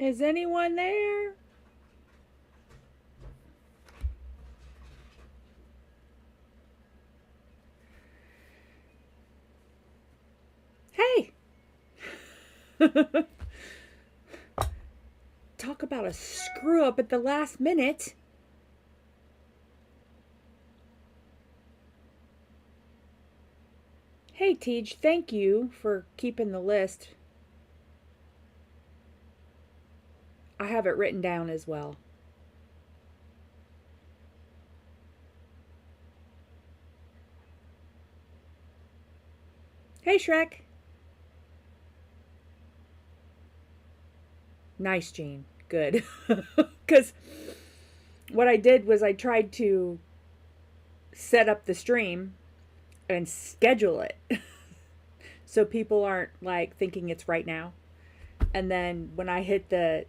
Is anyone there? Hey! Talk about a screw up at the last minute. Hey, Teach, thank you for keeping the list. I have it written down as well. Hey, Shrek. Nice, Jean. Good. Because what I did was I tried to set up the stream and schedule it so people aren't like thinking it's right now. And then when I hit the,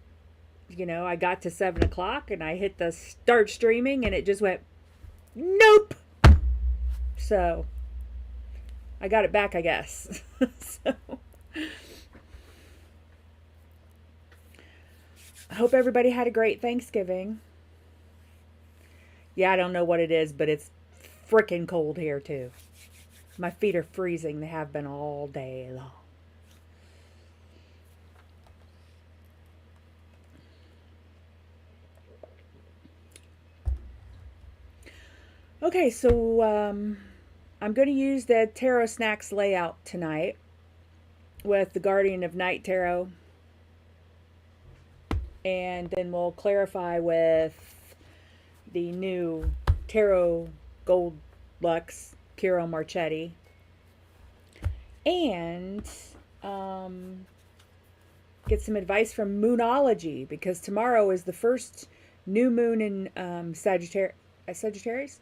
I got to 7 o'clock and I hit the start streaming and it just went, nope. So I got it back, I guess. So I hope everybody had a great Thanksgiving. Yeah, I don't know what it is, but it's freaking cold here too. My feet are freezing. They have been all day long. Okay, so I'm going to use the Tarot Snacks layout tonight with the Guardian of Night Tarot. And then we'll clarify with the new Tarot Gold Lux, Kiro Marchetti. And get some advice from Moonology, because tomorrow is the first new moon in Sagittarius?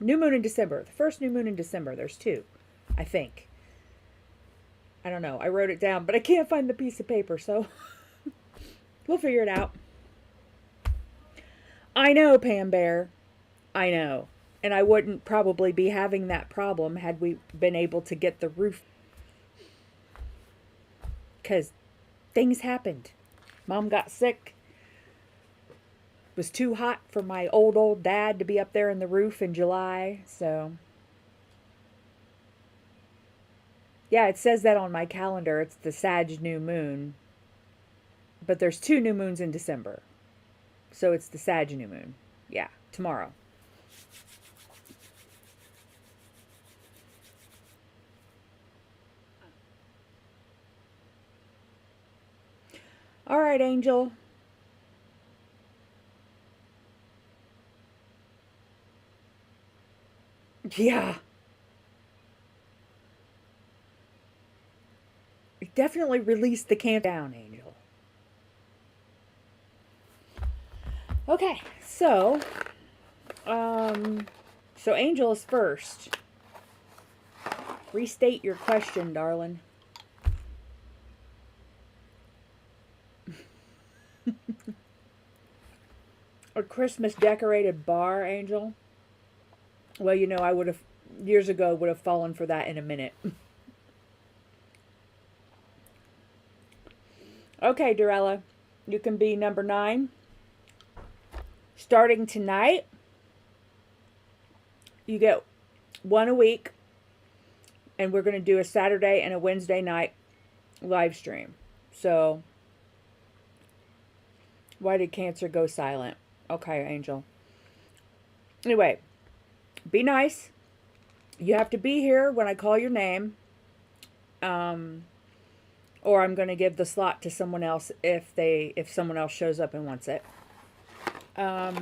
New moon in December. The first new moon in December. There's 2, I think. I don't know. I wrote it down, but I can't find the piece of paper, so we'll figure it out. I know, Pam Bear. I know. And I wouldn't probably be having that problem had we been able to get the roof. Because things happened. Mom got sick. It was too hot for my old dad to be up there in the roof in July. So, yeah, it says that on my calendar. It's the Sag new moon. But there's 2 new moons in December. So it's the Sag new moon. Yeah, tomorrow. All right, Angel. Yeah. Definitely release the countdown, Angel. Okay, so Angel is first. Restate your question, darling. A Christmas decorated bar, Angel? Well, I would have, years ago, would have fallen for that in a minute. Okay, Dorella, you can be number 9. Starting tonight, you get 1 a week, and we're going to do a Saturday and a Wednesday night live stream. So, why did Cancer go silent? Okay, Angel. Anyway, be nice. You have to be here when I call your name. Or I'm going to give the slot to someone else if someone else shows up and wants it. Oh,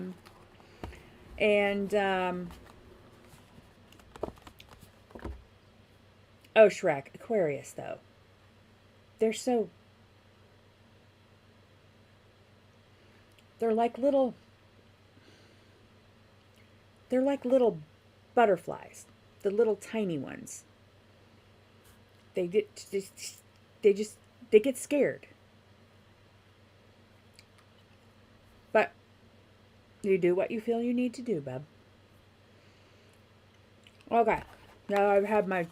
Shrek, Aquarius though. They're like little butterflies, the little tiny ones. They get scared. But you do what you feel you need to do, bub. Okay, now I've had my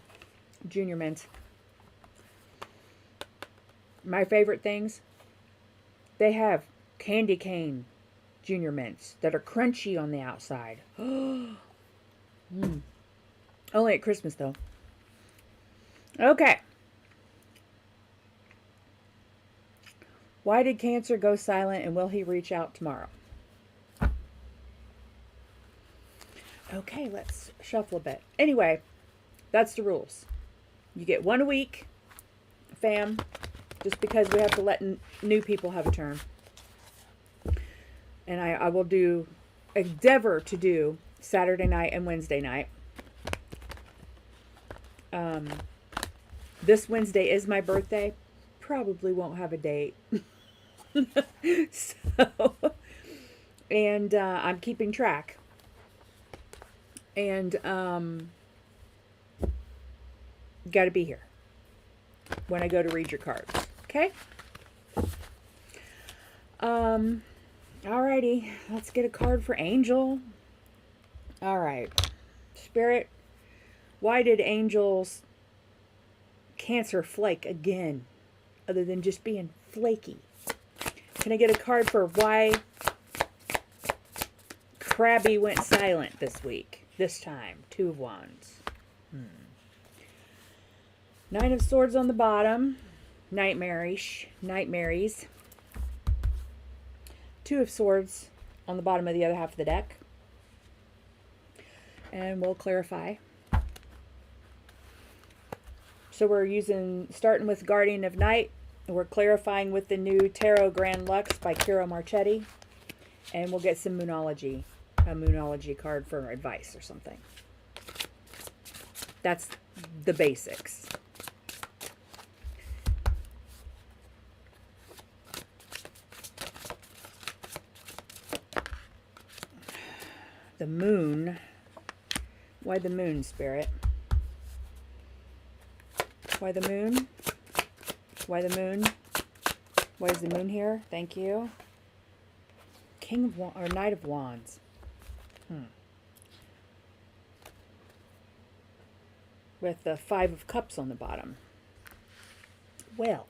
junior mints. My favorite things, they have candy cane junior mints that are crunchy on the outside. Mm. Only at Christmas, though. Okay. Why did Cancer go silent, and will he reach out tomorrow? Okay, let's shuffle a bit. Anyway, that's the rules. You get one a week, fam, just because we have to let new people have a turn. And I will endeavor to do Saturday night and Wednesday night. This Wednesday is my birthday. Probably won't have a date. So, and I'm keeping track. And got to be here when I go to read your cards. Okay? Alrighty. Let's get a card for Angel. Alright. Spirit, why did Angel's Cancer flake again? Other than just being flaky. Can I get a card for why Krabby went silent this week? This time. 2 of Wands. Nine of Swords on the bottom. Nightmares. 2 of Swords on the bottom of the other half of the deck. And we'll clarify. So we're starting with Guardian of Night. We're clarifying with the new Tarot Grand Lux by Kira Marchetti. And we'll get some Moonology. A Moonology card for advice or something. That's the basics. The moon. Why the moon, Spirit? Why the moon? Why the moon? Why is the moon here? Thank you. King of Wands, or Knight of Wands. With the 5 of Cups on the bottom. Well.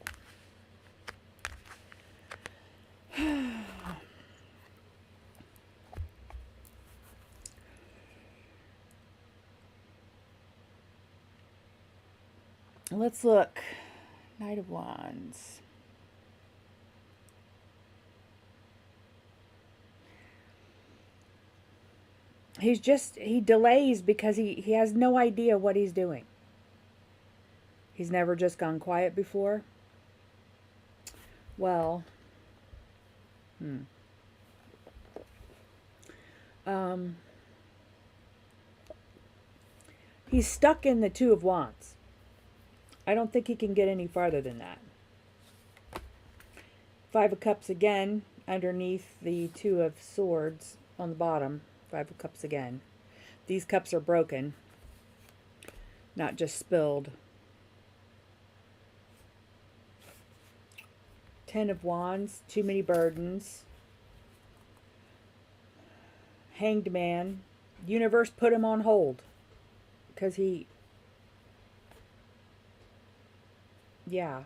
Let's look. Knight of Wands. He delays because he has no idea what he's doing. He's never just gone quiet before. Well, he's stuck in the 2 of Wands. I don't think he can get any farther than that. 5 of Cups again underneath the 2 of Swords on the bottom. 5 of Cups again. These cups are broken, not just spilled. 10 of Wands, too many burdens. Hanged Man. Universe put him on hold because he... Yeah.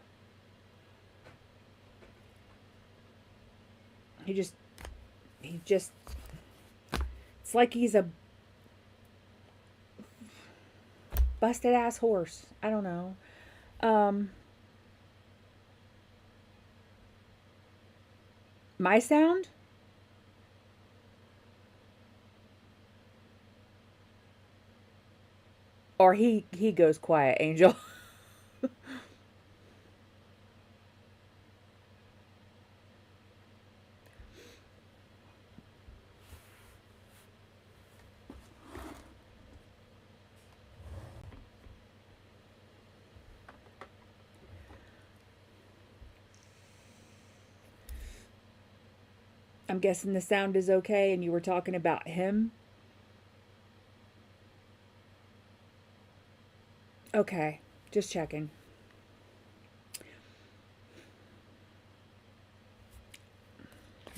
He just... It's like he's a busted ass horse. I don't know. My sound? Or he goes quiet, Angel. I'm guessing the sound is okay and you were talking about him. Okay, just checking.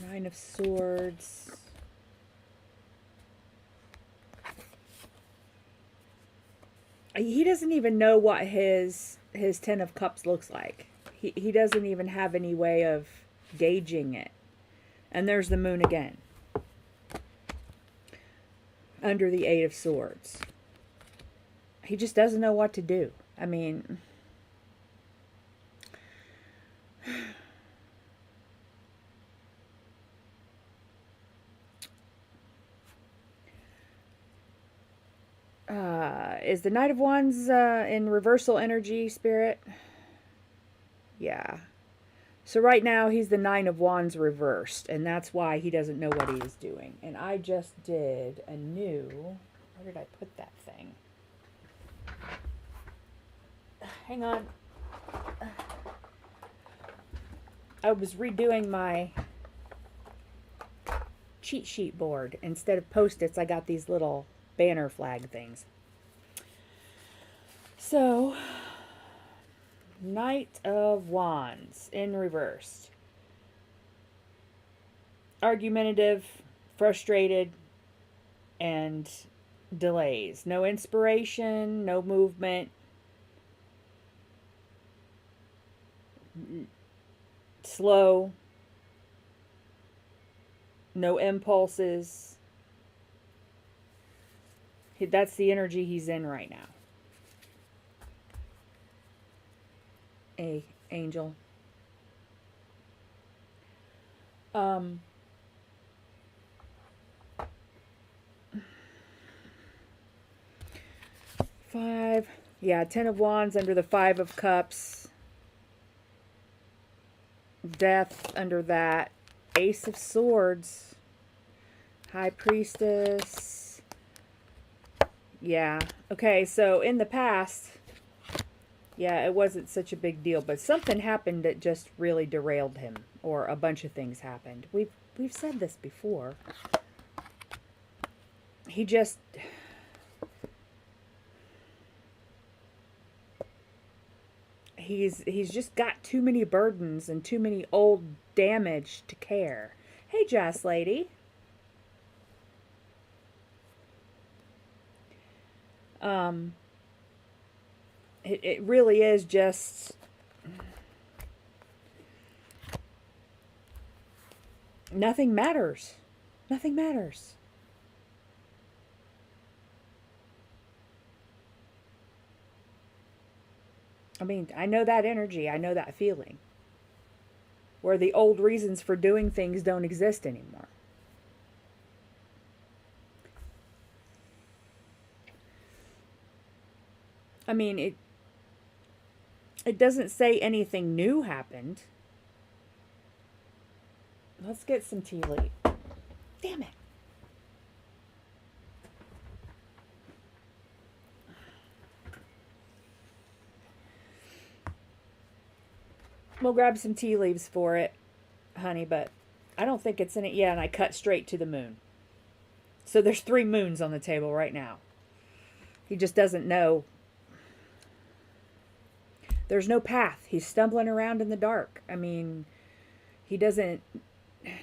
Nine of Swords. He doesn't even know what his 10 of Cups looks like. He doesn't even have any way of gauging it. And there's the moon again. Under the Eight of Swords. He just doesn't know what to do. I mean, is the Knight of Wands in reversal energy, Spirit? Yeah. So right now he's the Nine of Wands reversed, and that's why he doesn't know what he is doing. And I just did a new... Where did I put that thing? Hang on. I was redoing my cheat sheet board. Instead of Post-its, I got these little banner flag things. So, Knight of Wands in reversed. Argumentative, frustrated, and delays. No inspiration, no movement. Slow. No impulses. That's the energy he's in right now. Angel. 5. Yeah, 10 of Wands under the 5 of Cups. Death under that. Ace of Swords. High Priestess. Yeah. Okay, so in the past... Yeah, it wasn't such a big deal, but something happened that just really derailed him, or a bunch of things happened. We've said this before. He just... He's just got too many burdens and too many old damage to care. Hey, Jas Lady. It really is just... Nothing matters. Nothing matters. I mean, I know that energy. I know that feeling. Where the old reasons for doing things don't exist anymore. I mean, it doesn't say anything new happened. Let's get some tea leaf. Damn it. We'll grab some tea leaves for it, honey, but I don't think it's in it. Yeah, and I cut straight to the moon. So there's 3 moons on the table right now. He just doesn't know. There's no path. He's stumbling around in the dark. I mean, he doesn't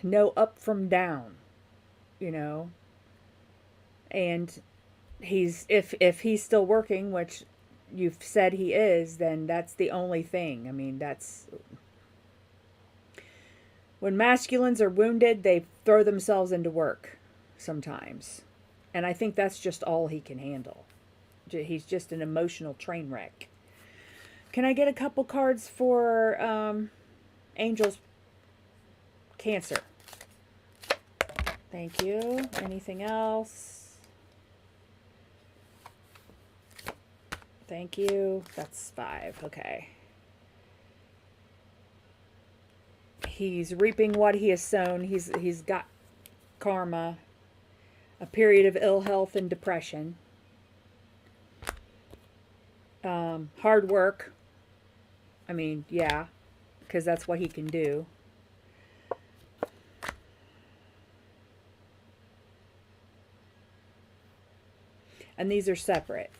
know up from down, you know. And if he's still working, which you've said he is, then that's the only thing. I mean, that's... When masculines are wounded, they throw themselves into work sometimes. And I think that's just all he can handle. He's just an emotional train wreck. Can I get a couple cards for Angel's Cancer? Thank you. Anything else? Thank you. That's 5. Okay. He's reaping what he has sown. He's got karma. A period of ill health and depression. Hard work. I mean, yeah, because that's what he can do. And these are separate.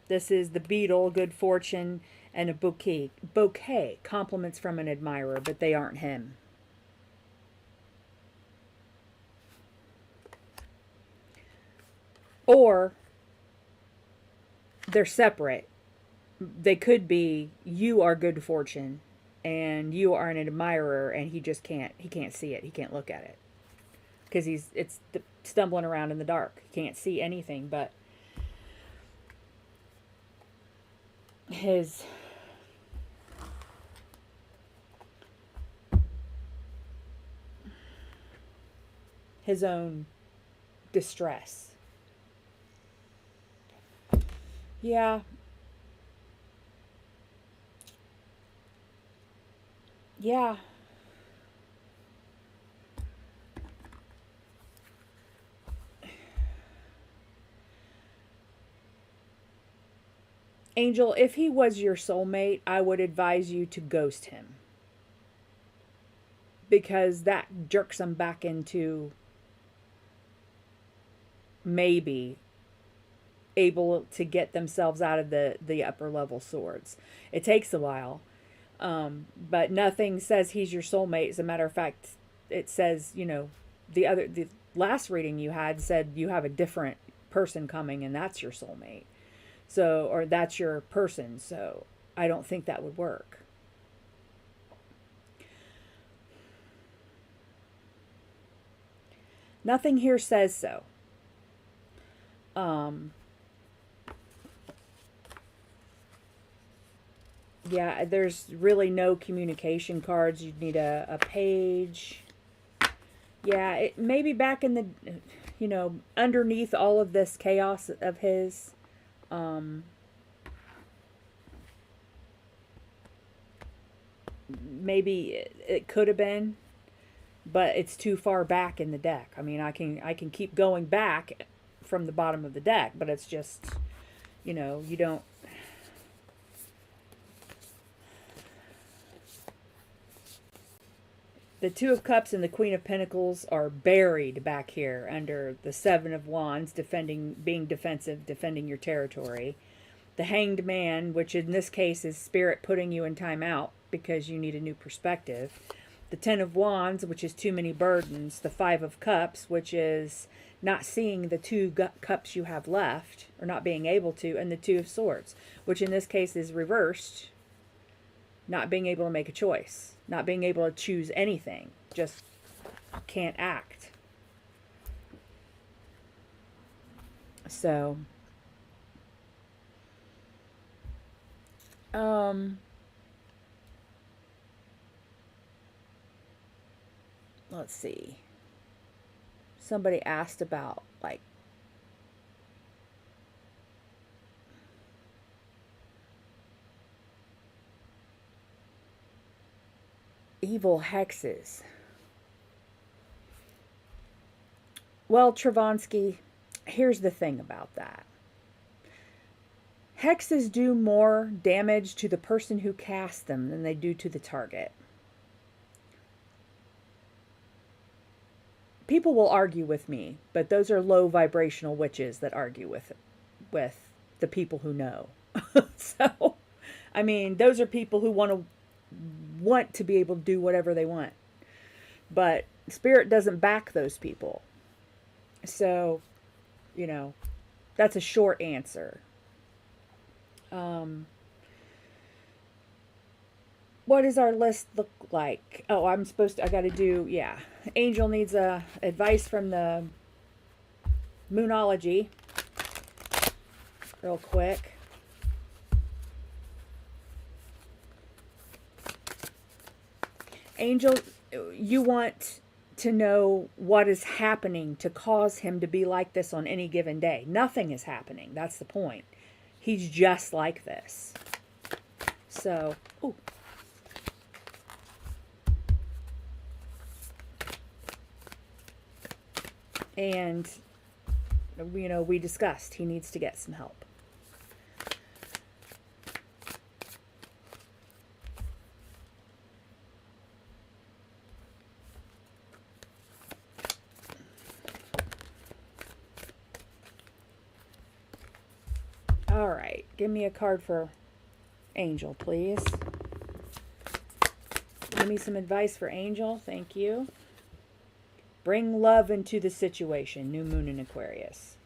This is the beetle, good fortune, and a bouquet. Bouquet, compliments from an admirer, but they aren't him. Or they're separate. They could be, you are good fortune, and you are an admirer, and he just he can't see it. He can't look at it because it's stumbling around in the dark. He can't see anything but his own distress. Yeah. Yeah. Angel, if he was your soulmate, I would advise you to ghost him. Because that jerks them back into maybe able to get themselves out of the upper level swords. It takes a while. But nothing says he's your soulmate. As a matter of fact, it says, the last reading you had said you have a different person coming and that's your soulmate. So, or that's your person. So I don't think that would work. Nothing here says so. Yeah, there's really no communication cards. You'd need a page. Yeah, it maybe back in the, underneath all of this chaos of his, maybe it could have been, but it's too far back in the deck. I mean, I can keep going back from the bottom of the deck, but it's just, you don't. The Two of Cups and the Queen of Pentacles are buried back here under the Seven of Wands, being defensive, defending your territory. The Hanged Man, which in this case is Spirit putting you in timeout because you need a new perspective. The Ten of Wands, which is too many burdens. The Five of Cups, which is not seeing the two cups you have left, or not being able to. And the Two of Swords, which in this case is reversed. Not being able to make a choice. Not being able to choose anything. Just can't act. So, let's see. Somebody asked about, like, evil hexes. Well, Travansky, here's the thing about that. Hexes do more damage to the person who casts them than they do to the target. People will argue with me, but those are low vibrational witches that argue with the people who know. So, I mean, those are people who want to be able to do whatever they want. But Spirit doesn't back those people. So, that's a short answer. What does our list look like? Oh, I gotta do, yeah. Angel needs advice from the Moonology. Real quick. Angel, you want to know what is happening to cause him to be like this on any given day. Nothing is happening. That's the point. He's just like this. So, ooh. And, we discussed he needs to get some help. All right, give me a card for Angel, please. Give me some advice for Angel. Thank you. Bring love into the situation. New moon in Aquarius.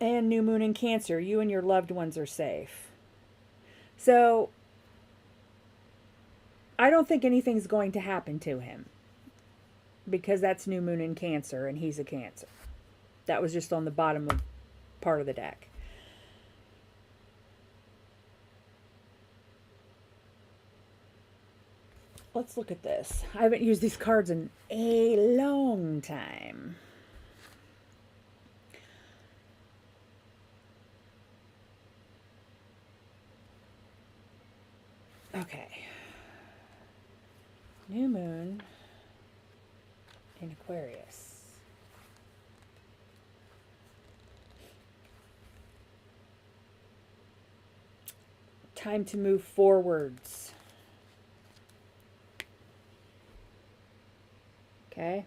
And new moon in Cancer. You and your loved ones are safe. So I don't think anything's going to happen to him because that's new moon in Cancer and he's a Cancer. That was just on the bottom of part of the deck. Let's look at this. I haven't used these cards in a long time. Okay. New moon in Aquarius. Time to move forwards. Okay.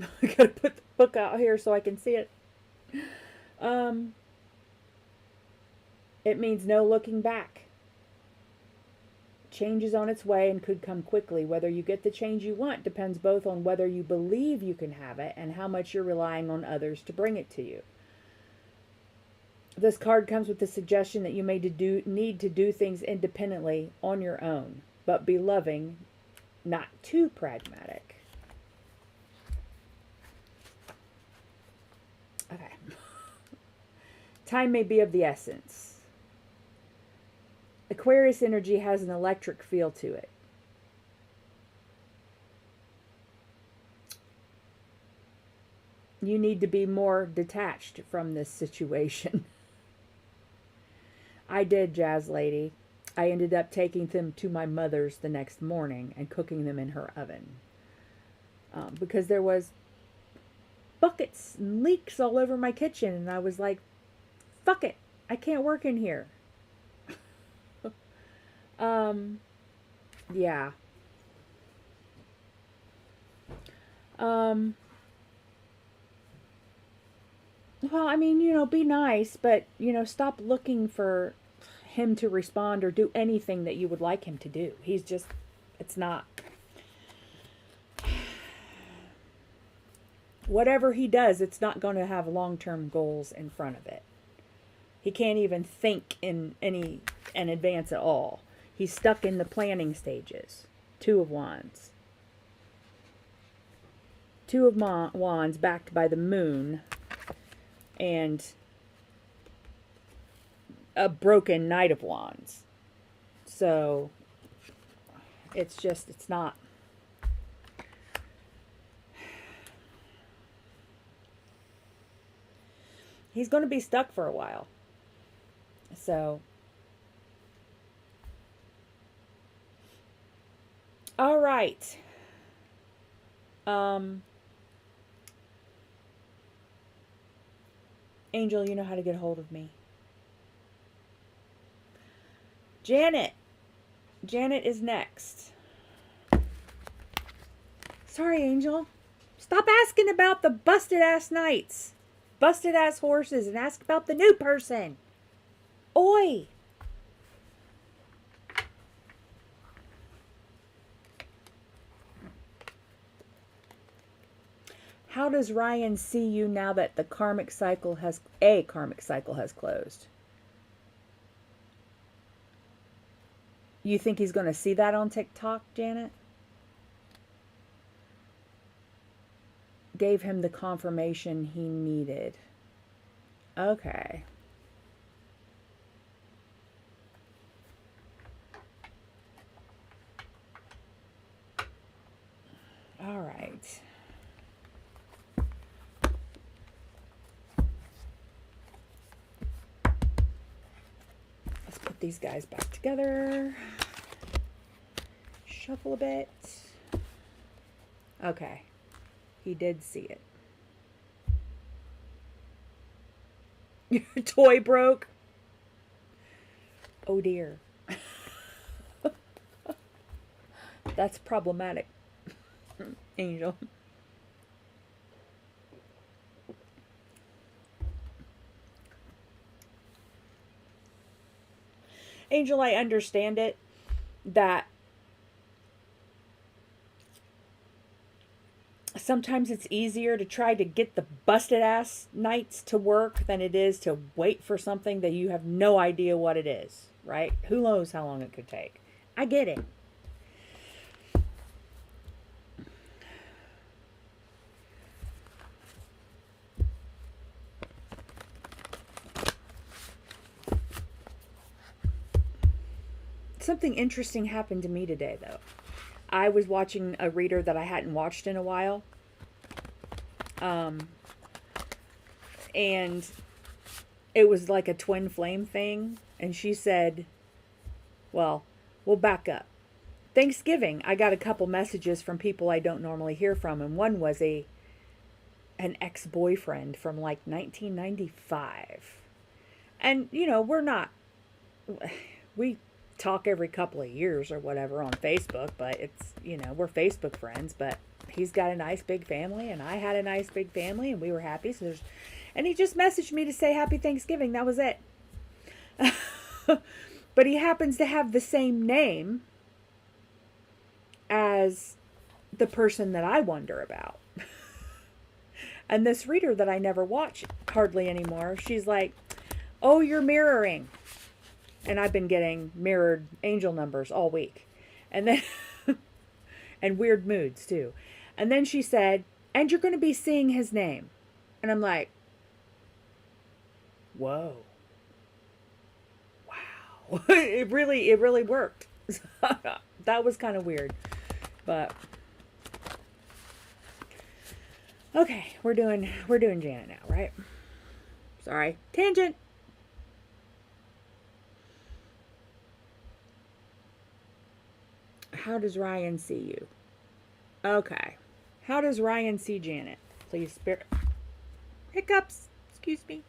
I gotta put the book out here so I can see it. It means no looking back. Change is on its way and could come quickly. Whether you get the change you want depends both on whether you believe you can have it and how much you're relying on others to bring it to you. This card comes with the suggestion that you may need to do things independently on your own, but be loving, not too pragmatic. Okay. Time may be of the essence. Aquarius energy has an electric feel to it. You need to be more detached from this situation. I did, Jazz Lady. I ended up taking them to my mother's the next morning and cooking them in her oven. Because there was buckets and leaks all over my kitchen. And I was like, fuck it. I can't work in here. Yeah. Well, I mean, you know, be nice, but, you know, stop looking for him to respond or do anything that you would like him to do. He's just, it's not. Whatever he does, it's not going to have long-term goals in front of it. He can't even think in advance at all. He's stuck in the planning stages. Two of Wands. Two of Wands backed by the moon. And a broken Knight of Wands. So, it's just, it's not. He's going to be stuck for a while. So, all right. Angel, you know how to get a hold of me. Janet. Janet is next. Sorry, Angel. Stop asking about the busted ass knights, busted ass horses, and ask about the new person. Oi. How does Ryan see you now that a karmic cycle has closed? You think he's going to see that on TikTok, Janet? Gave him the confirmation he needed. Okay. All right. Let's put these guys back together. Shuffle a bit. Okay. He did see it. Your toy broke? Oh dear. That's problematic, Angel. Angel, I understand it, that sometimes it's easier to try to get the busted ass nights to work than it is to wait for something that you have no idea what it is, right? Who knows how long it could take? I get it. Something interesting happened to me today, though. I was watching a reader that I hadn't watched in a while. And it was like a twin flame thing. And she said, well, we'll back up. Thanksgiving, I got a couple messages from people I don't normally hear from. And one was an ex-boyfriend from like 1995. And, you know, we talk every couple of years or whatever on Facebook, but it's, you know, we're Facebook friends, but he's got a nice big family and I had a nice big family and we were happy. And he just messaged me to say happy Thanksgiving. That was it. But he happens to have the same name as the person that I wonder about. And this reader that I never watch hardly anymore, she's like, oh, you're mirroring. And I've been getting mirrored angel numbers all week. And then, and weird moods too. And then she said, and you're going to be seeing his name. And I'm like, whoa. Wow. It really worked. That was kind of weird. But okay, we're doing Janet now, right? Sorry. Tangent. How does Ryan see you? Okay. How does Ryan see Janet? Please spare hiccups. Excuse me.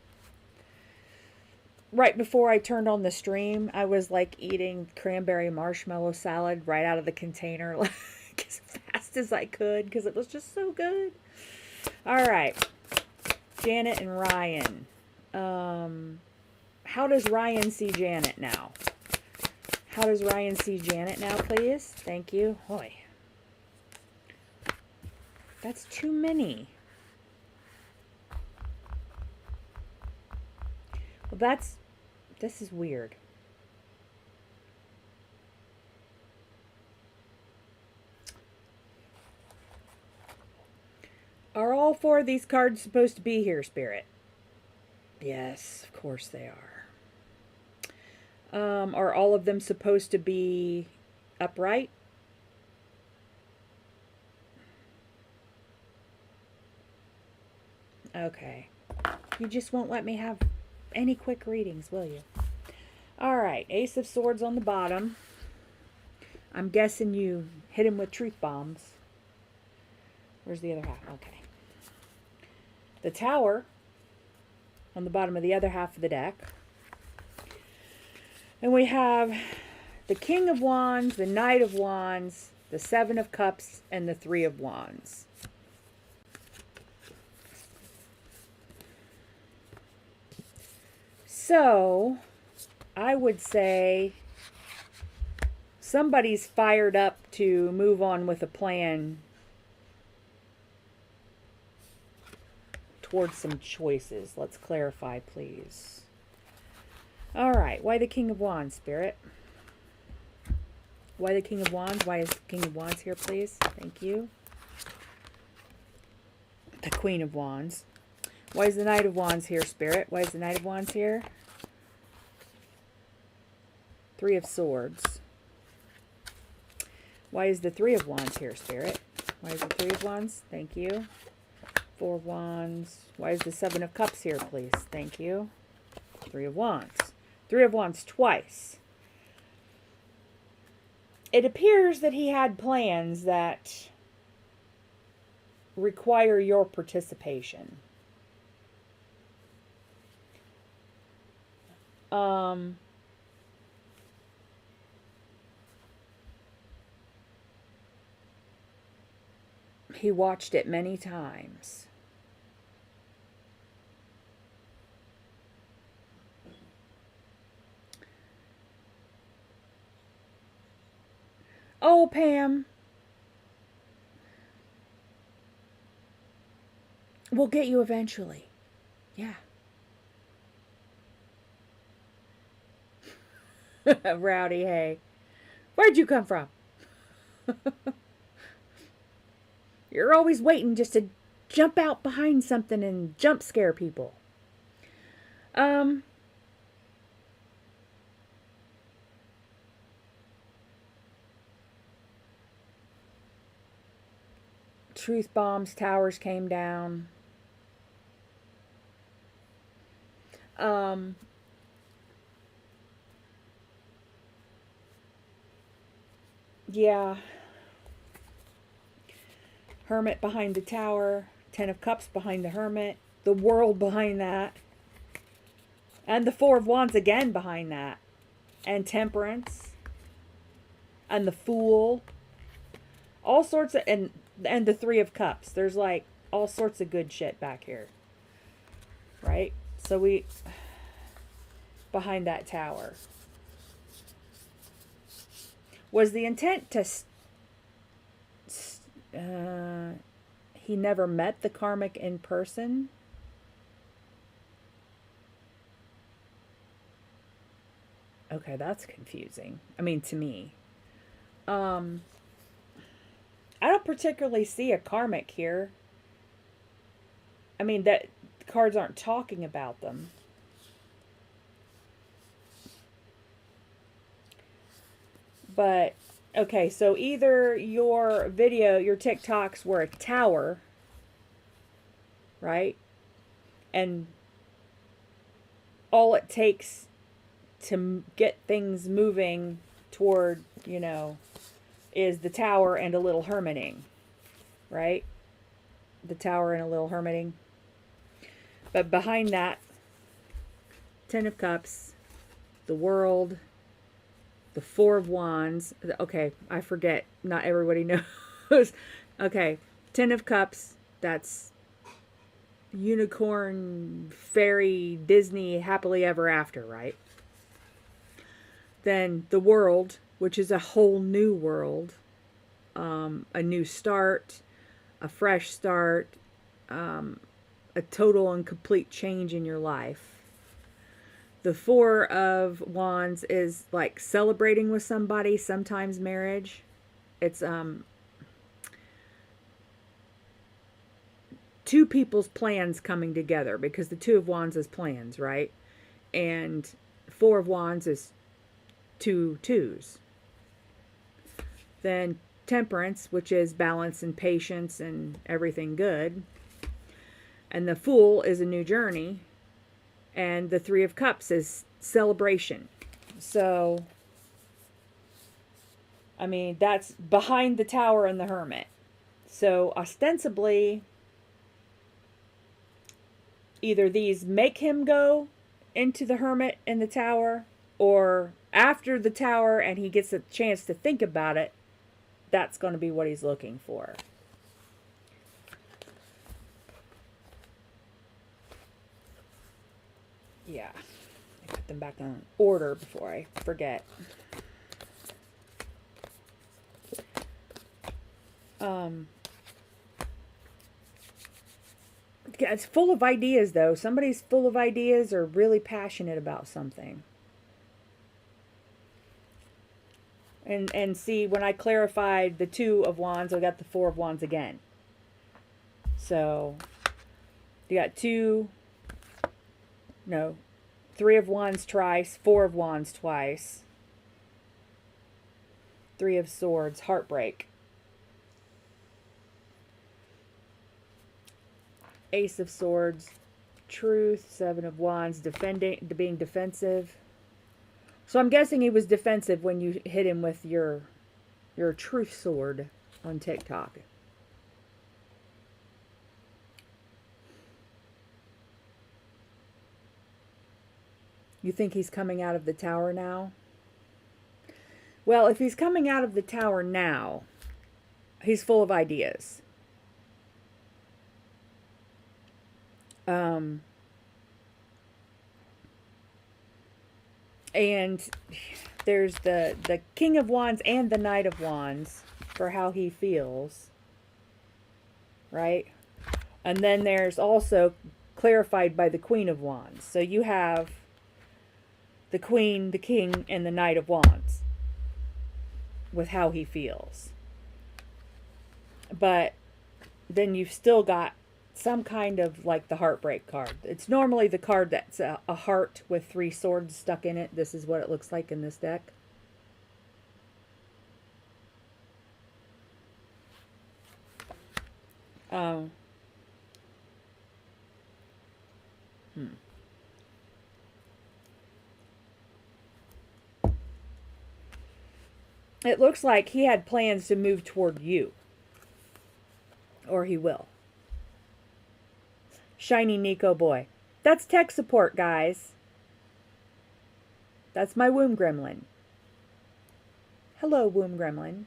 Right before I turned on the stream, I was like eating cranberry marshmallow salad right out of the container, like as fast as I could because it was just so good. All right. Janet and Ryan. How does Ryan see Janet now? How does Ryan see Janet now, please? Thank you. Boy. That's too many. Well, this is weird. Are all four of these cards supposed to be here, Spirit? Yes, of course they are. Are all of them supposed to be upright? Okay. You just won't let me have any quick readings, will you? Alright, Ace of Swords on the bottom. I'm guessing you hit him with truth bombs. Where's the other half? Okay. The Tower on the bottom of the other half of the deck. And we have the King of Wands, the Knight of Wands, the Seven of Cups, and the Three of Wands. So, I would say somebody's fired up to move on with a plan towards some choices. Let's clarify, please. All right, why the King of Wands, Spirit? Why the King of Wands? Why is the King of Wands here, please? Thank you. The Queen of Wands. Why is the Knight of Wands here, Spirit? Why is the Knight of Wands here? Three of Swords. Why is the Three of Wands here, Spirit? Why is the Three of Wands? Thank you. Four of Wands. Why is the Seven of Cups here, please? Thank you. Three of Wands. Three of Wands twice. It appears that he had plans that require your participation. He watched it many times. Oh, Pam. will get you eventually. Yeah. Rowdy, hey. Where'd you come from? You're always waiting just to jump out behind something and jump scare people. Truth bombs, towers came down. Yeah. Hermit behind the tower. Ten of Cups behind the Hermit. The World behind that. And the Four of Wands again behind that. And Temperance. And the Fool. All sorts of... And the Three of Cups. There's like all sorts of good shit back here. Right? So we... Behind that tower. Was the intent to... he never met the karmic in person? Okay, that's confusing. I mean, to me. I don't particularly see a karmic here. I mean, that cards aren't talking about them. But, okay, so either your video, your TikToks were a tower, right? And all it takes to get things moving toward, you know, is the tower and a little hermiting, right? The tower and a little hermiting. But behind that, Ten of Cups, the World, the Four of Wands. Okay, I forget. Not everybody knows. Okay, Ten of Cups, that's unicorn, fairy, Disney, happily ever after, right? Then the World, which is a whole new world, a new start, a fresh start, a total and complete change in your life. The Four of Wands is like celebrating with somebody, sometimes marriage. It's two people's plans coming together, because the Two of Wands is plans, right? And Four of Wands is two twos. Then Temperance, which is balance and patience and everything good. And the Fool is a new journey. And the Three of Cups is celebration. So, I mean, that's behind the tower and the Hermit. So, ostensibly, either these make him go into the Hermit and the tower, or after the tower and he gets a chance to think about it, that's going to be what he's looking for. Yeah, I put them back in order before I forget. It's full of ideas, though. Somebody's full of ideas or really passionate about something. And see, when I clarified the Two of Wands, I got the Four of Wands again. So, you got Three of Wands twice, Four of Wands twice. Three of Swords, heartbreak. Ace of Swords, truth. Seven of Wands, being defensive. So I'm guessing he was defensive when you hit him with your truth sword on TikTok. You think he's coming out of the tower now? Well, if he's coming out of the tower now, he's full of ideas. And there's the King of Wands and the Knight of Wands for how he feels. Right? And then there's also clarified by the Queen of Wands. So you have the Queen, the King, and the Knight of Wands with how he feels. But then you've still got some kind of like the heartbreak card. It's normally the card that's a heart with 3 swords stuck in it. This is what it looks like in this deck. It looks like he had plans to move toward you. Or he will. Shiny Nico boy. That's tech support, guys. That's my womb gremlin. Hello, womb gremlin.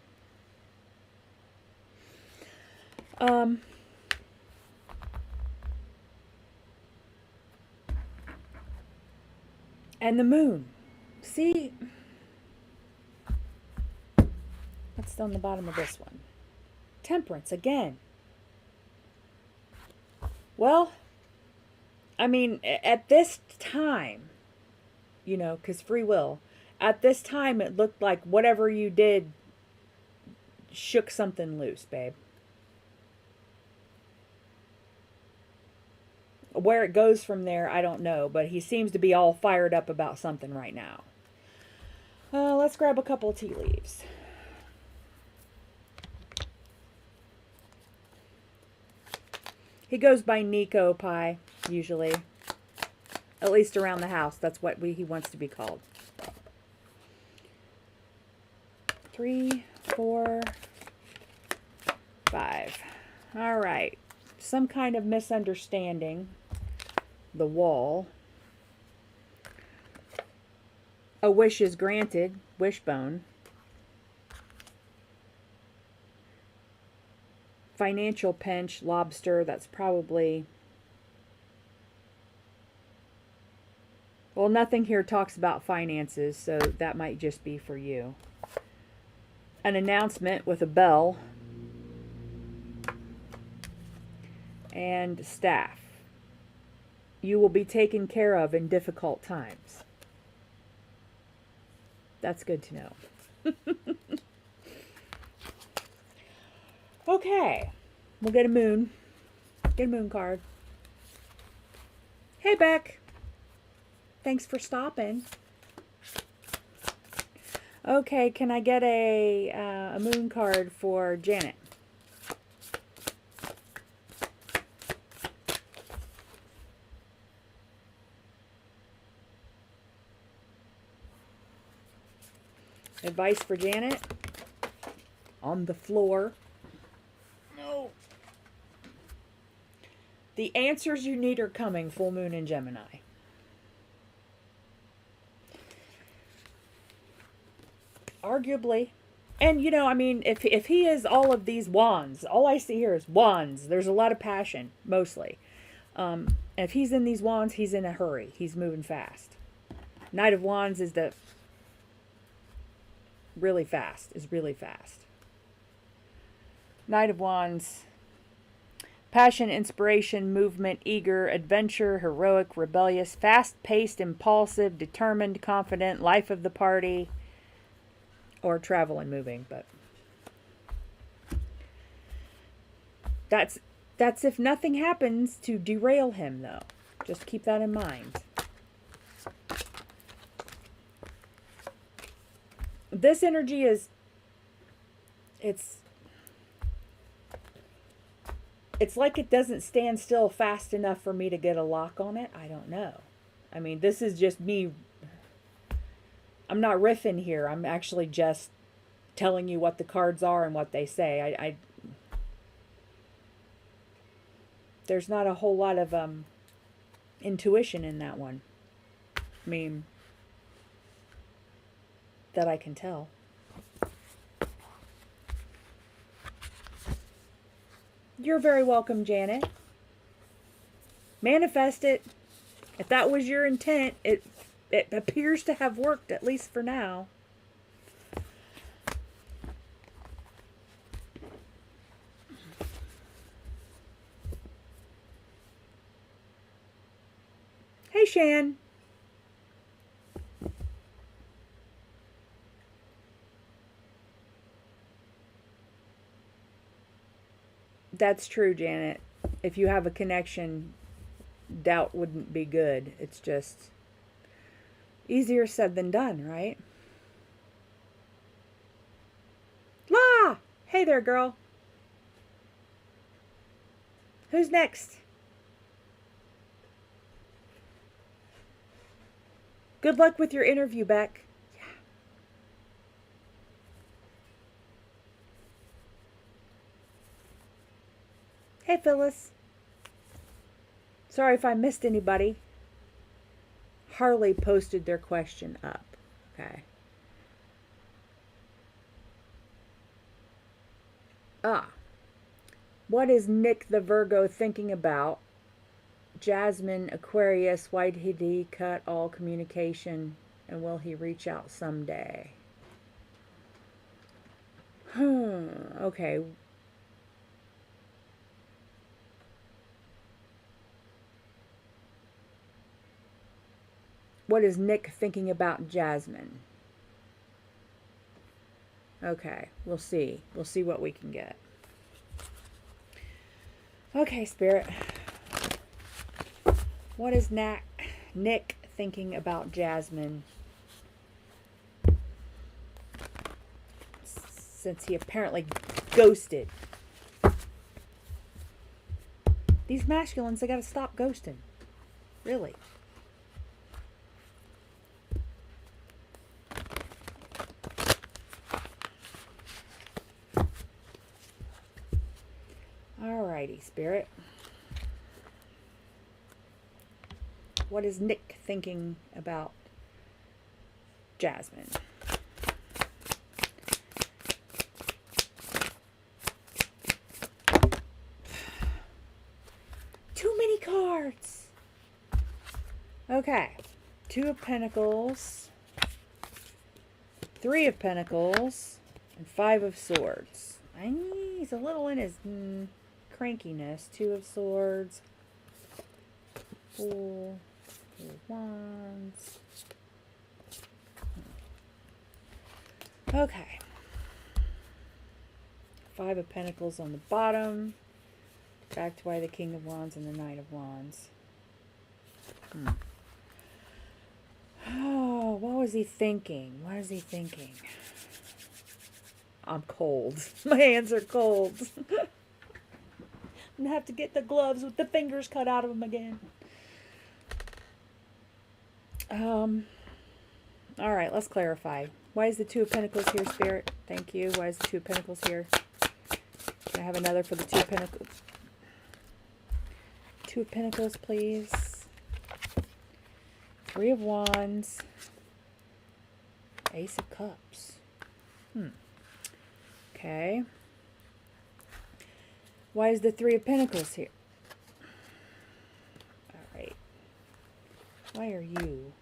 And the moon. See? What's on the bottom of this one? Temperance again. Well, I mean, at this time, you know, because free will, at this time it looked like whatever you did shook something loose, babe. Where it goes from there, I don't know, but he seems to be all fired up about something right now. Let's grab a couple of tea leaves. He goes by Nico Pie, usually. At least around the house. That's what he wants to be called. 3, 4, 5. All right. Some kind of misunderstanding. The wall. A wish is granted. Wishbone. Financial pinch, lobster, that's probably... Well, nothing here talks about finances, so that might just be for you. An announcement with a bell. And staff. You will be taken care of in difficult times. That's good to know. Okay, we'll get a moon. Get a moon card. Hey, Beck. Thanks for stopping. Okay, can I get a moon card for Janet? Advice for Janet? On the floor. No. The answers you need are coming, full moon in Gemini. Arguably. And, you know, I mean, if he is all of these wands, all I see here is wands. There's a lot of passion, mostly. If he's in these wands, he's in a hurry. He's moving fast. Knight of Wands is the... really fast. Is really fast. Knight of Wands. Passion, inspiration, movement, eager, adventure, heroic, rebellious, fast-paced, impulsive, determined, confident, life of the party, or travel and moving, but that's if nothing happens to derail him, though. Just keep that in mind. This energy is, it's like it doesn't stand still fast enough for me to get a lock on it. I don't know. I mean, this is just me. I'm not riffing here. I'm actually just telling you what the cards are and what they say. There's not a whole lot of intuition in that one. I mean, that I can tell. You're very welcome, Janet. Manifest it. If that was your intent, it appears to have worked, at least for now. Hey, Shan. That's true, Janet. If you have a connection, doubt wouldn't be good. It's just easier said than done, right? La! Hey there, girl. Who's next? Good luck with your interview, Beck. Yeah. Hey, Phyllis. Sorry if I missed anybody. Harley posted their question up. Okay. What is Nick the Virgo thinking about? Jasmine, Aquarius, why did he cut all communication, and will he reach out someday? Okay. What is Nick thinking about Jasmine? Okay, we'll see. We'll see what we can get. Okay, Spirit. What is Nick thinking about Jasmine? Since he apparently ghosted. These masculines, they gotta stop ghosting. Really. Alrighty, Spirit. What is Nick thinking about Jasmine? Too many cards. Okay. 2 of Pentacles, 3 of Pentacles, and 5 of Swords. He's a little in his crankiness. 2 of Swords, 4 of Wands. Okay. 5 of Pentacles on the bottom. Back to why the King of Wands and the Knight of Wands. Oh, what was he thinking? What is he thinking? I'm cold. My hands are cold. I'm going to have to get the gloves with the fingers cut out of them again. All right, let's clarify. Why is the 2 of Pentacles here, Spirit? Thank you. Why is the 2 of Pentacles here? Can I have another for the 2 of Pentacles? 2 of Pentacles, please. 3 of Wands. Ace of Cups. Okay. Why is the 3 of Pentacles here? All right. Why are you?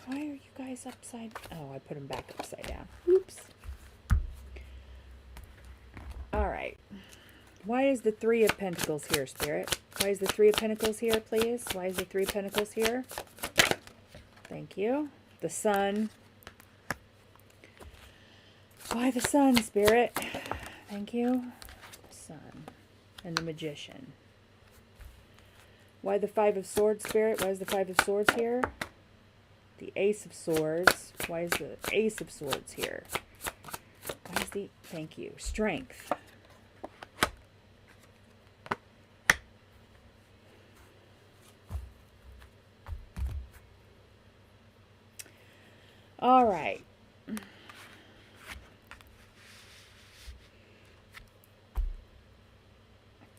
Why are you guys upside? Oh, I put them back upside down. Oops. All right. Why is the 3 of Pentacles here, Spirit? Why is the 3 of Pentacles here, please? Why is the 3 of Pentacles here? Thank you. The Sun. Why the Sun, Spirit? Thank you. The Sun. And the Magician. Why the 5 of Swords, Spirit? Why is the 5 of Swords here? The Ace of Swords. Why is the Ace of Swords here? Why is the... Thank you. Strength. All right.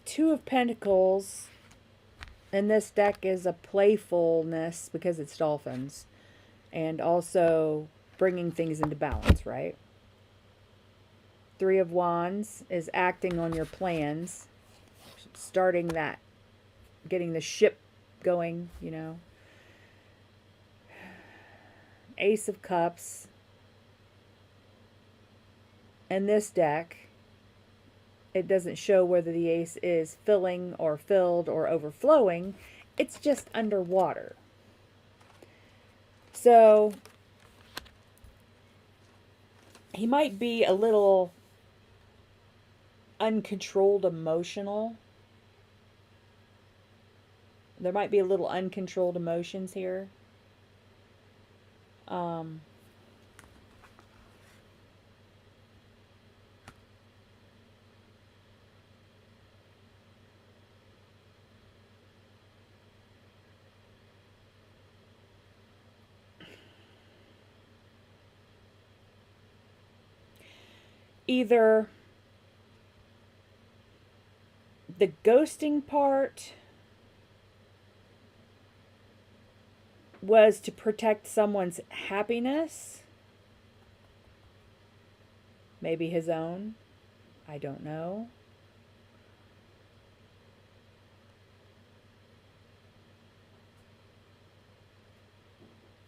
Two of Pentacles in this deck is a playfulness because it's dolphins. And also bringing things into balance, right? 3 of Wands is acting on your plans. Starting that. Getting the ship going, you know. Ace of Cups. In this deck, it doesn't show whether the ace is filling or filled or overflowing. It's just underwater. So he might be a little uncontrolled emotional. There might be a little uncontrolled emotions here. Either the ghosting part was to protect someone's happiness, maybe his own, I don't know.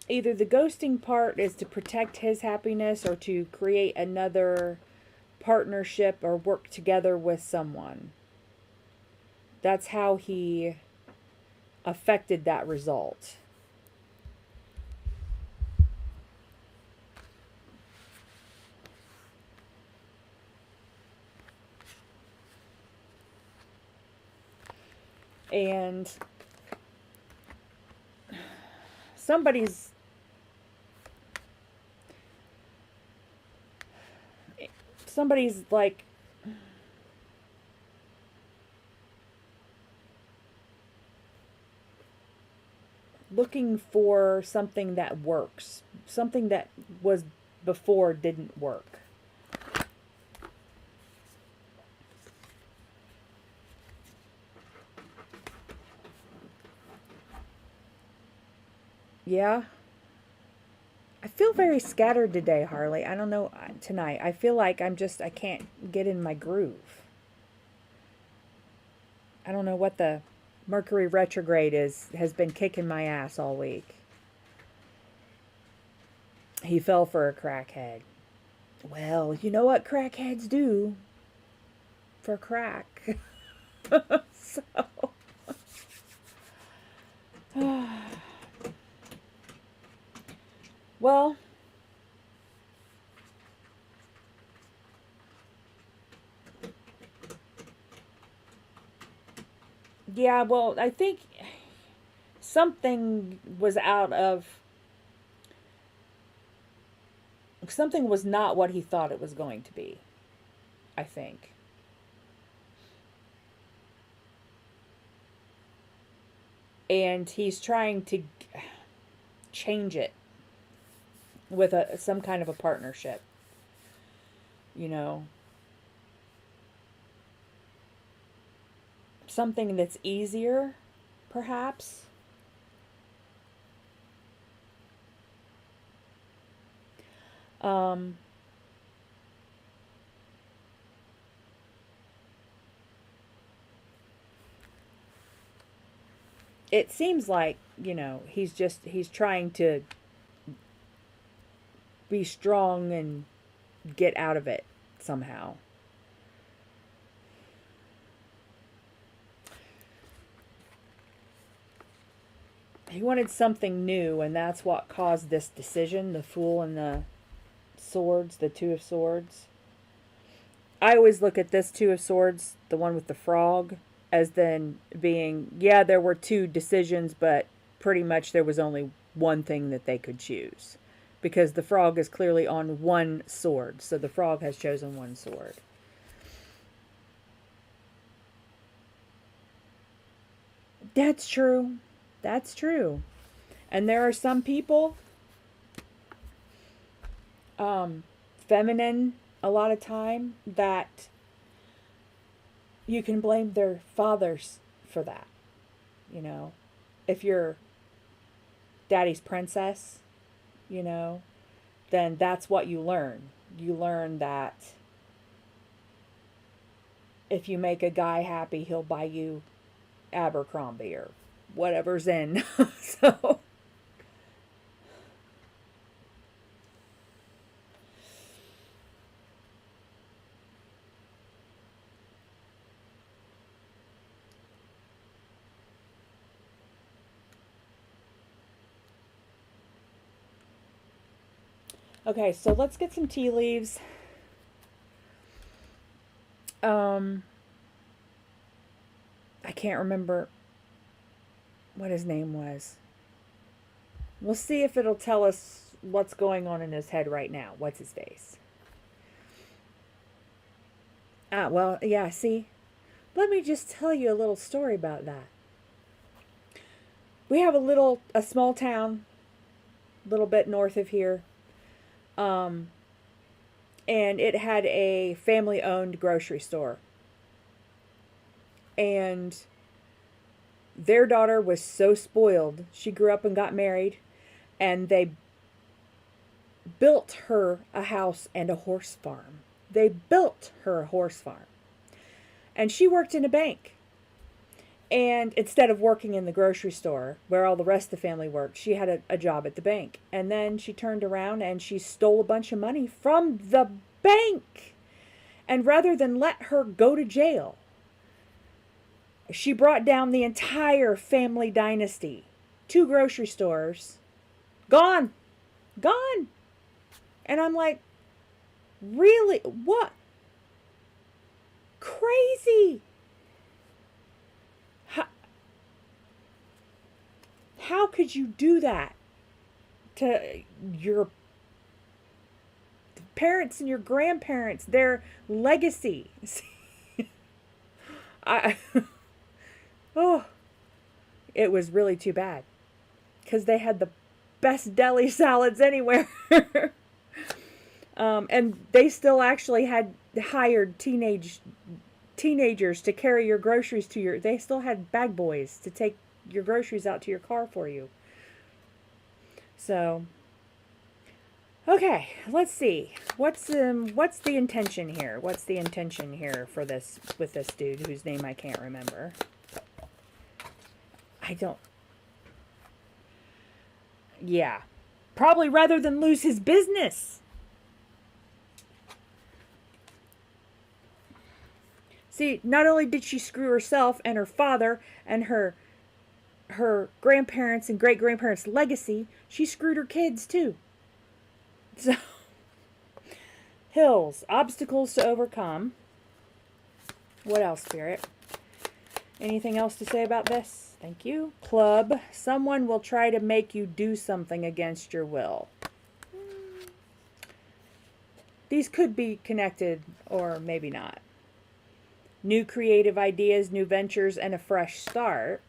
Either the ghosting part is to protect his happiness or to create another partnership or work together with someone. That's how he affected that result. And somebody's like looking for something that works. Something that was before didn't work. Yeah. I feel very scattered today, Harley. I don't know tonight. I feel like I can't get in my groove. I don't know what the Mercury retrograde has been kicking my ass all week. He fell for a crackhead. Well, you know what crackheads do for crack. So well, yeah, well, I think something was something was not what he thought it was going to be, I think. And he's trying to change it with some kind of a partnership, you know. Something that's easier, perhaps. It seems like, you know, he's trying to be strong and get out of it somehow. He wanted something new, and that's what caused this decision, the Fool and the Swords, the Two of Swords. I always look at this Two of Swords, the one with the frog, as then being, yeah, there were two decisions, but pretty much there was only one thing that they could choose. Because the frog is clearly on one sword, so the frog has chosen one sword. That's true. That's true. And there are some people, feminine a lot of time, that you can blame their fathers for that. You know, if you're daddy's princess, you know, then that's what you learn. You learn that if you make a guy happy, he'll buy you Abercrombie or whatever's in. So Okay, so let's get some tea leaves. I can't remember what his name was. We'll see if it'll tell us what's going on in his head right now. What's his face? Well, yeah, see? Let me just tell you a little story about that. We have a small town, a little bit north of here. And it had a family-owned grocery store. And their daughter was so spoiled. She grew up and got married, and they built her a house and a horse farm. They built her a horse farm. And she worked in a bank. And instead of working in the grocery store, where all the rest of the family worked, she had a job at the bank. And then she turned around and she stole a bunch of money from the bank. And rather than let her go to jail, she brought down the entire family dynasty. 2 grocery stores. Gone. Gone. And I'm like, really? What? Crazy. How could you do that to your parents and your grandparents, their legacy? It was really too bad, because they had the best deli salads anywhere. And they still actually had hired teenagers to carry your groceries to they still had bag boys to take your groceries out to your car for you. So, okay, let's see. What's the intention here? What's the intention here for this, with this dude whose name I can't remember? Yeah. Probably rather than lose his business. See, not only did she screw herself and her father and her grandparents and great-grandparents' legacy, she screwed her kids too. So, hills, obstacles to overcome. What else, Spirit? Anything else to say about this? Thank you. Club, someone will try to make you do something against your will. These could be connected or maybe not. New creative ideas, new ventures, and a fresh start.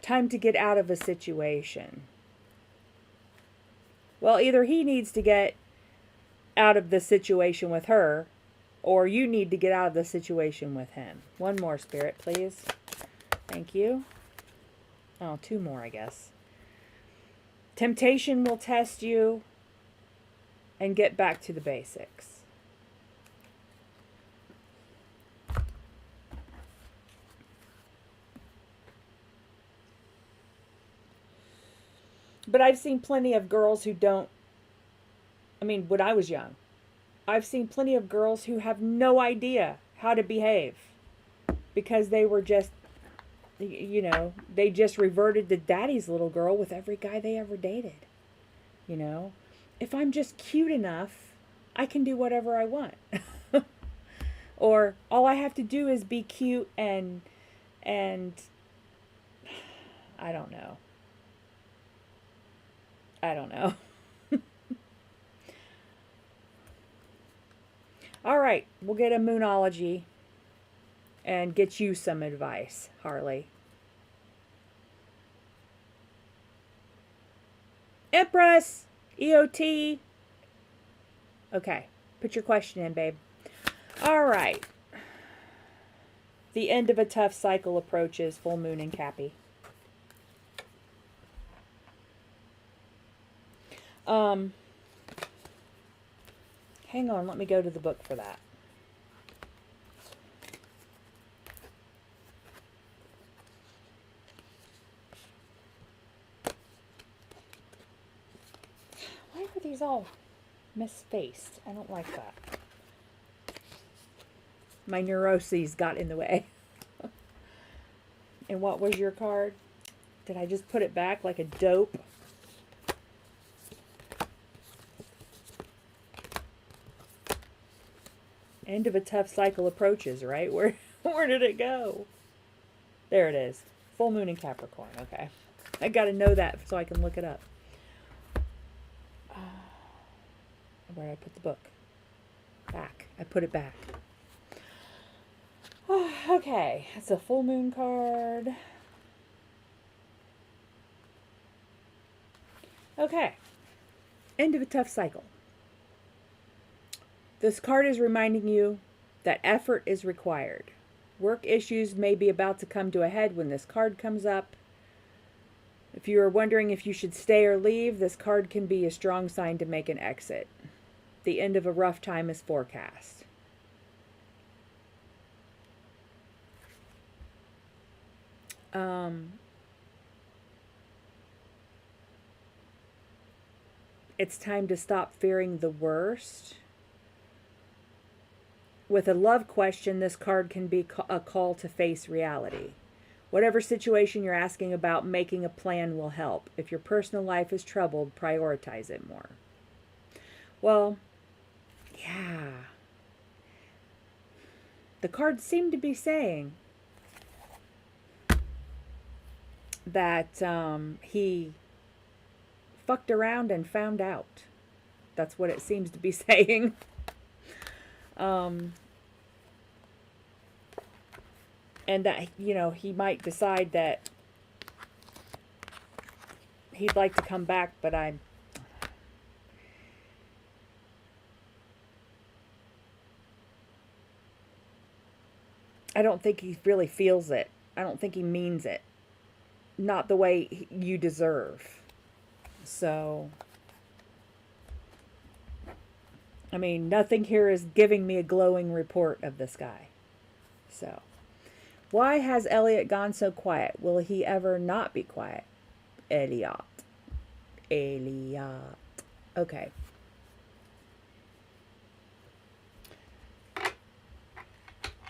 Time to get out of a situation. Well, either he needs to get out of the situation with her, or you need to get out of the situation with him. One more, Spirit, please. Thank you. Oh, 2 more, I guess. Temptation will test you, and get back to the basics. But I've seen plenty of girls who don't, when I was young, I've seen plenty of girls who have no idea how to behave, because they were just, they just reverted to daddy's little girl with every guy they ever dated. If I'm just cute enough, I can do whatever I want. Or all I have to do is be cute and I don't know. All right, we'll get a moonology and get you some advice, Harley. Empress, EOT. Okay, put your question in, babe. All right. The end of a tough cycle approaches, full moon and Cappy. Hang on, let me go to the book for that. Why are these all misspaced? I don't like that. My neuroses got in the way. And what was your card? Did I just put it back like a dope? End of a tough cycle approaches, right? Where did it go? There it is. Full moon in Capricorn. Okay. I got to know that so I can look it up. Where did I put the book? Back. I put it back. Okay. That's a full moon card. Okay. End of a tough cycle. This card is reminding you that effort is required. Work issues may be about to come to a head when this card comes up. If you are wondering if you should stay or leave, this card can be a strong sign to make an exit. The end of a rough time is forecast. It's time to stop fearing the worst. With a love question, this card can be a call to face reality. Whatever situation you're asking about, making a plan will help. If your personal life is troubled, prioritize it more. Well, yeah. The cards seem to be saying that he fucked around and found out. That's what it seems to be saying. And that, you know, he might decide that he'd like to come back, but I don't think he really feels it. I don't think he means it. Not the way you deserve. So, I mean, nothing here is giving me a glowing report of this guy. So, why has Elliot gone so quiet? Will he ever not be quiet? Elliot. Okay.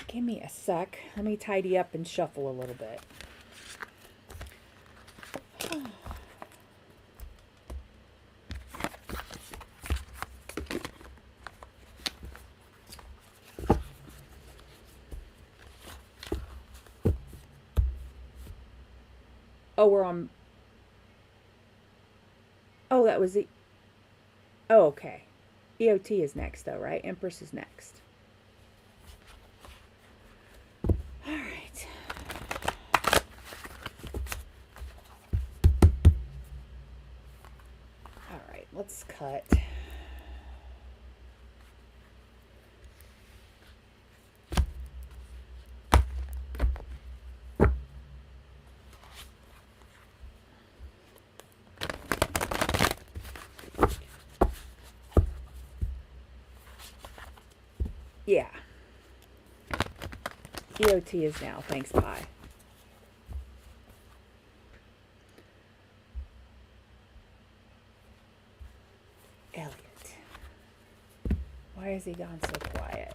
Give me a sec. Let me tidy up and shuffle a little bit. Oh, we're on. Oh, that was the. Oh, okay. EOT is next, though, right? Empress is next. All right. All right, let's cut. Yeah. EOT is now. Thanks, Pi. Elliot. Why has he gone so quiet?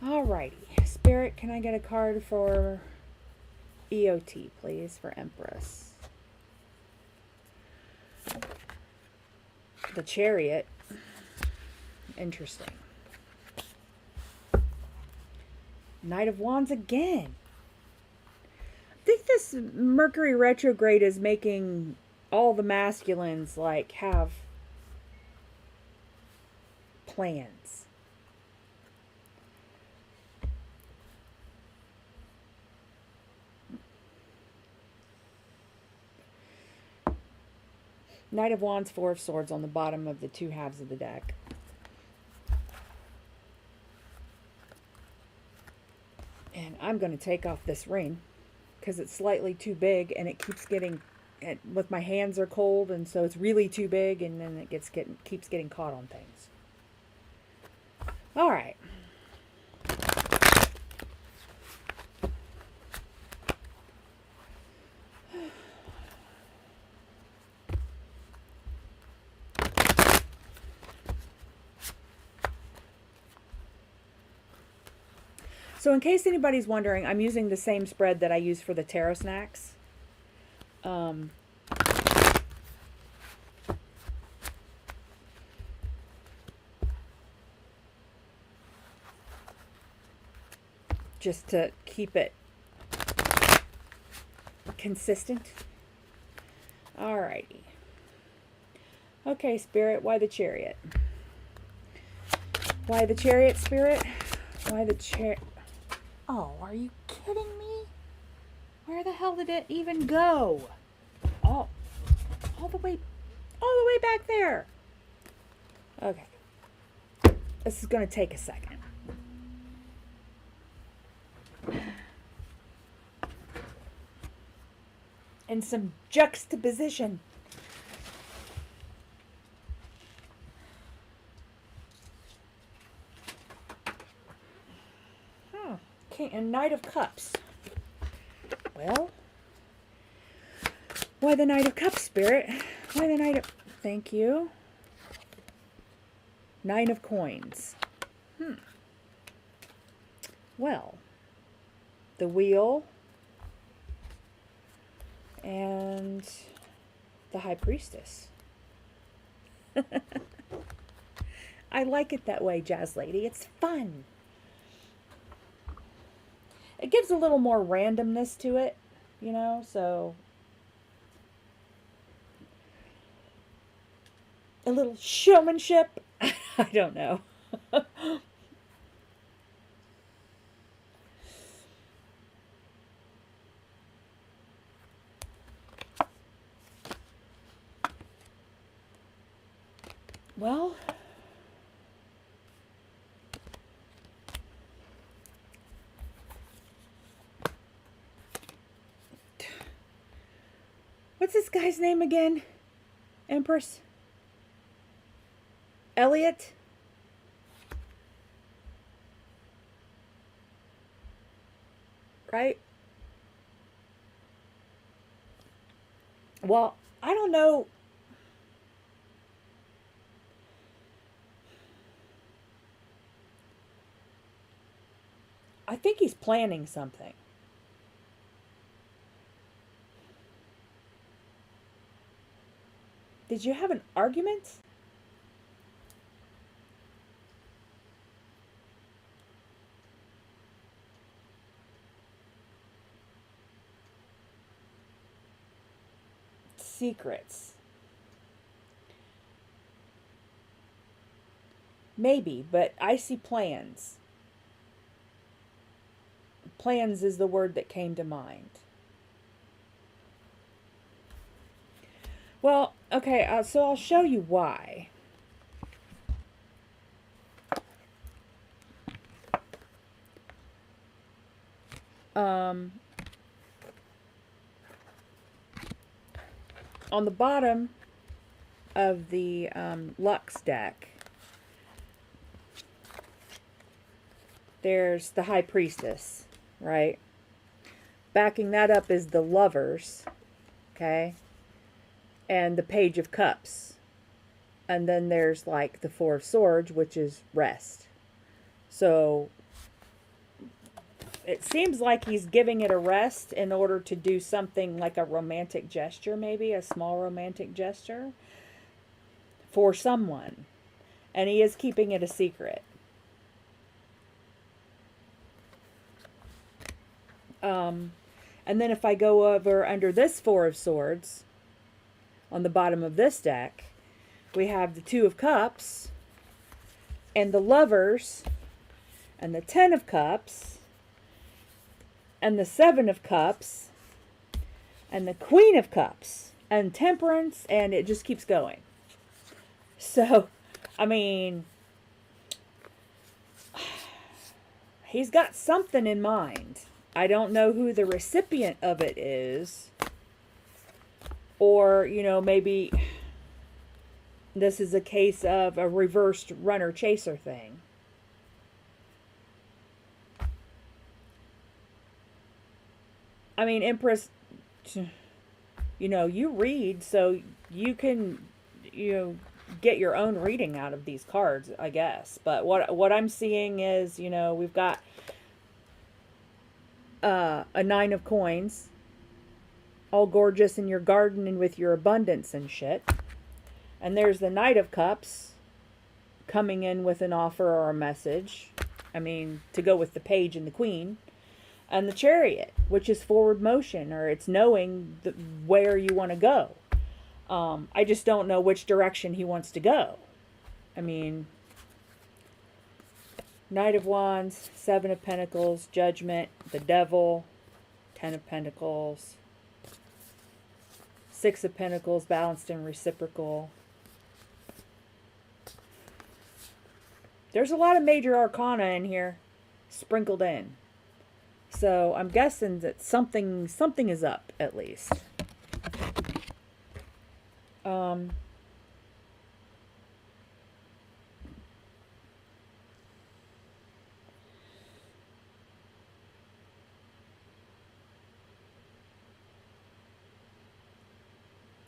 Alrighty. Spirit, can I get a card for EOT, please, for Empress? The Chariot. Interesting. Knight of Wands again. I think this Mercury retrograde is making all the masculines like have plans. Knight of Wands, Four of Swords on the bottom of the two halves of the deck. And I'm going to take off this ring because it's slightly too big and it keeps getting, with my hands are cold, and so it's really too big, and then it keeps getting caught on things. All right. So in case anybody's wondering, I'm using the same spread that I use for the tarot snacks. Just to keep it consistent. Alrighty. Okay, Spirit, why the Chariot? Why the Chariot, Spirit? Why the Chariot? Oh, are you kidding me? Where the hell did it even go? Oh, all the way back there. Okay. This is going to take a second. And some juxtaposition. Okay, and Knight of Cups. Well, why the Knight of Cups, Spirit? Why the Knight of... Thank you. Nine of Coins. Well, the Wheel and the High Priestess. I like it that way, Jazz Lady. It's fun. It gives a little more randomness to it, you know, so a little showmanship. I don't know. Well, what's this guy's name again? Empress? Elliot? Right? Well, I don't know. I think he's planning something. Did you have an argument? Secrets. Maybe, but I see plans. Plans is the word that came to mind. Well, okay, so I'll show you why. On the bottom of the Lux deck, there's the High Priestess, right? Backing that up is the Lovers, okay? And the Page of Cups. And then there's like the Four of Swords, which is rest. So it seems like he's giving it a rest in order to do something like a romantic gesture, maybe a small romantic gesture for someone. And he is keeping it a secret. And then if I go over under this Four of Swords, on the bottom of this deck, we have the Two of Cups, and the Lovers, and the Ten of Cups, and the Seven of Cups, and the Queen of Cups, and Temperance, and it just keeps going. So, I mean, he's got something in mind. I don't know who the recipient of it is. Or, you know, maybe this is a case of a reversed runner-chaser thing. I mean, Empress, you know, you read, so you can, you know, get your own reading out of these cards, I guess. But what I'm seeing is, you know, we've got a 9 of coins, all gorgeous in your garden and with your abundance and shit. And there's the Knight of Cups coming in with an offer or a message. I mean, to go with the Page and the Queen. And the Chariot, which is forward motion, or it's knowing where you want to go. I just don't know which direction he wants to go. I mean, Knight of Wands, 7 of Pentacles, Judgment, the Devil, 10 of Pentacles, 6 of Pentacles, balanced and reciprocal. There's a lot of major arcana in here, sprinkled in. So I'm guessing that something is up, at least.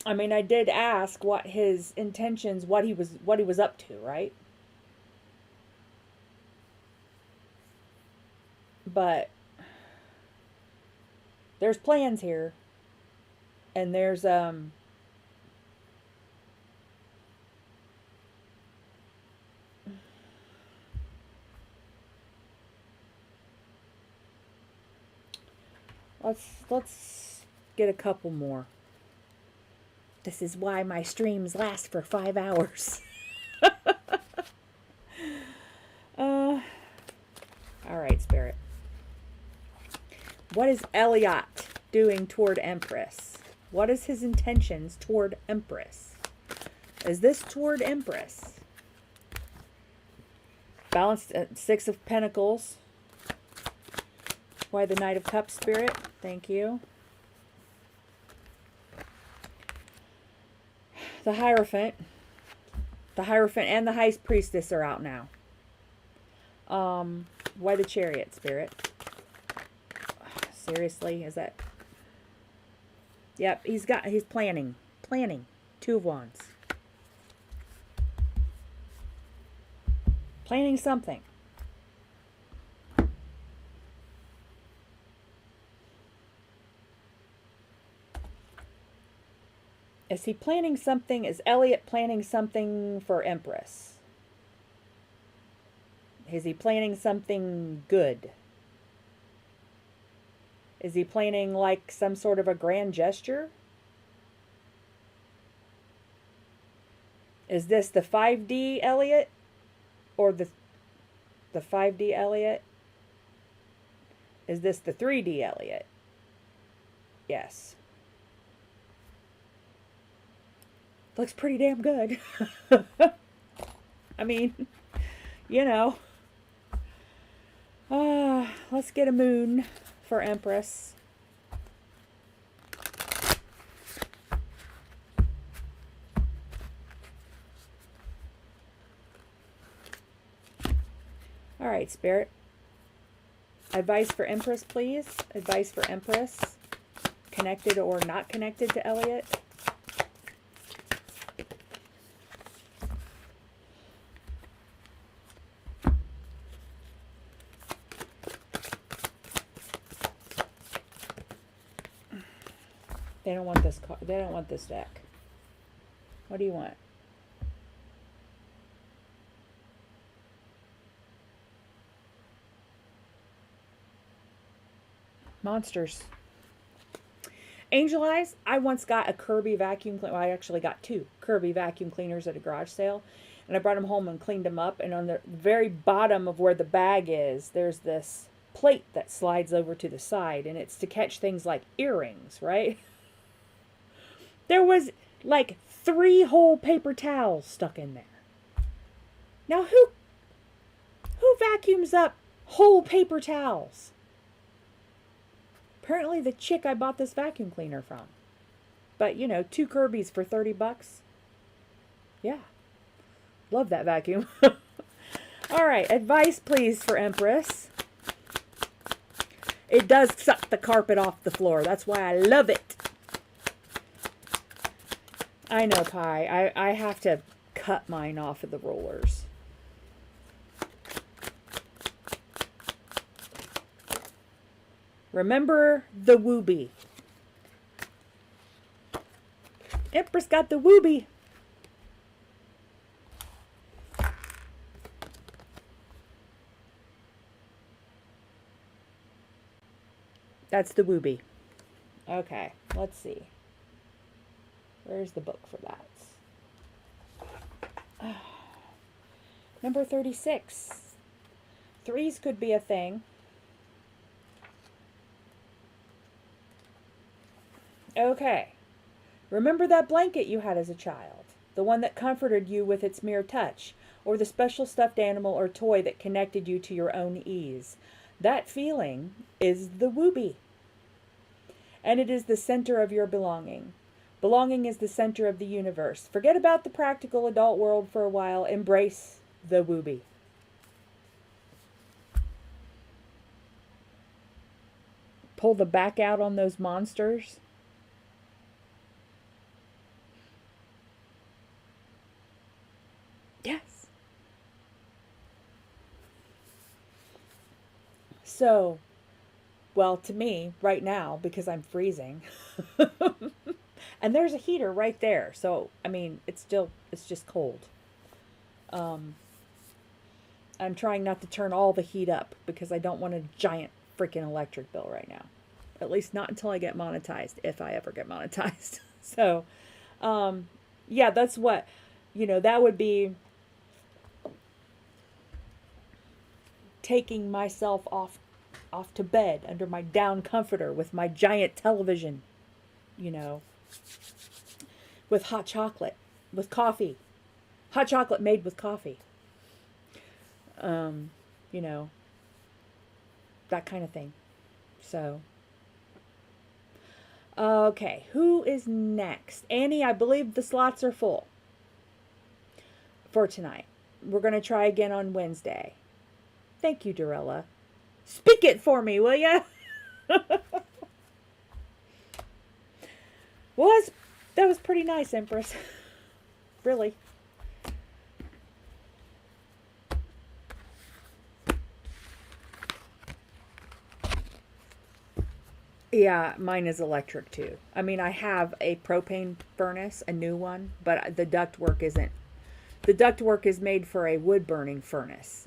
I mean, I did ask what his intentions, what he was up to, right? But there's plans here. And there's let's get a couple more. This is why my streams last for 5 hours. All right, Spirit. What is Elliot doing toward Empress? What is his intentions toward Empress? Is this toward Empress? Balanced 6 of Pentacles. Why the Knight of Cups, Spirit? Thank you. The Hierophant. The Hierophant and the High Priestess are out now. Why the Chariot, Spirit? Seriously, is that... Yep, he's planning. Planning. 2 of Wands. Planning something. Is he planning something? Is Elliot planning something for Empress? Is he planning something good? Is he planning like some sort of a grand gesture? Is this the 5D Elliot? Or the 5D Elliot? Is this the 3D Elliot? Yes. Looks pretty damn good. I mean, you know. Let's get a moon for Empress. All right, Spirit. Advice for Empress, please. Advice for Empress. Connected or not connected to Elliot. They don't want this card. They don't want this deck. What do you want? Monsters. Angel Eyes. I once got a Kirby vacuum cleaner. Well, I actually got 2 Kirby vacuum cleaners at a garage sale. And I brought them home and cleaned them up. And on the very bottom of where the bag is, there's this plate that slides over to the side. And it's to catch things like earrings, right? There was like 3 whole paper towels stuck in there. Now who vacuums up whole paper towels? Apparently the chick I bought this vacuum cleaner from. But, you know, 2 Kirby's for 30 bucks. Yeah. Love that vacuum. All right. Advice, please, for Empress. It does suck the carpet off the floor. That's why I love it. I know, Pie. I have to cut mine off of the rollers. Remember the wooby. Empress got the wooby. That's the wooby. Okay, let's see. Where's the book for that? Number 36. Threes could be a thing. Okay. Remember that blanket you had as a child, the one that comforted you with its mere touch, or the special stuffed animal or toy that connected you to your own ease. That feeling is the wooby. And it is the center of your belonging. Belonging is the center of the universe. Forget about the practical adult world for a while. Embrace the wooby. Pull the back out on those monsters. Yes. So, well, to me, right now, because I'm freezing, and there's a heater right there, so, I mean, it's just cold. I'm trying not to turn all the heat up, because I don't want a giant freaking electric bill right now. At least not until I get monetized, if I ever get monetized. So, yeah, that's what, that would be taking myself off to bed under my down comforter with my giant television, with hot chocolate, with coffee, hot chocolate made with coffee, that kind of thing. So, okay, who is next? Annie, I believe the slots are full for tonight. We're going to try again on Wednesday. Thank you, Dorella. Speak it for me, will ya? That was pretty nice, Empress. Really. Yeah, mine is electric too. I mean, I have a propane furnace, a new one, but the ductwork isn't. The ductwork is made for a wood burning furnace,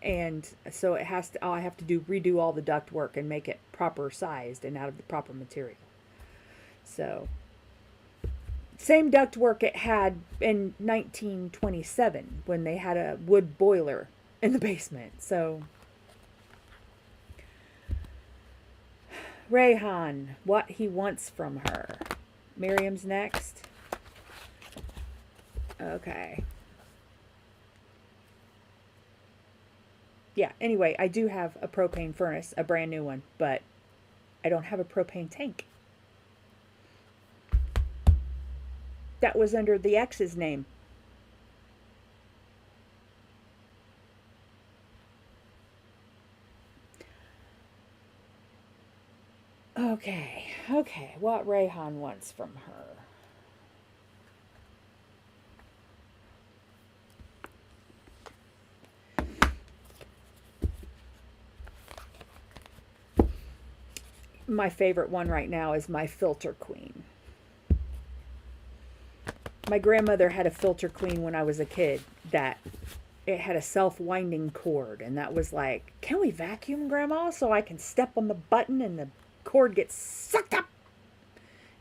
and so I have to redo all the ductwork and make it proper sized and out of the proper material. So, same ductwork it had in 1927 when they had a wood boiler in the basement. So, Rayhan, what he wants from her. Mariam's next. Okay. Yeah, anyway, I do have a propane furnace, a brand new one, but I don't have a propane tank. That was under the ex's name. Okay, what Rayhan wants from her. My favorite one right now is my filter queen. My grandmother had a filter queen when I was a kid that it had a self-winding cord, and that was like, can we vacuum, Grandma, so I can step on the button and the cord gets sucked up?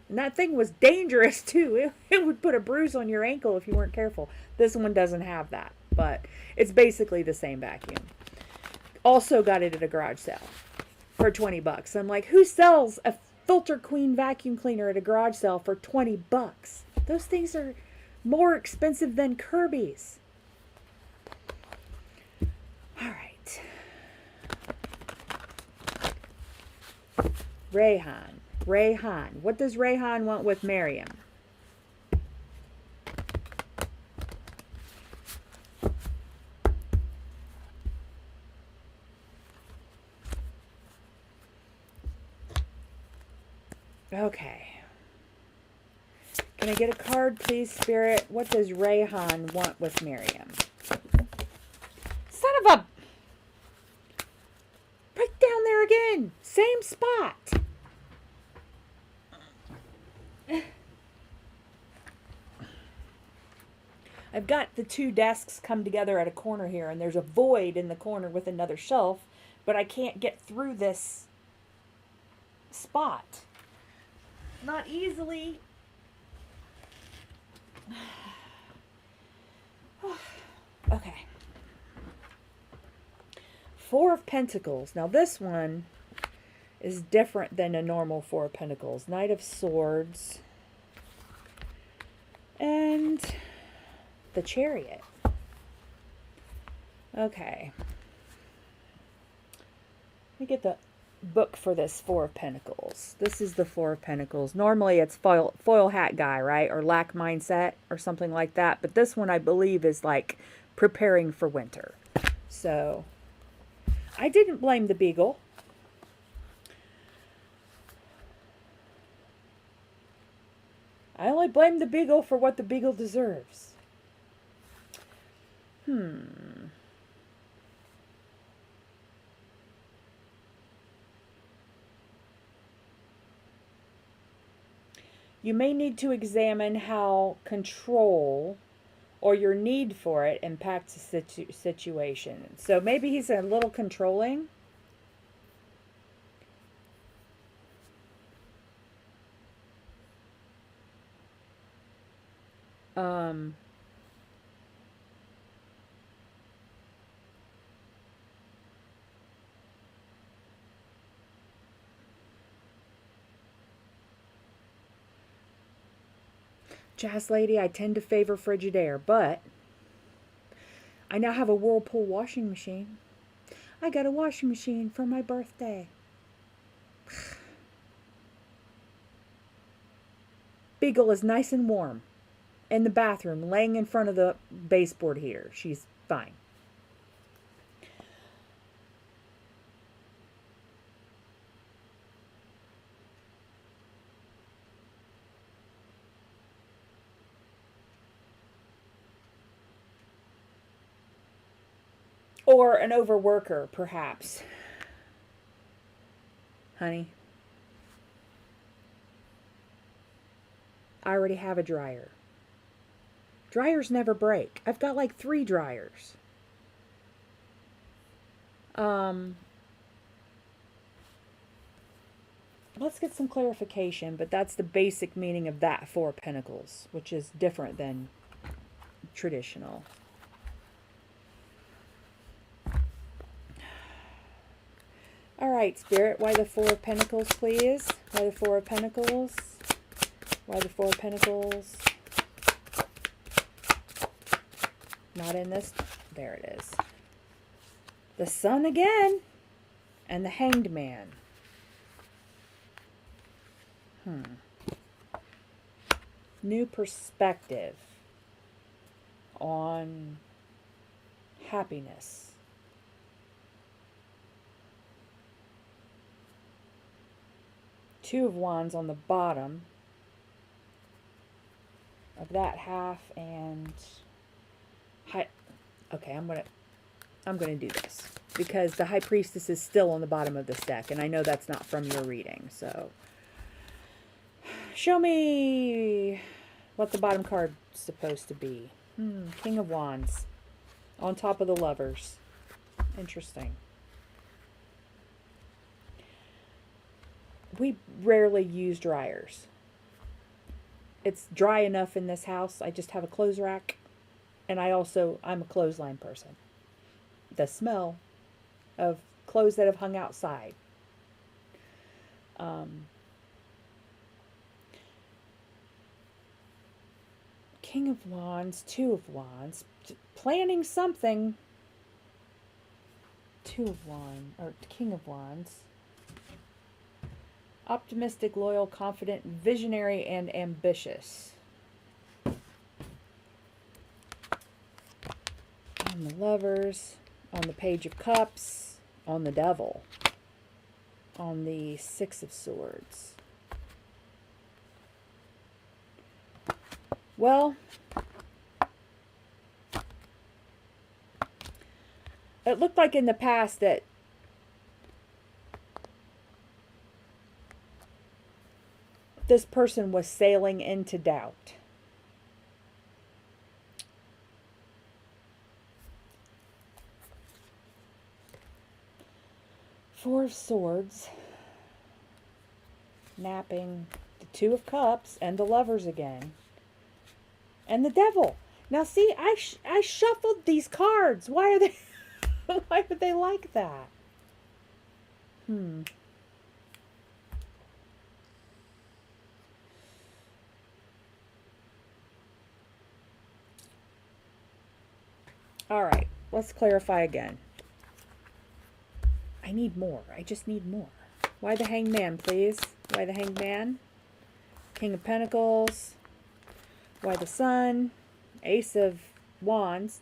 And that thing was dangerous too. It would put a bruise on your ankle if you weren't careful. This one doesn't have that, but it's basically the same vacuum. Also got it at a garage sale for $20. I'm like, who sells a filter queen vacuum cleaner at a garage sale for $20? Those things are more expensive than Kirby's. All right. Rayhan. What does Rayhan want with Mariam? Okay. Can I get a card, please, Spirit? What does Rayhan want with Mariam? Son of a... Right down there again. again. Same spot. I've got the two desks come together at a corner here, and there's a void in the corner with another shelf, but I can't get through this spot. Not easily. Okay. Four of Pentacles. Now this one is different than a normal Four of Pentacles. Knight of Swords. And the Chariot. Okay. Let me get the book for this Four of Pentacles. This is the Four of Pentacles. Normally it's foil hat guy, right? Or lack mindset or something like that. But this one I believe is like preparing for winter. So I didn't blame the beagle. I only blame the beagle for what the beagle deserves. You may need to examine how control or your need for it impacts the situation. So maybe he's a little controlling. Jazz lady, I tend to favor Frigidaire, but I now have a Whirlpool washing machine. I got a washing machine for my birthday. Beagle is nice and warm in the bathroom, laying in front of the baseboard heater. She's fine. Or an overworker, perhaps. Honey, I already have a dryer. Dryers never break. I've got like 3 dryers. Let's get some clarification, but that's the basic meaning of that Four of Pentacles, which is different than traditional. All right, Spirit, why the Four of Pentacles, please? Why the Four of Pentacles? Why the Four of Pentacles? Not in this. There it is. The Sun again. And the Hanged Man. New perspective on happiness. Two of Wands on the bottom of that half, and okay, I'm gonna do this because the High Priestess is still on the bottom of this deck, and I know that's not from your reading. So show me what the bottom card's supposed to be. King of Wands on top of the Lovers. Interesting. We rarely use dryers. It's dry enough in this house. I just have a clothes rack. And I'm a clothesline person. The smell of clothes that have hung outside. King of Wands, Two of Wands. Planning something. Two of Wands, or King of Wands. Optimistic, loyal, confident, visionary, and ambitious. On the Lovers, on the Page of Cups, on the Devil, on the Six of Swords. Well, it looked like in the past that this person was sailing into doubt. Four of Swords, napping, the Two of Cups, and the Lovers again, and the Devil. Now, see, I shuffled these cards. Why are they? Why would they like that? All right, let's clarify again. I need more. I just need more. Why the Hangman, please? Why the Hangman? King of Pentacles. Why the Sun? Ace of Wands.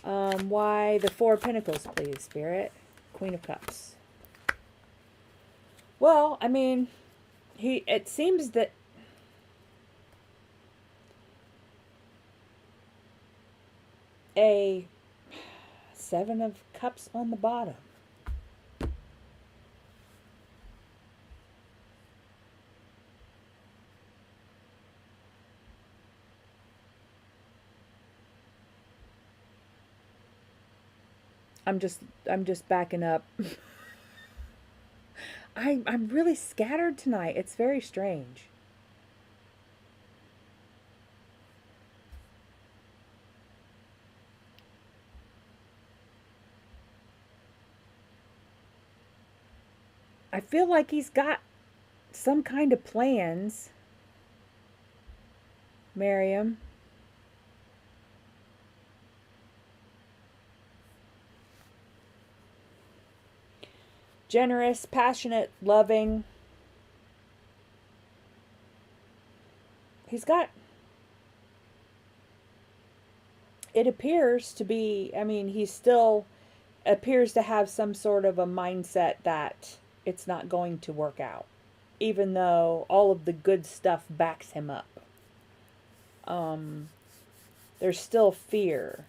Why the Four of Pentacles, please, Spirit? Queen of Cups. Well, I mean, it seems that a Seven of Cups on the bottom. I'm just backing up. I'm really scattered tonight. It's very strange. I feel like he's got some kind of plans, Mariam. Generous, passionate, loving. He's got, it appears to be, I mean, he still appears to have some sort of a mindset that it's not going to work out, even though all of the good stuff backs him up. There's still fear.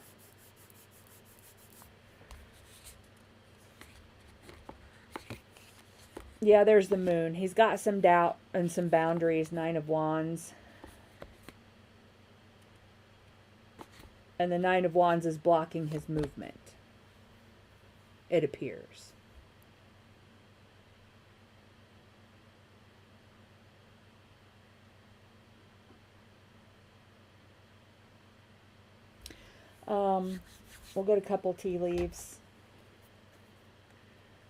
Yeah, there's the Moon. He's got some doubt and some boundaries. Nine of Wands. And the Nine of Wands is blocking his movement, it appears. We'll get a couple tea leaves.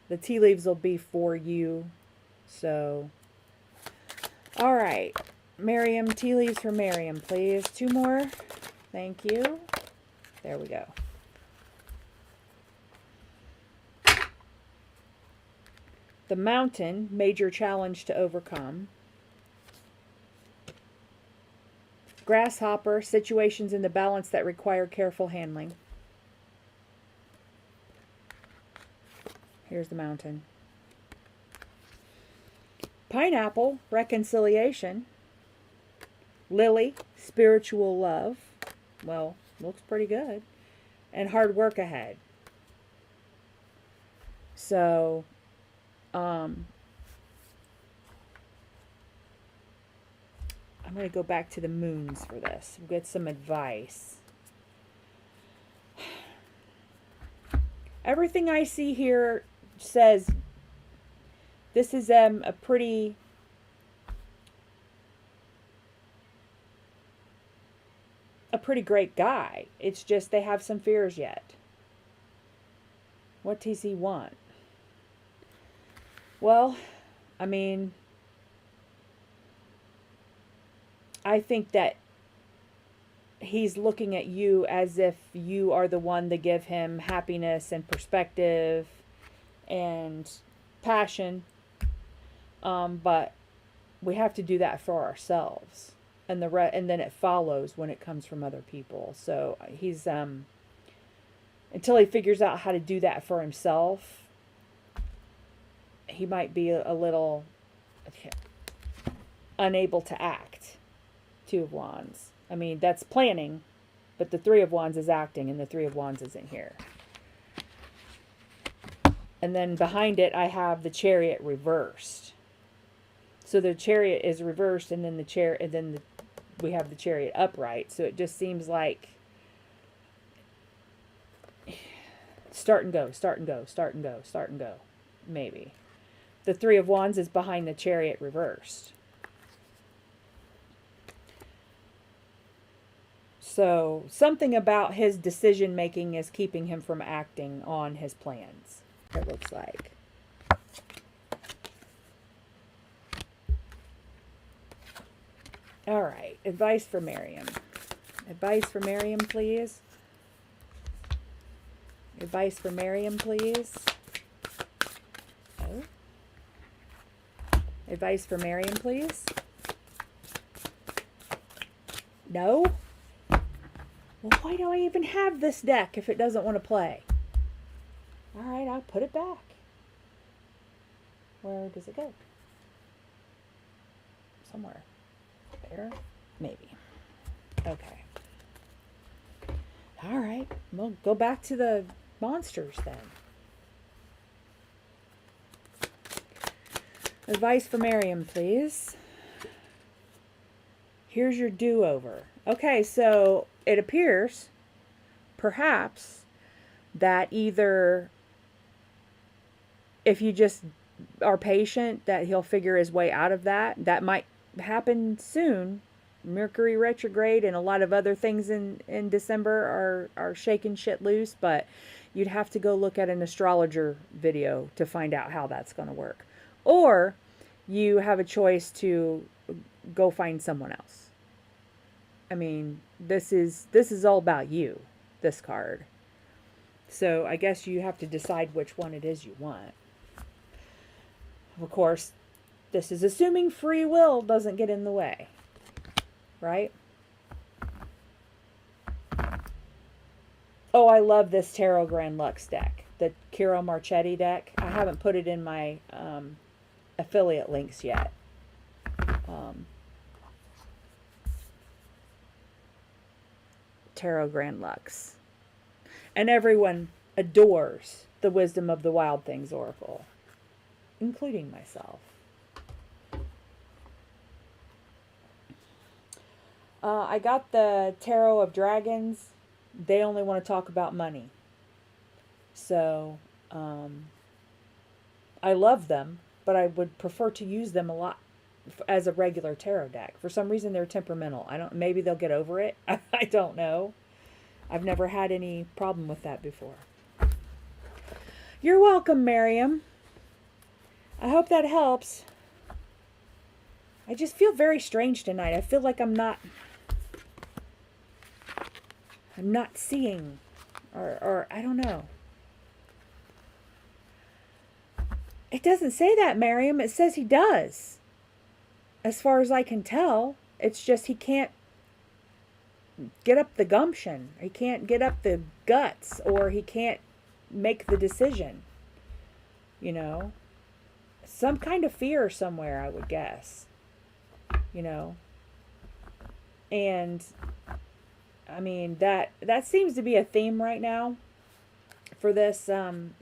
The tea leaves will be for you. So, all right. Mariam, tea leaves for Mariam, please. Two more. Thank you. There we go. The Mountain, major challenge to overcome. Grasshopper, situations in the balance that require careful handling. Here's the Mountain. Pineapple, reconciliation. Lily, spiritual love. Well, looks pretty good. And hard work ahead. So, I'm going to go back to the moons for this. We'll get some advice. Everything I see here says this is a pretty great guy. It's just they have some fears yet. What does he want? Well, I mean, I think that he's looking at you as if you are the one to give him happiness and perspective and passion. But we have to do that for ourselves. And and then it follows when it comes from other people. So he's until he figures out how to do that for himself, he might be a little unable to act. Two of Wands. I mean, that's planning, but the Three of Wands is acting, and the Three of Wands isn't here. And then behind it, I have the Chariot reversed. So the chariot is reversed, and then we have the chariot upright. So it just seems like start and go, start and go, start and go, start and go. Maybe. The Three of Wands is behind the chariot reversed. So something about his decision making is keeping him from acting on his plans, it looks like. All right, advice for Mariam. Advice for Mariam, please. Advice for Mariam, please. Oh. Advice for Mariam, please. No? Well, why do I even have this deck if it doesn't want to play? All right, I'll put it back. Where does it go? Somewhere. There? Maybe. Okay. All right. We'll go back to the monsters then. Advice for Mariam, please. Here's your do-over. Okay, so it appears, perhaps, that either if you just are patient, that he'll figure his way out of that. That might happen soon. Mercury retrograde and a lot of other things in December are shaking shit loose, but you'd have to go look at an astrologer video to find out how that's going to work. Or you have a choice to go find someone else. I mean, this is all about you, this card. So I guess you have to decide which one it is you want. Of course, this is assuming free will doesn't get in the way. Right? Oh, I love this Tarot Grand Lux deck. The Kiro Marchetti deck. I haven't put it in my affiliate links yet. Tarot Grand Lux. And everyone adores the Wisdom of the Wild Things Oracle, including myself. I got the Tarot of Dragons. They only want to talk about money. So, I love them, but I would prefer to use them a lot as a regular tarot deck. For some reason, they're temperamental. Maybe they'll get over it. I don't know. I've never had any problem with that before. You're welcome, Mariam. I hope that helps. I just feel very strange tonight. I feel like I'm not seeing, or I don't know. It doesn't say that, Mariam. It says he does. As far as I can tell, it's just he can't get up the gumption. He can't get up the guts, or he can't make the decision. You know? Some kind of fear somewhere, I would guess. You know? And I mean, that seems to be a theme right now for this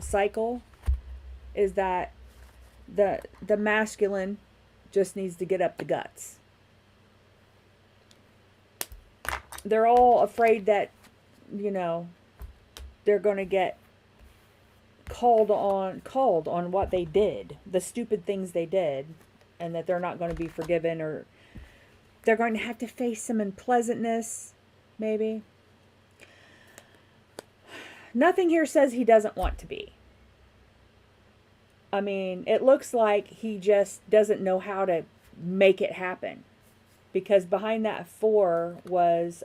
cycle, is that the masculine just needs to get up the guts. They're all afraid that, you know, they're going to get called on what they did, the stupid things they did, and that they're not going to be forgiven, or they're going to have to face some unpleasantness, maybe. Nothing here says he doesn't want to be. I mean, it looks like he just doesn't know how to make it happen. Because behind that 4 was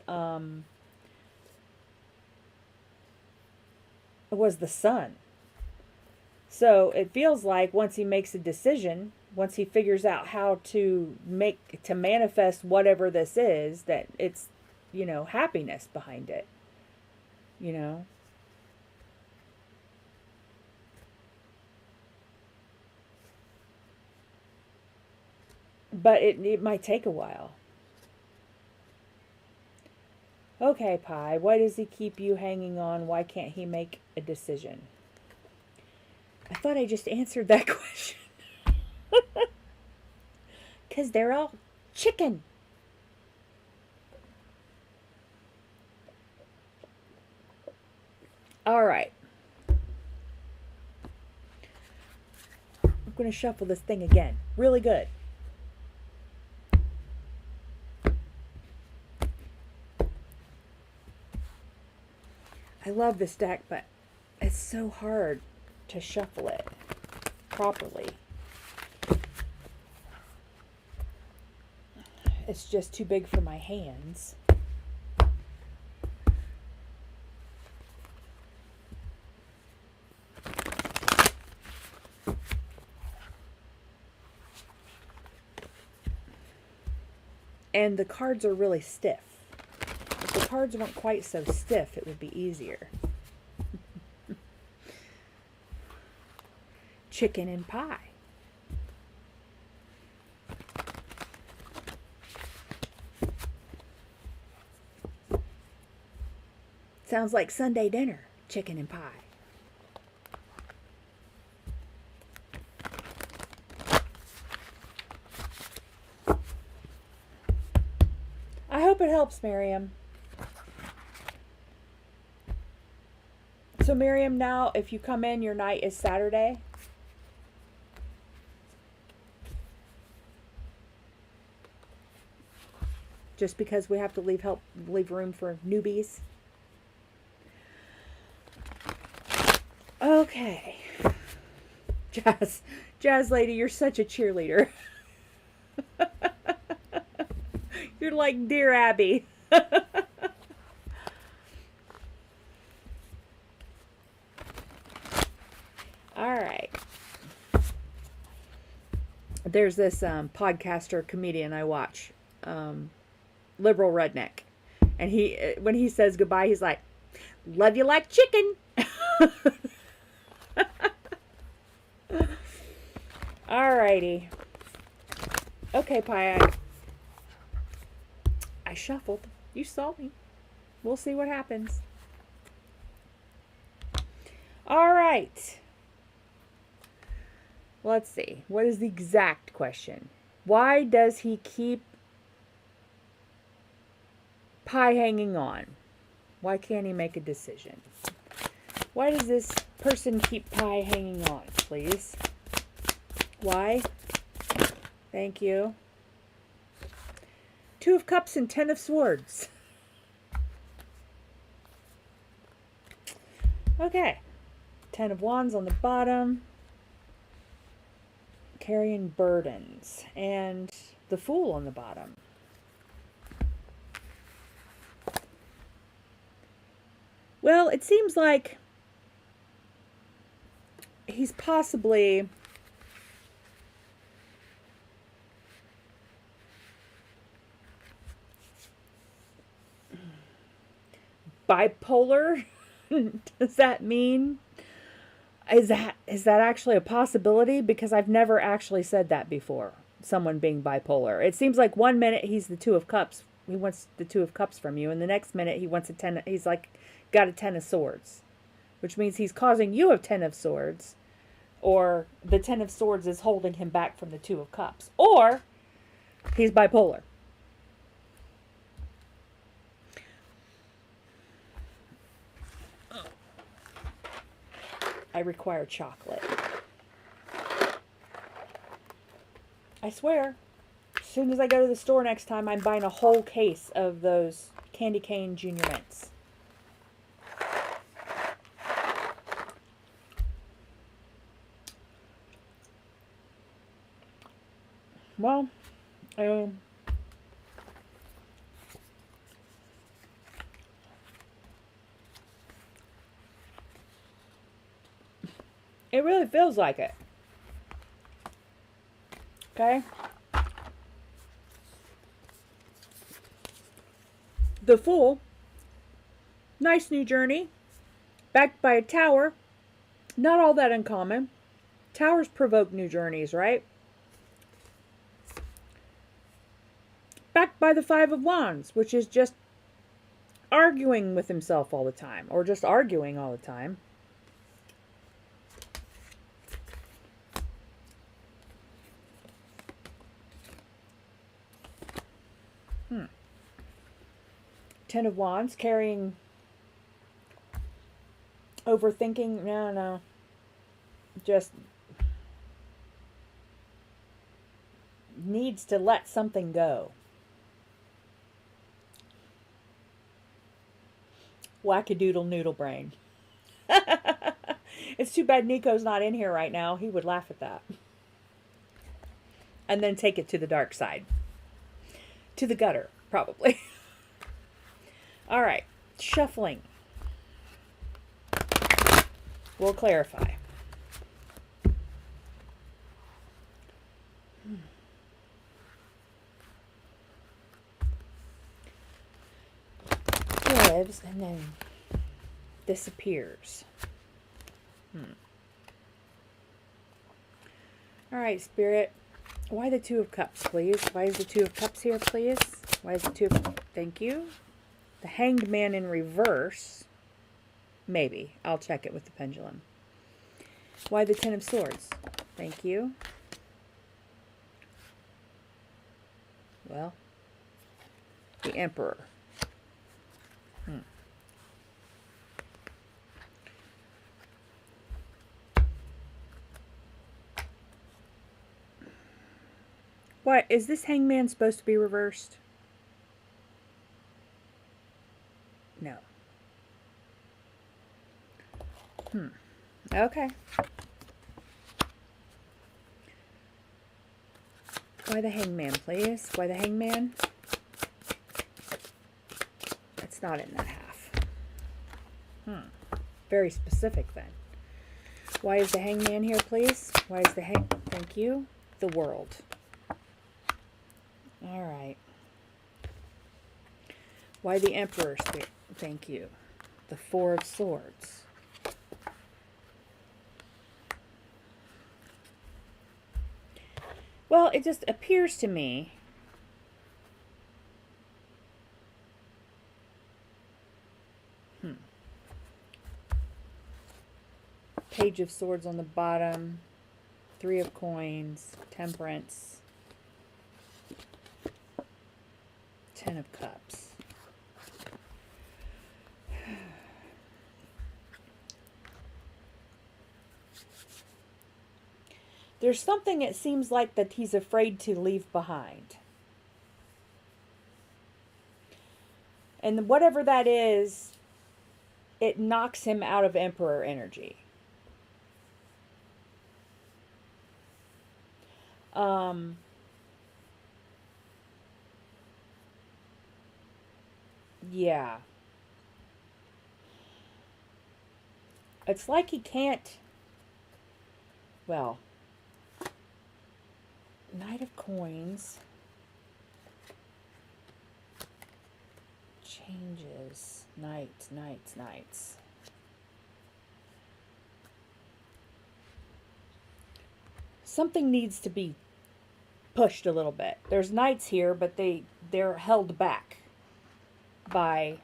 the sun. So it feels like once he makes a decision, once he figures out how to manifest whatever this is, that it's, you know, happiness behind it. You know? But it might take a while. Okay, Pi, why does he keep you hanging on? Why can't he make a decision? I thought I just answered that question. 'Cause they're all chicken. All right. I'm going to shuffle this thing again. Really good. I love this deck, but it's so hard to shuffle it properly. It's just too big for my hands. And the cards are really stiff. If the cards weren't quite so stiff, it would be easier. Chicken and pie. Sounds like Sunday dinner, chicken and pie. I hope it helps, Mariam. So Mariam, now if you come in, your night is Saturday? Just because we have to leave room for newbies? Okay. Jazz lady, you're such a cheerleader. You're like Dear Abby. All right. There's this podcaster comedian I watch, liberal redneck, and when he says goodbye, he's like, "Love you like chicken." Alrighty. Okay, Pie. I shuffled. You saw me. We'll see what happens. Alright. Let's see. What is the exact question? Why does he keep Pie hanging on? Why can't he make a decision? Why does this person keep Pie hanging on, please? Why? Thank you. 2 of Cups and 10 of Swords. Okay. 10 of Wands on the bottom. Carrying burdens. And the Fool on the bottom. Well, it seems like he's possibly bipolar. Does that mean, is that actually a possibility? Because I've never actually said that before, someone being bipolar. It seems like one minute he's the 2 of Cups, he wants the 2 of Cups from you, and the next minute he wants a 10, he's like got a 10 of Swords, which means he's causing you a 10 of Swords, or the 10 of Swords is holding him back from the 2 of Cups, or he's bipolar. I require chocolate. I swear, as soon as I go to the store next time, I'm buying a whole case of those candy cane junior mints. Well, it really feels like it. Okay? The Fool. Nice new journey. Backed by a tower. Not all that uncommon. Towers provoke new journeys, right? Backed by the 5 of Wands, which is just arguing with himself all the time. Or just arguing all the time. Ten of Wands, carrying, overthinking. No. Just needs to let something go. Wackadoodle noodle brain. It's too bad Nico's not in here right now. He would laugh at that. And then take it to the dark side. To the gutter, probably. All right. Shuffling. We'll clarify. Gives and then disappears. All right, Spirit. Why the Two of Cups, please? Why is the Two of Cups here, please? Why is the Two of... Thank you. The Hanged Man in reverse. Maybe. I'll check it with the pendulum. Why the Ten of Swords? Thank you. Well, the Emperor. What? Is this Hangman supposed to be reversed? No. Okay. Why the Hangman, please? Why the Hangman? It's not in that half. Very specific then. Why is the Hangman here, please? Why is the Thank you. The World. All right. Why the Emperor? Thank you. The Four of Swords. Well, it just appears to me Page of Swords on the bottom, Three of Coins, Temperance, Ten of Cups. There's something it seems like that he's afraid to leave behind. And whatever that is, it knocks him out of Emperor energy. Yeah. It's like he can't, well, Knight of Coins changes, knights. Something needs to be pushed a little bit. There's knights here, but they're held back by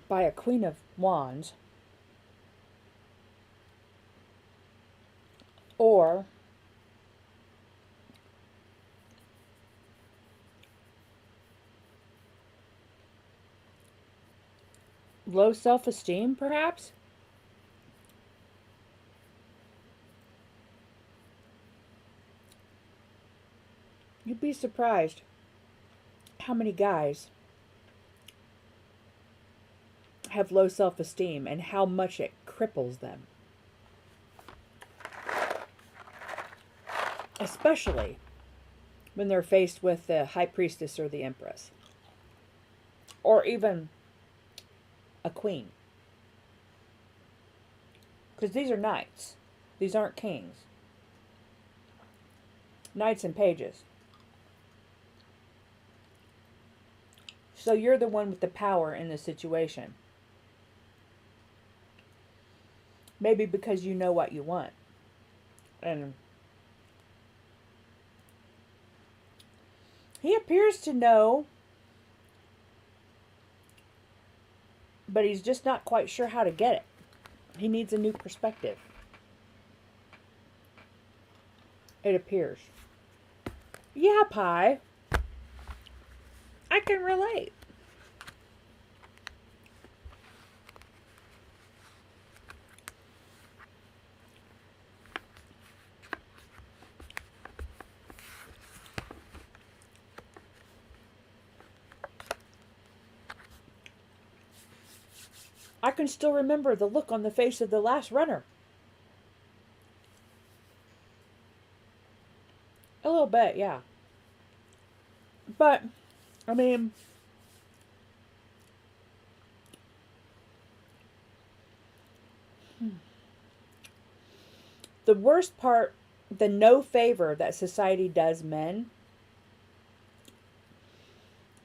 by a Queen of Wands or low self-esteem, perhaps. You'd be surprised how many guys have low self-esteem and how much it cripples them. Especially when they're faced with the High Priestess or the Empress. Or even a queen. Because these are knights. These aren't kings. Knights and pages. So you're the one with the power in the situation. Maybe because you know what you want. And he appears to know, but he's just not quite sure how to get it. He needs a new perspective. It appears. Yeah, Pie. I can relate. I can still remember the look on the face of the last runner. A little bit, yeah. But, I mean, the worst part, the no favor that society does men,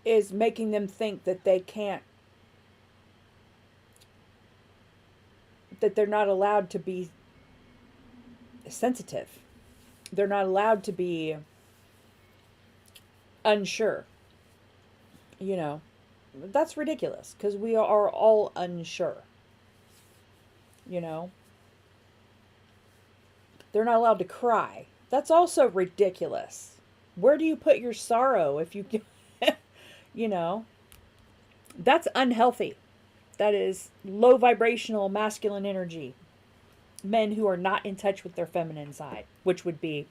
is making them think that they can't, that they're not allowed to be sensitive. They're not allowed to be unsure. You know, that's ridiculous because we are all unsure. You know, they're not allowed to cry. That's also ridiculous. Where do you put your sorrow if you, you know, that's unhealthy. That is low vibrational masculine energy. Men who are not in touch with their feminine side, which would be,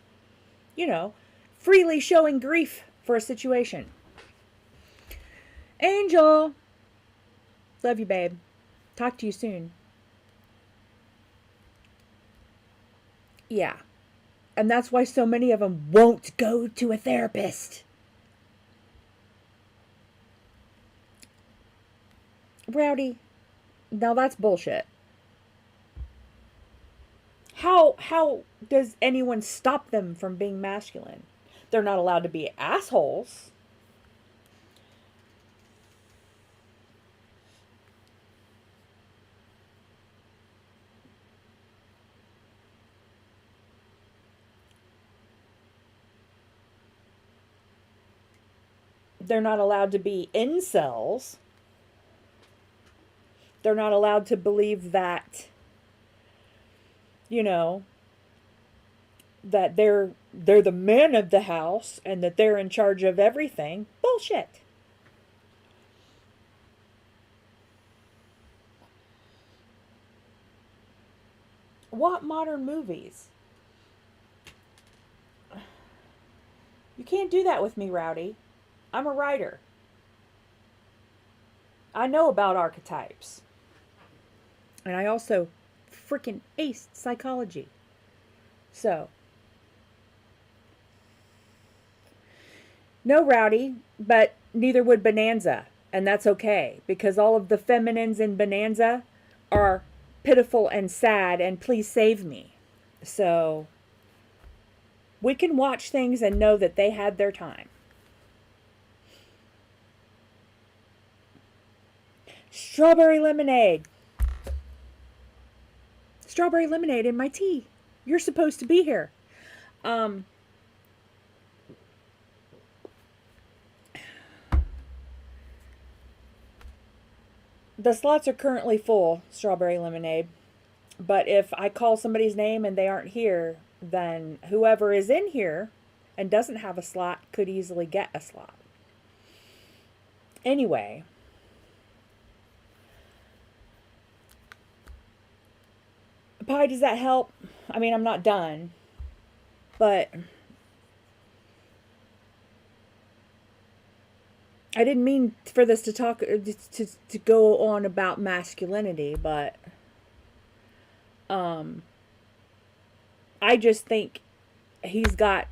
you know, freely showing grief for a situation. Angel, love you, babe. Talk to you soon. Yeah. And that's why so many of them won't go to a therapist. Rowdy, now that's bullshit. How does anyone stop them from being masculine? They're not allowed to be assholes. They're not allowed to be incels. They're not allowed to believe that, you know, that they're the man of the house and that they're in charge of everything. Bullshit. What modern movies? You can't do that with me, Rowdy. I'm a writer. I know about archetypes. And I also freaking aced psychology. So, no, Rowdy, but neither would Bonanza. And that's okay, because all of the feminines in Bonanza are pitiful and sad and please save me. So, we can watch things and know that they had their time. Strawberry lemonade. Strawberry lemonade in my tea. You're supposed to be here. The slots are currently full, strawberry lemonade. But if I call somebody's name and they aren't here, then whoever is in here and doesn't have a slot could easily get a slot. Anyway, Pie, does that help? I mean, I'm not done, but I didn't mean for this to talk to go on about masculinity, but I just think he's got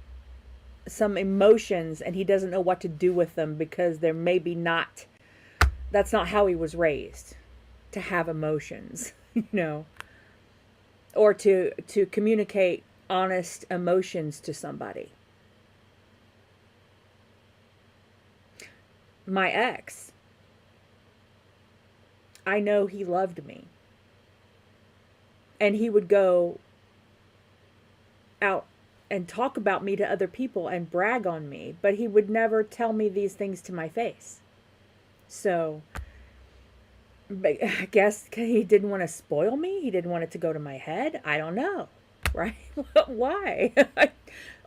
some emotions and he doesn't know what to do with them because they're maybe not, that's not how he was raised, to have emotions, you know, or to communicate honest emotions to somebody. My ex, I know he loved me. And he would go out and talk about me to other people and brag on me, but he would never tell me these things to my face. So, but I guess he didn't want to spoil me. He didn't want it to go to my head. I don't know. right? Why?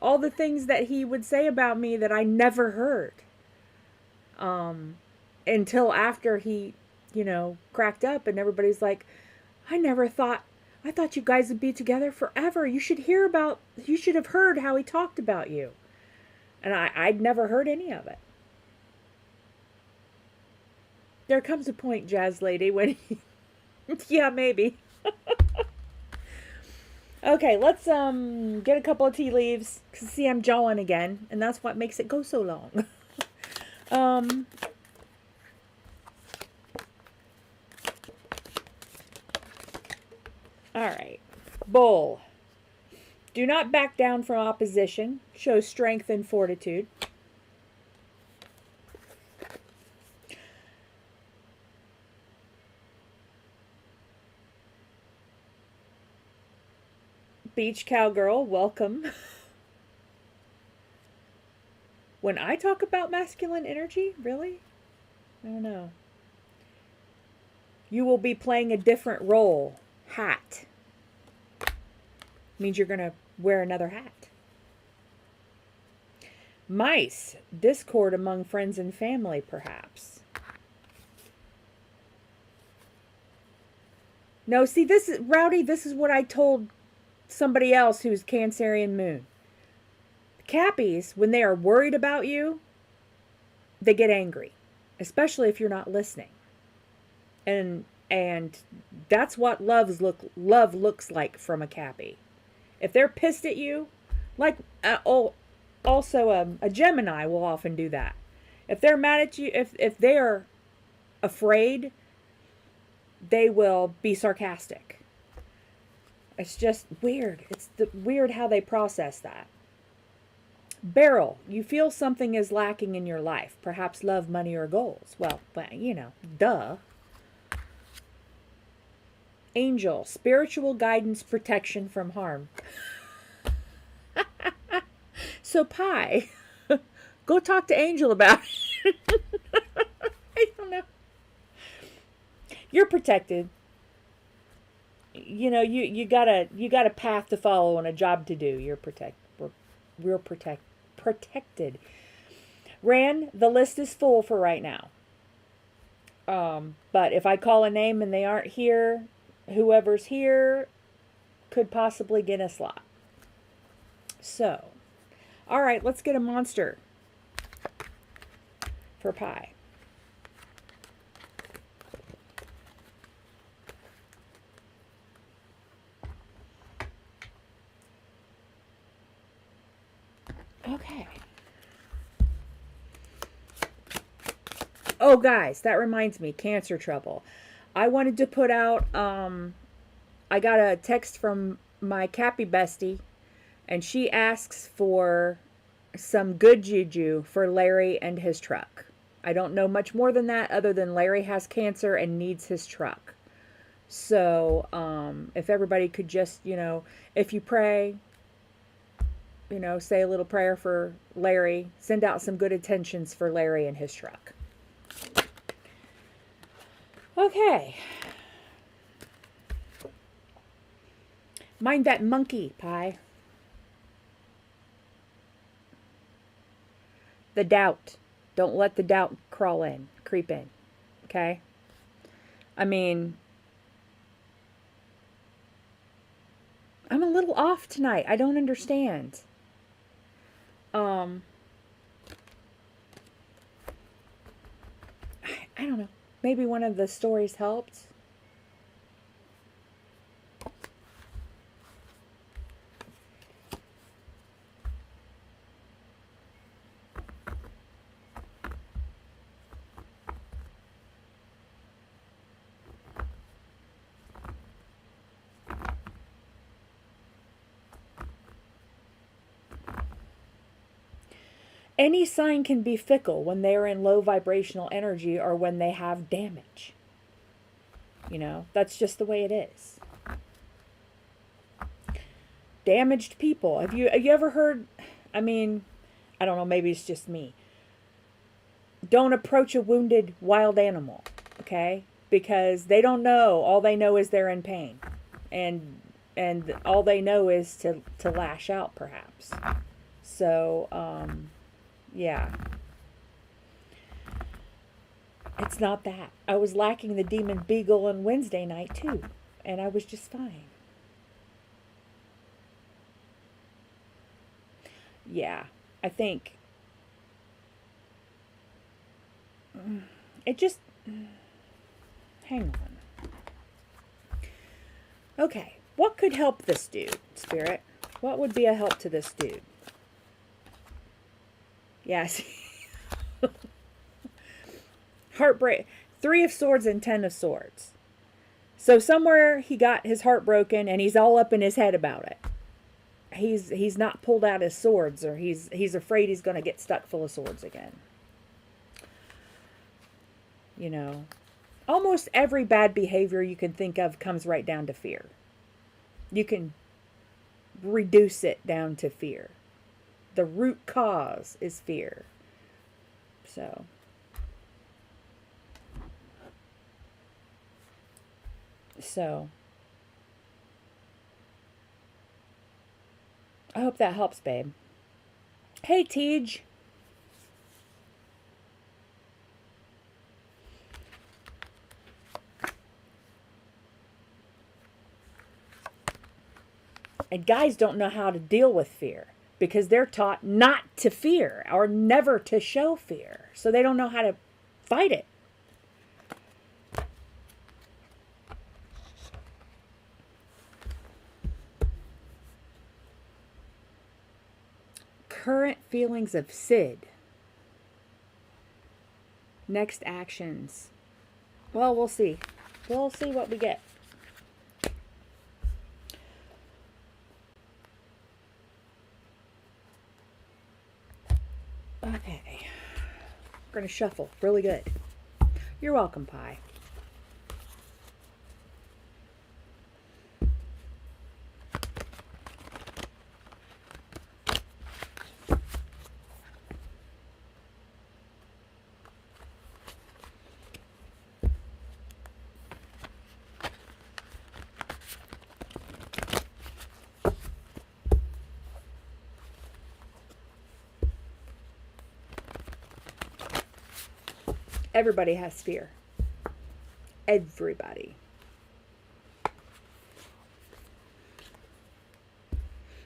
All the things that he would say about me that I never heard. Until after he, cracked up and everybody's like, I thought you guys would be together forever. You should have heard how he talked about you. And I'd never heard any of it. There comes a point, Jazz Lady, when he, yeah, maybe. Okay, let's get a couple of tea leaves. Cause see, I'm jawing again, and that's what makes it go so long. All right. Bull. Do not back down from opposition. Show strength and fortitude. Beach cowgirl, welcome. When I talk about masculine energy, really? I don't know. You will be playing a different role. Hat. Means you're going to wear another hat. Mice. Discord among friends and family, perhaps. No, see, this is, Rowdy, this is what I told somebody else who's Cancerian moon. Cappies, when they are worried about you, they get angry. Especially if you're not listening. And that's what love looks like from a Cappy. If they're pissed at you, like also a Gemini will often do that. If they're mad at you, if they are afraid, they will be sarcastic. It's just weird. It's weird how they process that. Barrel, you feel something is lacking in your life, perhaps love, money, or goals. Well, duh. Angel, spiritual guidance, protection from harm. So, Pie, go talk to Angel about it. I don't know. You're protected. You got a path to follow and a job to do. You're we're protected. Ran, the list is full for right now. But if I call a name and they aren't here, whoever's here could possibly get a slot. So, all right, let's get a monster for Pie. Okay. Oh, guys, that reminds me, cancer trouble. I wanted to put out, I got a text from my Cappy bestie, and she asks for some good juju for Larry and his truck. I don't know much more than that, other than Larry has cancer and needs his truck. So, if everybody could just, if you pray, say a little prayer for Larry, send out some good intentions for Larry and his truck. Okay. Mind that monkey, Pie. The doubt. Don't let the doubt creep in. Okay? I mean, I'm a little off tonight. I don't understand. I don't know. Maybe one of the stories helped. Any sign can be fickle when they are in low vibrational energy or when they have damage. That's just the way it is. Damaged people. Have you ever heard, I don't know, maybe it's just me. Don't approach a wounded wild animal, okay? Because they don't know. All they know is they're in pain. And and all they know is to lash out, perhaps. So, yeah. It's not that. I was lacking the demon beagle on Wednesday night, too. And I was just fine. Yeah. I think it just... Hang on. Okay. What could help this dude, Spirit? What would be a help to this dude? Yes. Heartbreak. 3 of Swords and 10 of Swords. So somewhere he got his heart broken and he's all up in his head about it. He's not pulled out his swords, or he's afraid he's going to get stuck full of swords again. You know, almost every bad behavior you can think of comes right down to fear. You can reduce it down to fear. The root cause is fear. So I hope that helps, babe. Hey, Teach. And guys don't know how to deal with fear because they're taught not to fear or never to show fear. So they don't know how to fight it. Current feelings of Sid. Next actions. Well, we'll see. We'll see what we get. Okay. We're going to shuffle really good. You're welcome, Pie. Everybody has fear. Everybody.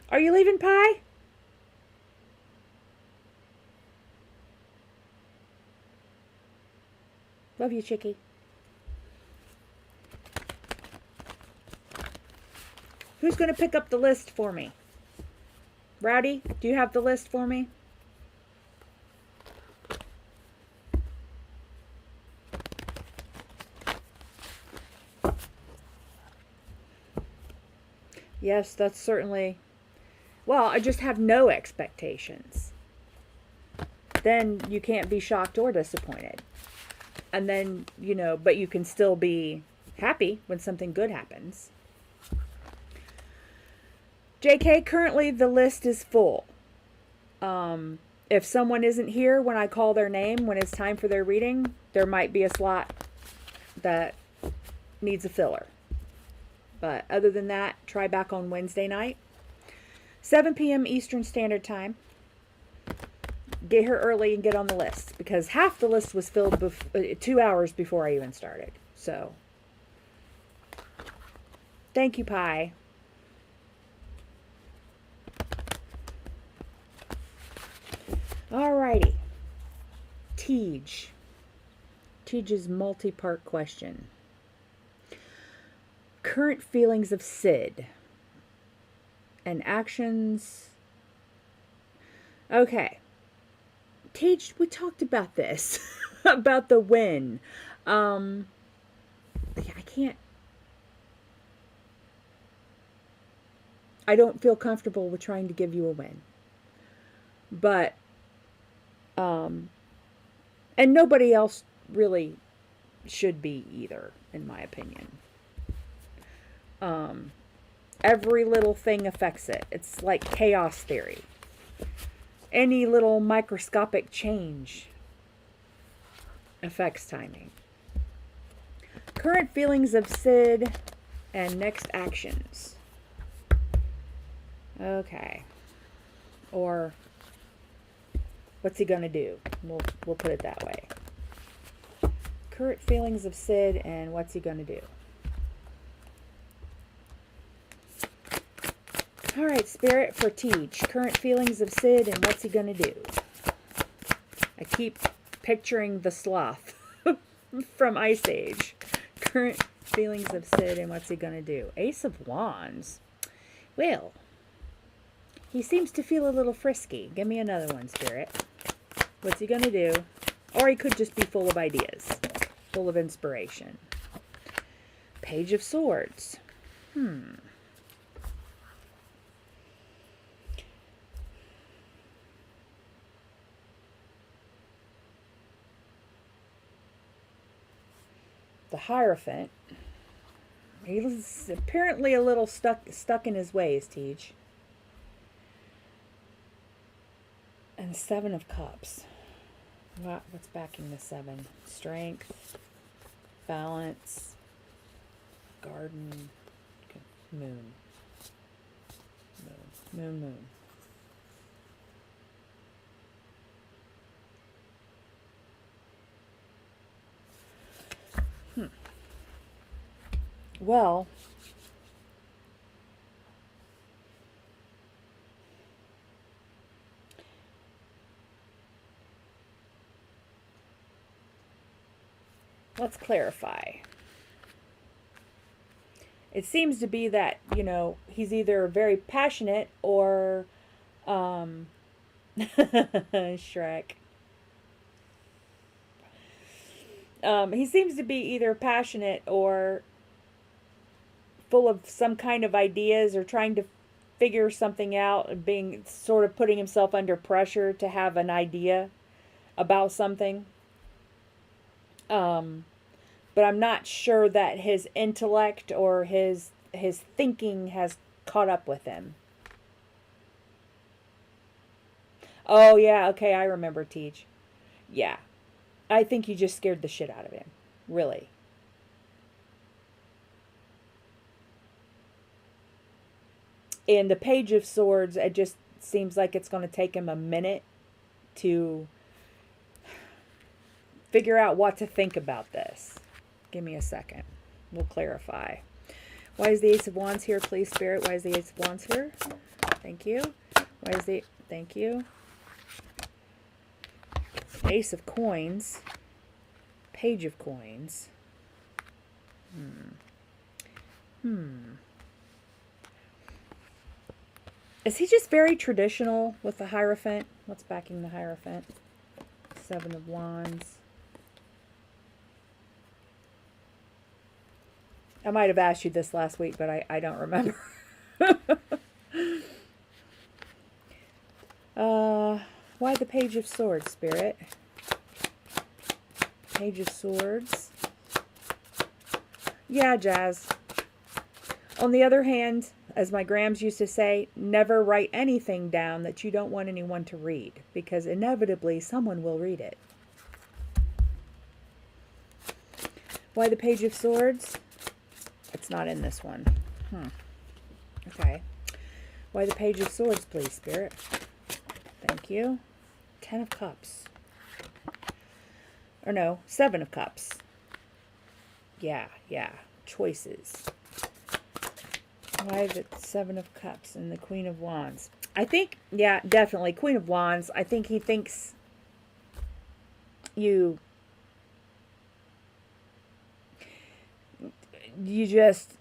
Are you leaving, Pie? Love you, Chickie. Who's going to pick up the list for me? Rowdy, do you have the list for me? Yes, that's certainly... Well, I just have no expectations. Then you can't be shocked or disappointed. And then, you know, but you can still be happy when something good happens. JK, currently the list is full. If someone isn't here when I call their name, when it's time for their reading, there might be a slot that needs a filler. But other than that, try back on Wednesday night. 7 p.m. Eastern Standard Time. Get here early and get on the list. Because half the list was filled 2 hours before I even started. So, thank you, Pie. Alrighty. Teach. Teach's multi-part question. Current feelings of Sid and actions. Okay. Teach, we talked about this. About the win. I can't. I don't feel comfortable with trying to give you a win. But, and nobody else really should be either, in my opinion. Every little thing affects it. It's like chaos theory. Any little microscopic change affects timing. Current feelings of Sid and next actions. Okay. Or what's he going to do? We'll put it that way. Current feelings of Sid and what's he going to do? All right, Spirit, for Teach. Current feelings of Sid and what's he going to do? I keep picturing the sloth from Ice Age. Current feelings of Sid and what's he going to do? Ace of Wands. Well, he seems to feel a little frisky. Give me another one, Spirit. What's he going to do? Or he could just be full of ideas, full of inspiration. Page of Swords. The Hierophant. He's apparently a little stuck in his ways, Teach. And Seven of Cups. What's backing the Seven? Strength, balance, garden, moon. Moon. Well, let's clarify. It seems to be that, he's either very passionate or Shrek. He seems to be either passionate or full of some kind of ideas or trying to figure something out and being sort of putting himself under pressure to have an idea about something. But I'm not sure that his intellect or his thinking has caught up with him. Oh, yeah, okay, I remember, Teach. Yeah. I think you just scared the shit out of him. Really. In the Page of Swords, it just seems like it's going to take him a minute to figure out what to think about this. Give me a second. We'll clarify. Why is the Ace of Wands here, please, Spirit? Why is the Ace of Wands here? Thank you. Thank you. Ace of Coins. Page of Coins. Is he just very traditional with the Hierophant? What's backing the Hierophant? Seven of Wands. I might have asked you this last week, but I don't remember. Why the Page of Swords, Spirit? Page of Swords. Yeah, Jazz. On the other hand, as my Grams used to say, never write anything down that you don't want anyone to read, because inevitably someone will read it. Why the Page of Swords? It's not in this one. Okay. Why the Page of Swords, please, Spirit? Thank you. Ten of Cups. Or no, Seven of Cups. Yeah. Choices. Why the Seven of Cups and the Queen of Wands? I think, yeah, definitely. Queen of Wands. I think he thinks you just,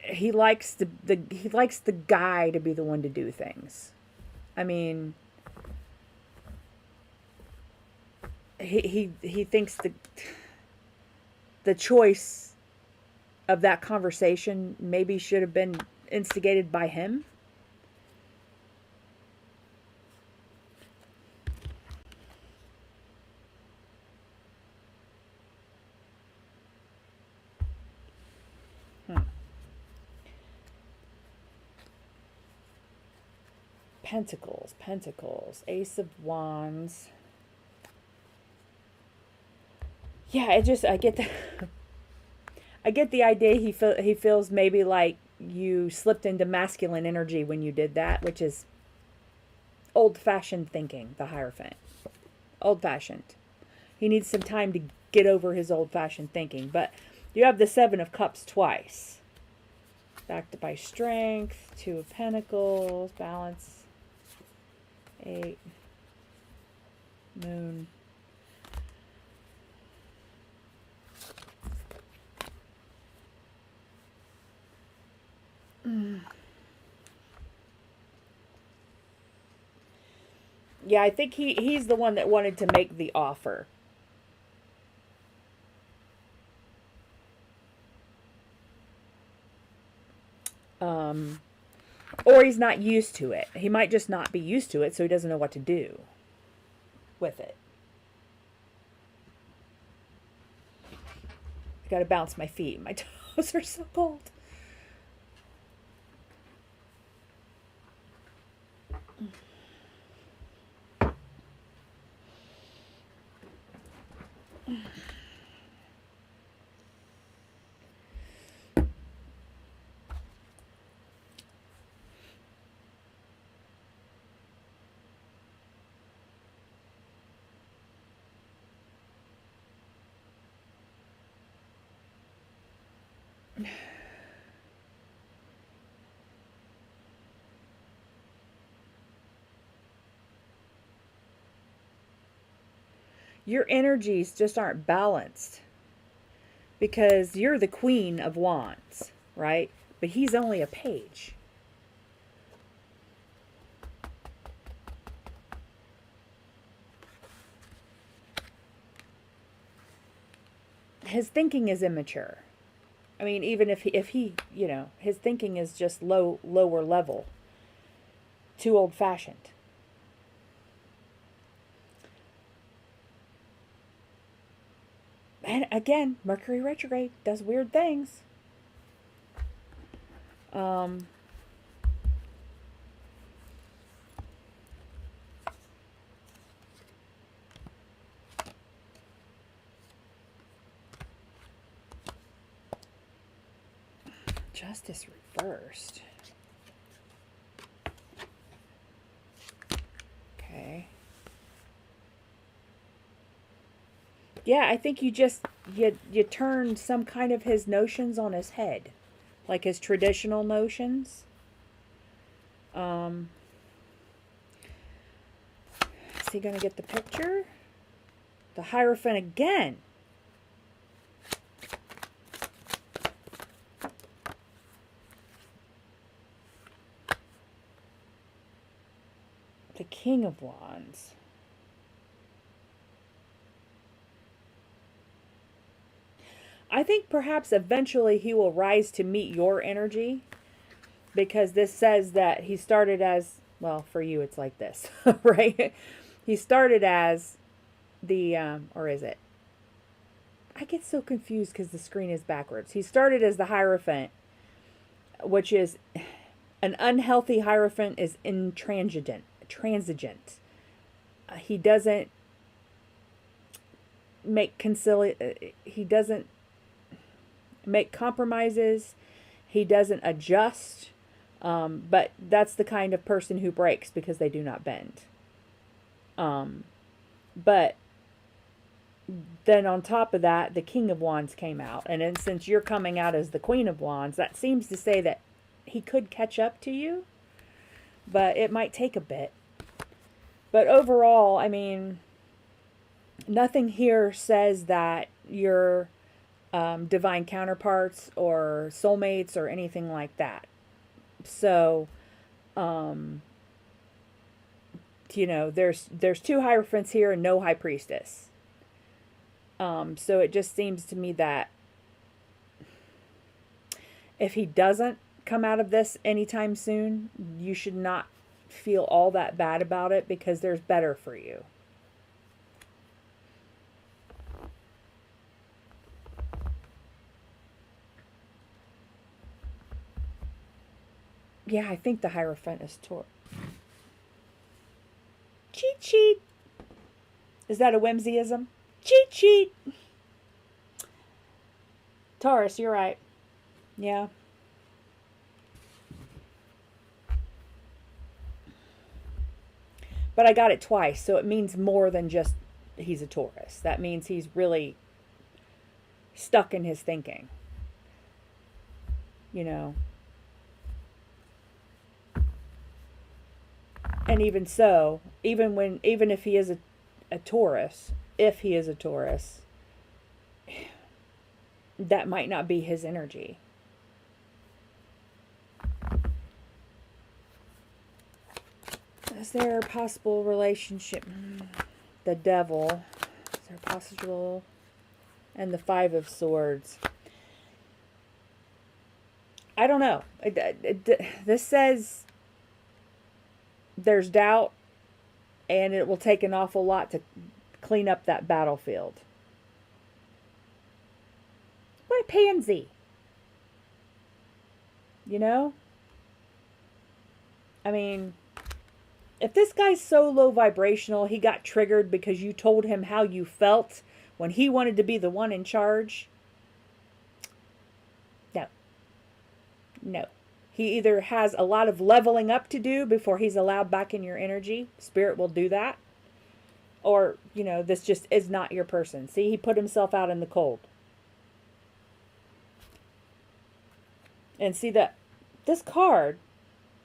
he likes the guy to be the one to do things. I mean, he thinks the choice of that conversation maybe should have been instigated by him. Pentacles, Ace of Wands. Yeah, I get the idea he feels maybe like, you slipped into masculine energy when you did that, which is old-fashioned thinking, the Hierophant. Old-fashioned. He needs some time to get over his old-fashioned thinking. But you have the Seven of Cups twice. Backed by Strength, Two of Pentacles, Balance, 8, Moon. Yeah, I think he's the one that wanted to make the offer. Or he's not used to it. He might just not be used to it, so he doesn't know what to do with it. I gotta bounce my feet. My toes are so cold. Your energies just aren't balanced because you're the Queen of Wands, right? But he's only a page. His thinking is immature. I mean, even if he, you know, his thinking is just lower level. Too old-fashioned. And again, Mercury retrograde does weird things. Justice reversed. Okay. Yeah, I think you turned some kind of his notions on his head. Like his traditional notions. Is he going to get the picture? The Hierophant again. The King of Wands. I think perhaps eventually he will rise to meet your energy, because this says that he started as, well, for you it's like this, right? He started as the, or is it? I get so confused because the screen is backwards. He started as the Hierophant, which is, an unhealthy Hierophant is intransigent. He doesn't make he doesn't make compromises. He doesn't adjust. But that's the kind of person who breaks because they do not bend. But then on top of that, the King of Wands came out. And then since you're coming out as the Queen of Wands, that seems to say that he could catch up to you. But it might take a bit. But overall, I mean, nothing here says that you're divine counterparts or soulmates or anything like that. So, you know, there's two Hierophants here and no High Priestess. So it just seems to me that if he doesn't come out of this anytime soon, you should not feel all that bad about it, because there's better for you. Yeah, I think the Hierophant is Taurus. Cheat sheet. Is that a Whimsyism? Cheat sheet. Taurus, you're right. Yeah. But I got it twice, so it means more than just he's a Taurus. That means he's really stuck in his thinking. You know. And even so, even if he is a Taurus, if he is a Taurus, that might not be his energy. Is there a possible relationship? The devil. Is there a possible? And the Five of Swords. I don't know. This says there's doubt, and it will take an awful lot to clean up that battlefield. What a pansy. You know? I mean, if this guy's so low vibrational, he got triggered because you told him how you felt when he wanted to be the one in charge. No. No. He either has a lot of leveling up to do before he's allowed back in your energy. Spirit will do that. Or, you know, this just is not your person. See, he put himself out in the cold. And see that this card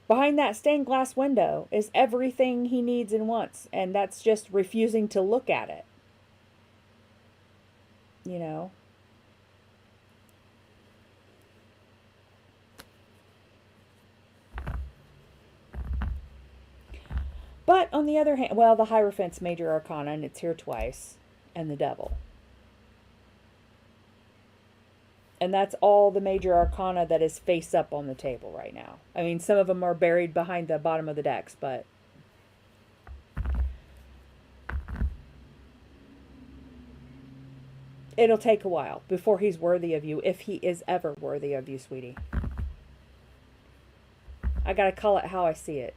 behind that stained glass window is everything he needs and wants. And that's just refusing to look at it. You know. But on the other hand, well, the Hierophant's major arcana, and it's here twice, and the devil. And that's all the major arcana that is face up on the table right now. I mean, some of them are buried behind the bottom of the decks, but it'll take a while before he's worthy of you, if he is ever worthy of you, sweetie. I gotta call it how I see it.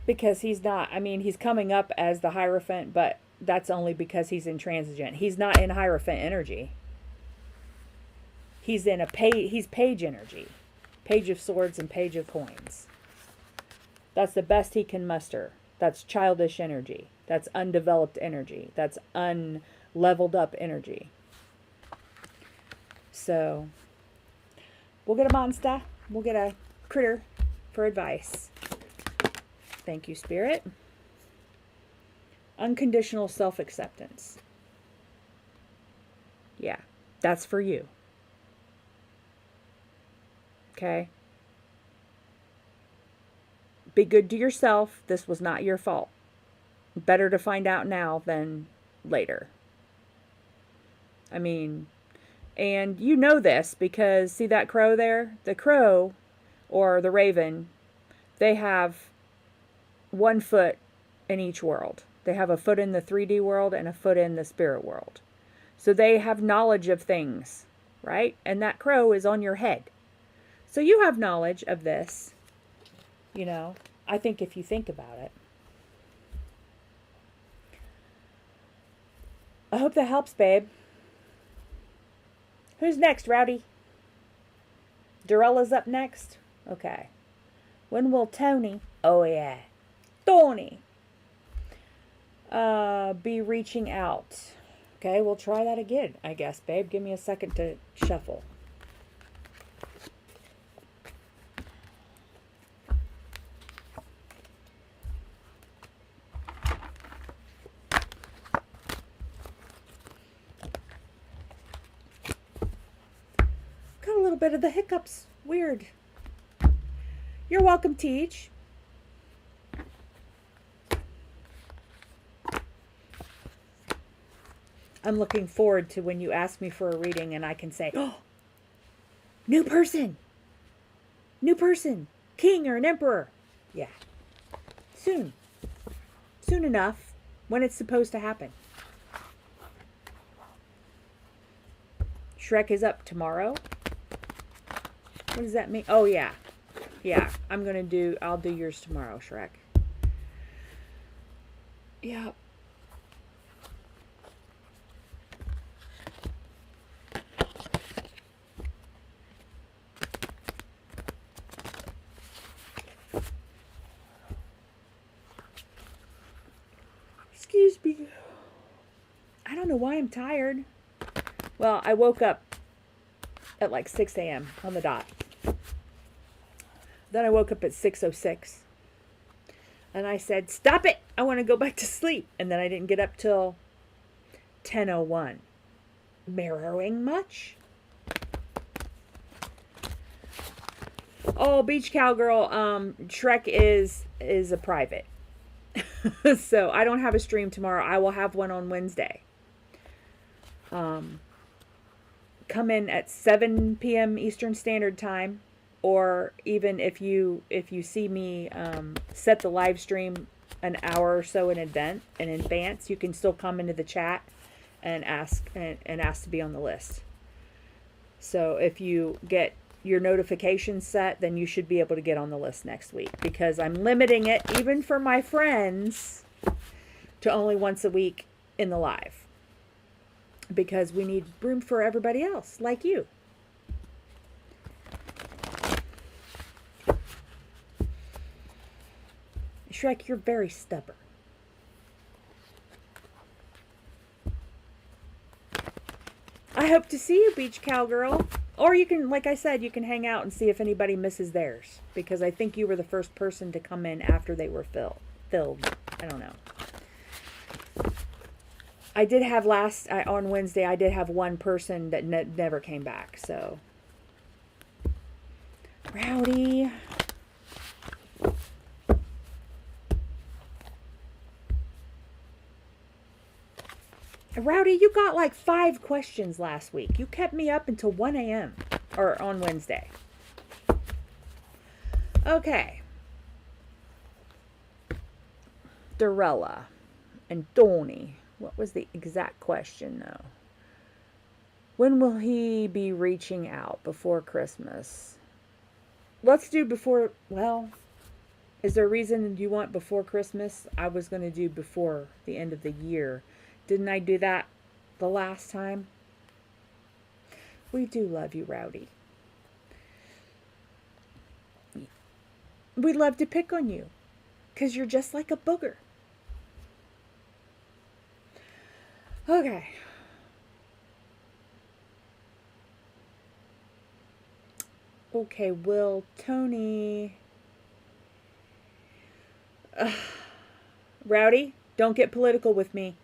Because he's not, I mean, he's coming up as the Hierophant, but that's only because he's intransigent. He's not in Hierophant energy. He's in he's Page energy. Page of Swords and Page of Coins. That's the best he can muster. That's childish energy. That's undeveloped energy. That's unleveled up energy. So, we'll get a monster. We'll get a critter for advice. Thank you, Spirit. Unconditional self-acceptance. Yeah, that's for you. Okay? Be good to yourself. This was not your fault. Better to find out now than later. I mean, and you know this because, see that crow there? The crow, or the raven, they have 1 foot in each world. They have a foot in the 3D world and a foot in the spirit world. So they have knowledge of things, right? And that crow is on your head. So you have knowledge of this, you know, I think if you think about it. I hope that helps, babe. Who's next, Rowdy? Dorella's up next? Okay. When will Tony? Oh, yeah. Tony. Be reaching out. Okay, we'll try that again, I guess, babe. Give me a second to shuffle. Got a little bit of the hiccups. Weird. You're welcome, Teach. I'm looking forward to when you ask me for a reading and I can say, oh, new person. New person. King or an emperor. Yeah. Soon. Soon enough. When it's supposed to happen. Shrek is up tomorrow. What does that mean? Oh, yeah. Yeah. I'll do yours tomorrow, Shrek. Yeah. why I'm tired. Well, I woke up at like 6 a.m. on the dot. Then I woke up at 6:06. And I said, stop it! I want to go back to sleep. And then I didn't get up till 10:01. Mirroring much? Oh, Beach Cowgirl, Shrek is a private. So I don't have a stream tomorrow. I will have one on Wednesday. Come in at 7 p.m. Eastern Standard Time. Or even if you see me set the live stream an hour or so in advance, you can still come into the chat and ask to be on the list. So if you get your notifications set, then you should be able to get on the list next week, because I'm limiting it, even for my friends, to only once a week in the live, because we need room for everybody else like you. Shrek, you're very stubborn. I hope to see you, Beach Cowgirl. Or you can, like I said, you can hang out and see if anybody misses theirs. Because I think you were the first person to come in after they were filled. I don't know. I did have on Wednesday, I did have one person that never came back. So, Rowdy. Rowdy, you got like 5 questions last week. You kept me up until 1 a.m. or on Wednesday. Okay. Dorella and Donnie. What was the exact question, though? When will he be reaching out? Before Christmas? Let's do before, well, is there a reason you want before Christmas? I was going to do before the end of the year. Didn't I do that the last time? We do love you, Rowdy. We love to pick on you, because you're just like a booger. Okay. Okay, will Tony... Rowdy, don't get political with me.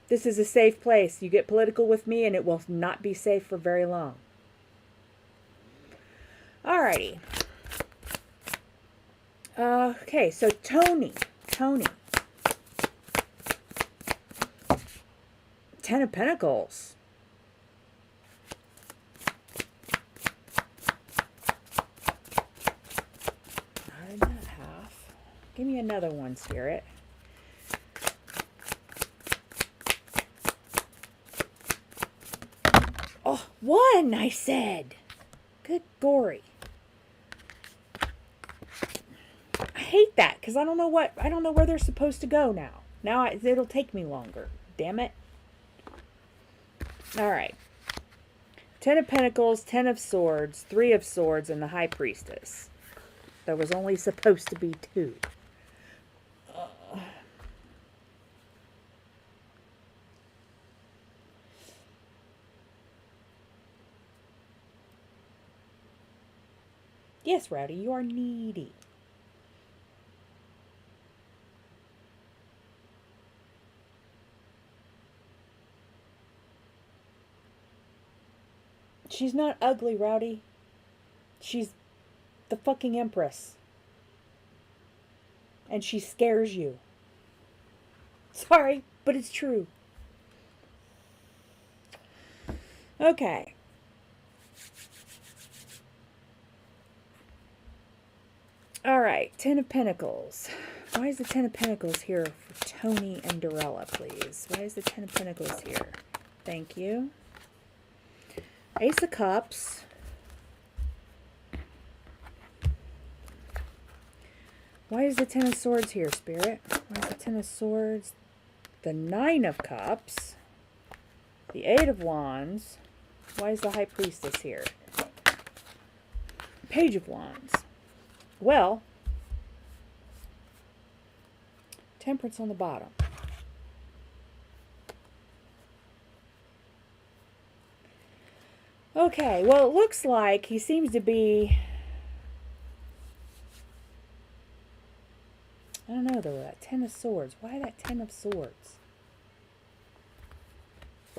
This is a safe place. You get political with me and it will not be safe for very long. Alrighty. Okay, so Tony. 10 of Pentacles. Not in that half. Give me another one, Spirit. Oh, 1, I said. Good gory. I hate that because I don't know where they're supposed to go now. Now it'll take me longer. Damn it. All right. 10 of Pentacles, 10 of Swords, 3 of Swords, and the High Priestess. There was only supposed to be 2. Yes, Rowdy, you are needy. She's not ugly, Rowdy. She's the fucking Empress. And she scares you. Sorry, but it's true. Okay. Alright, 10 of Pentacles. Why is the 10 of Pentacles here for Tony and Dorella, please? Why is the 10 of Pentacles here? Thank you. Ace of Cups. Why is the 10 of Swords here, Spirit? Why is the 10 of Swords? The 9 of Cups. The 8 of Wands. Why is the High Priestess here? Page of Wands. Well, Temperance on the bottom. Okay, well, it looks like he seems to be, I don't know though, that Ten of Swords. Why that Ten of Swords?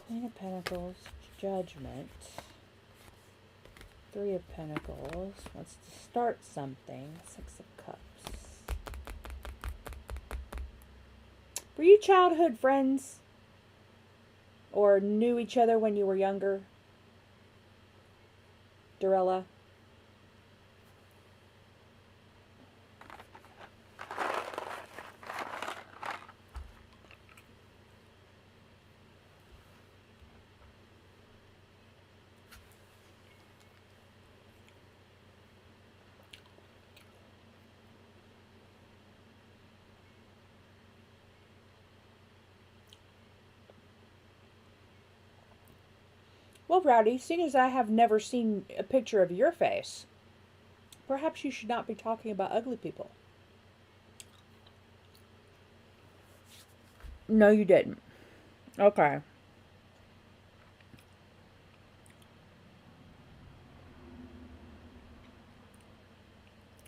Queen of Pentacles, Judgment, Three of Pentacles, wants to start something, Six of Cups. Were you childhood friends? Or knew each other when you were younger? Dorella? Well, Rowdy, seeing as I have never seen a picture of your face, perhaps you should not be talking about ugly people. No, you didn't. Okay.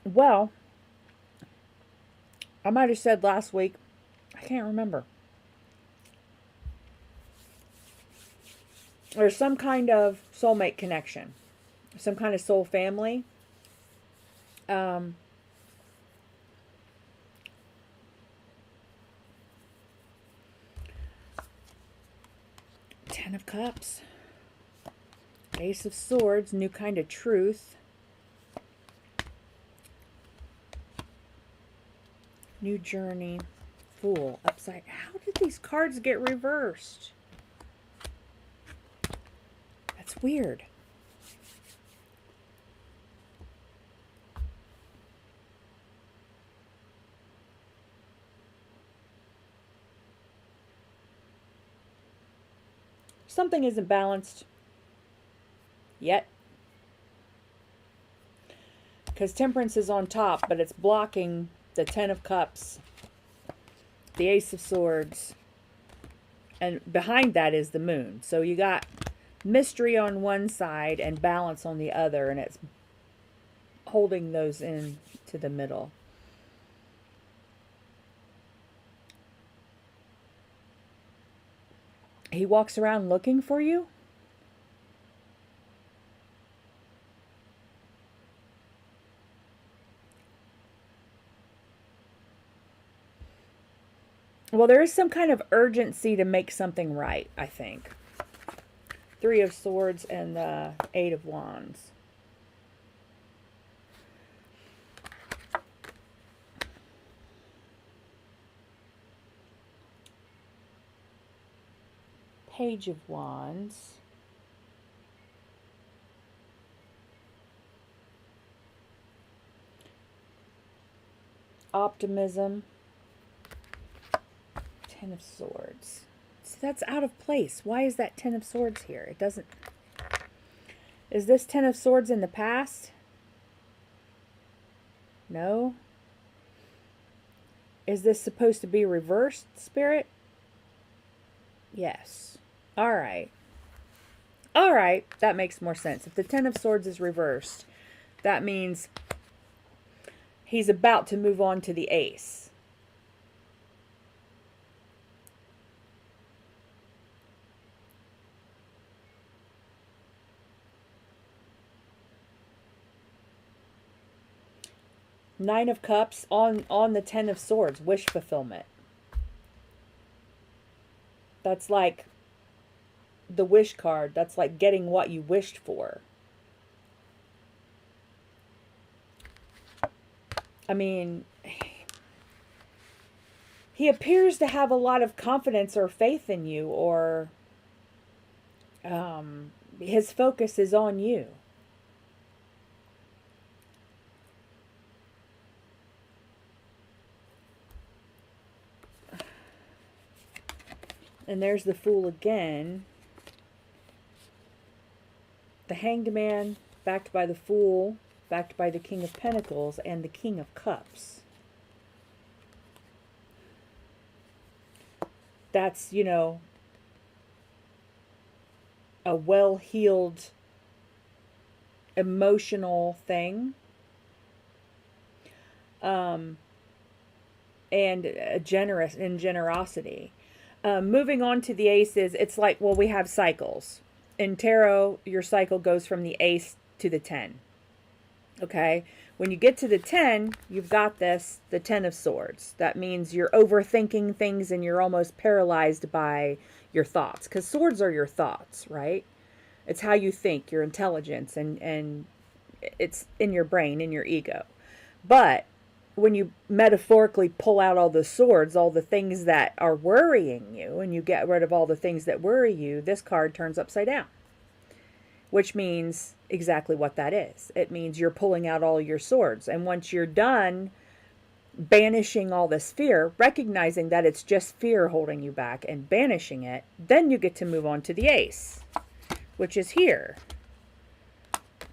Well, I might have said last week, I can't remember. There's some kind of soulmate connection, some kind of soul family. Ten of Cups, Ace of Swords, new kind of truth, new journey, Fool, upside. How did these cards get reversed? That's weird. Something isn't balanced yet. Because Temperance is on top, but it's blocking the Ten of Cups, the Ace of Swords, and behind that is the Moon. So you got mystery on one side and balance on the other, and it's holding those in to the middle. He walks around looking for you? Well, there is some kind of urgency to make something right, I think. Three of Swords and the Eight of Wands. Page of Wands. Optimism. Ten of Swords. So that's out of place. Why is that Ten of Swords here? It doesn't... Is this Ten of Swords in the past? No. Is this supposed to be reversed, Spirit? Yes. Alright. Alright, that makes more sense. If the Ten of Swords is reversed, that means he's about to move on to the Ace. Nine of Cups on the Ten of Swords, wish fulfillment. That's like the wish card. That's like getting what you wished for. I mean, he appears to have a lot of confidence or faith in you, or his focus is on you. And there's the Fool again. The Hanged Man, backed by the Fool. backed by the King of Pentacles and the King of Cups. That's, you know, a well-heeled emotional thing. And generosity. Moving on to the aces, it's like, well, we have cycles. In tarot, your cycle goes from the ace to the 10. Okay? When you get to the 10, you've got this, the 10 of swords. That means you're overthinking things and you're almost paralyzed by your thoughts. Because swords are your thoughts, right? It's how you think, your intelligence, and it's in your brain, in your ego. But when you metaphorically pull out all the swords, all the things that are worrying you, and you get rid of all the things that worry you, this card turns upside down. Which means exactly what that is. It means you're pulling out all your swords. And once you're done banishing all this fear, recognizing that it's just fear holding you back and banishing it, then you get to move on to the ace, which is here,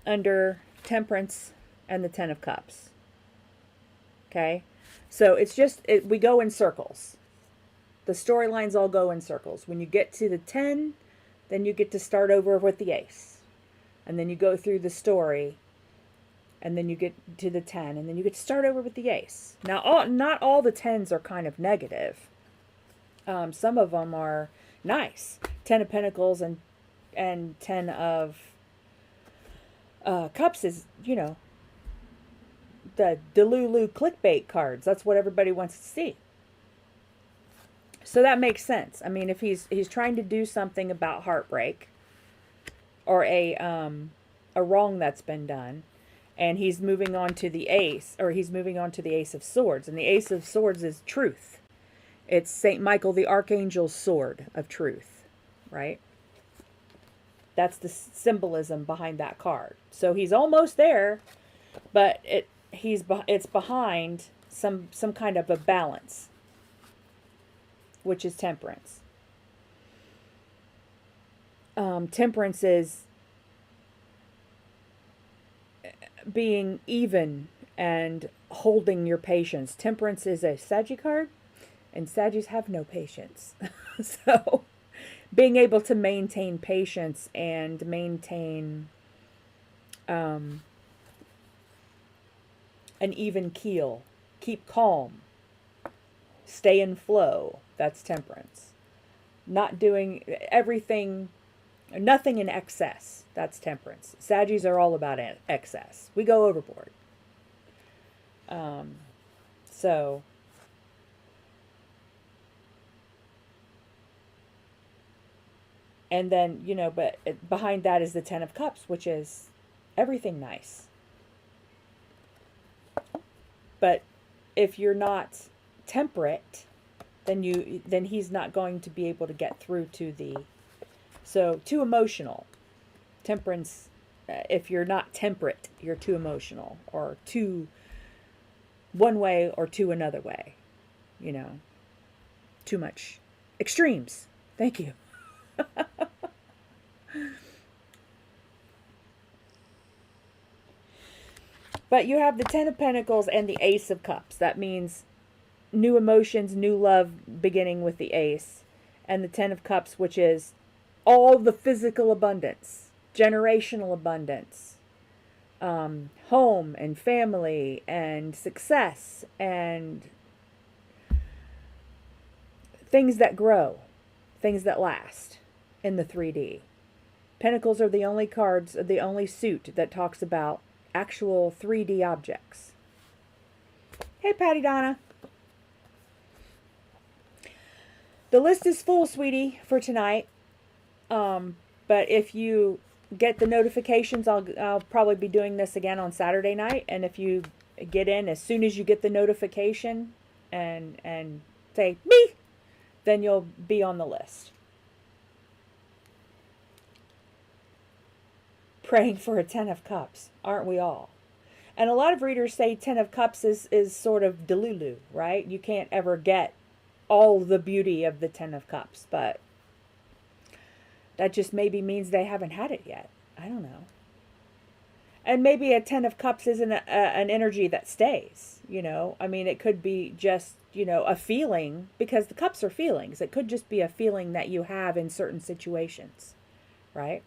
under Temperance and the 10 of Cups. Okay, so it's just, we go in circles. The storylines all go in circles. When you get to the 10, then you get to start over with the ace. And then you go through the story, and then you get to the 10, and then you get to start over with the ace. Now, not all the 10s are kind of negative. Some of them are nice. 10 of Pentacles and 10 of Cups is, you know, the Delulu clickbait cards. That's what everybody wants to see. So that makes sense. I mean, if he's trying to do something about heartbreak or a wrong that's been done, and he's moving on to the ace, or he's moving on to the Ace of Swords, and the Ace of Swords is truth. It's Saint Michael the Archangel's sword of truth, right? That's the symbolism behind that card. So he's almost there, but it's behind some kind of a balance, which is Temperance. Temperance is being even and holding your patience. Temperance is a Saggy card, and Saggies have no patience. So being able to maintain patience and maintain an even keel, keep calm, stay in flow, that's Temperance. Not doing everything, nothing in excess, that's Temperance. Saggies are all about excess. We go overboard. So and then, you know, but behind that is the 10 of Cups, which is everything nice. But if you're not temperate, then he's not going to be able to get through to the, so too emotional. Temperance, if you're not temperate, you're too emotional, or too one way or too another way, you know, too much extremes. Thank you. But you have the 10 of Pentacles and the Ace of Cups. That means new emotions, new love beginning with the Ace. And the 10 of Cups, which is all the physical abundance, generational abundance, home and family and success and things that grow, things that last in the 3D. Pentacles are the only cards, the only suit that talks about actual 3D objects. Hey, Patty Donna. The list is full, sweetie, for tonight. But if you get the notifications, I'll probably be doing this again on Saturday night. And if you get in as soon as you get the notification and say me, then you'll be on the list. Praying for a 10 of Cups, aren't we all? And a lot of readers say 10 of Cups is sort of delulu, right? You can't ever get all the beauty of the 10 of Cups, but that just maybe means they haven't had it yet. I don't know. And maybe a 10 of cups isn't an energy that stays, you know. I mean, it could be just, you know, a feeling, because the cups are feelings. It could just be a feeling that you have in certain situations, right?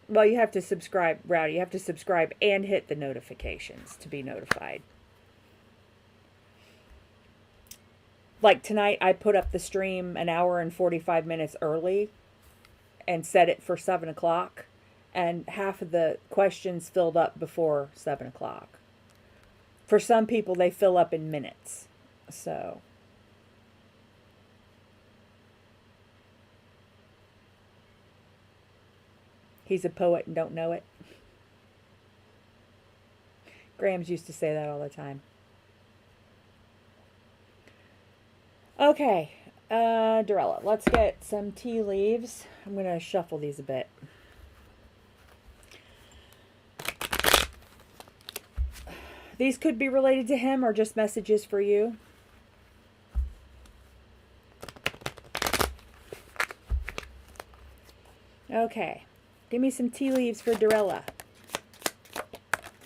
Well, you have to subscribe, Rowdy. You have to subscribe and hit the notifications to be notified. Like tonight, I put up the stream an hour and 45 minutes early and set it for 7 o'clock. And half of the questions filled up before 7 o'clock. For some people, they fill up in minutes. So, he's a poet and don't know it. Grams used to say that all the time. Okay, Dorella, let's get some tea leaves. I'm going to shuffle these a bit. These could be related to him or just messages for you. Okay, give me some tea leaves for Dorella.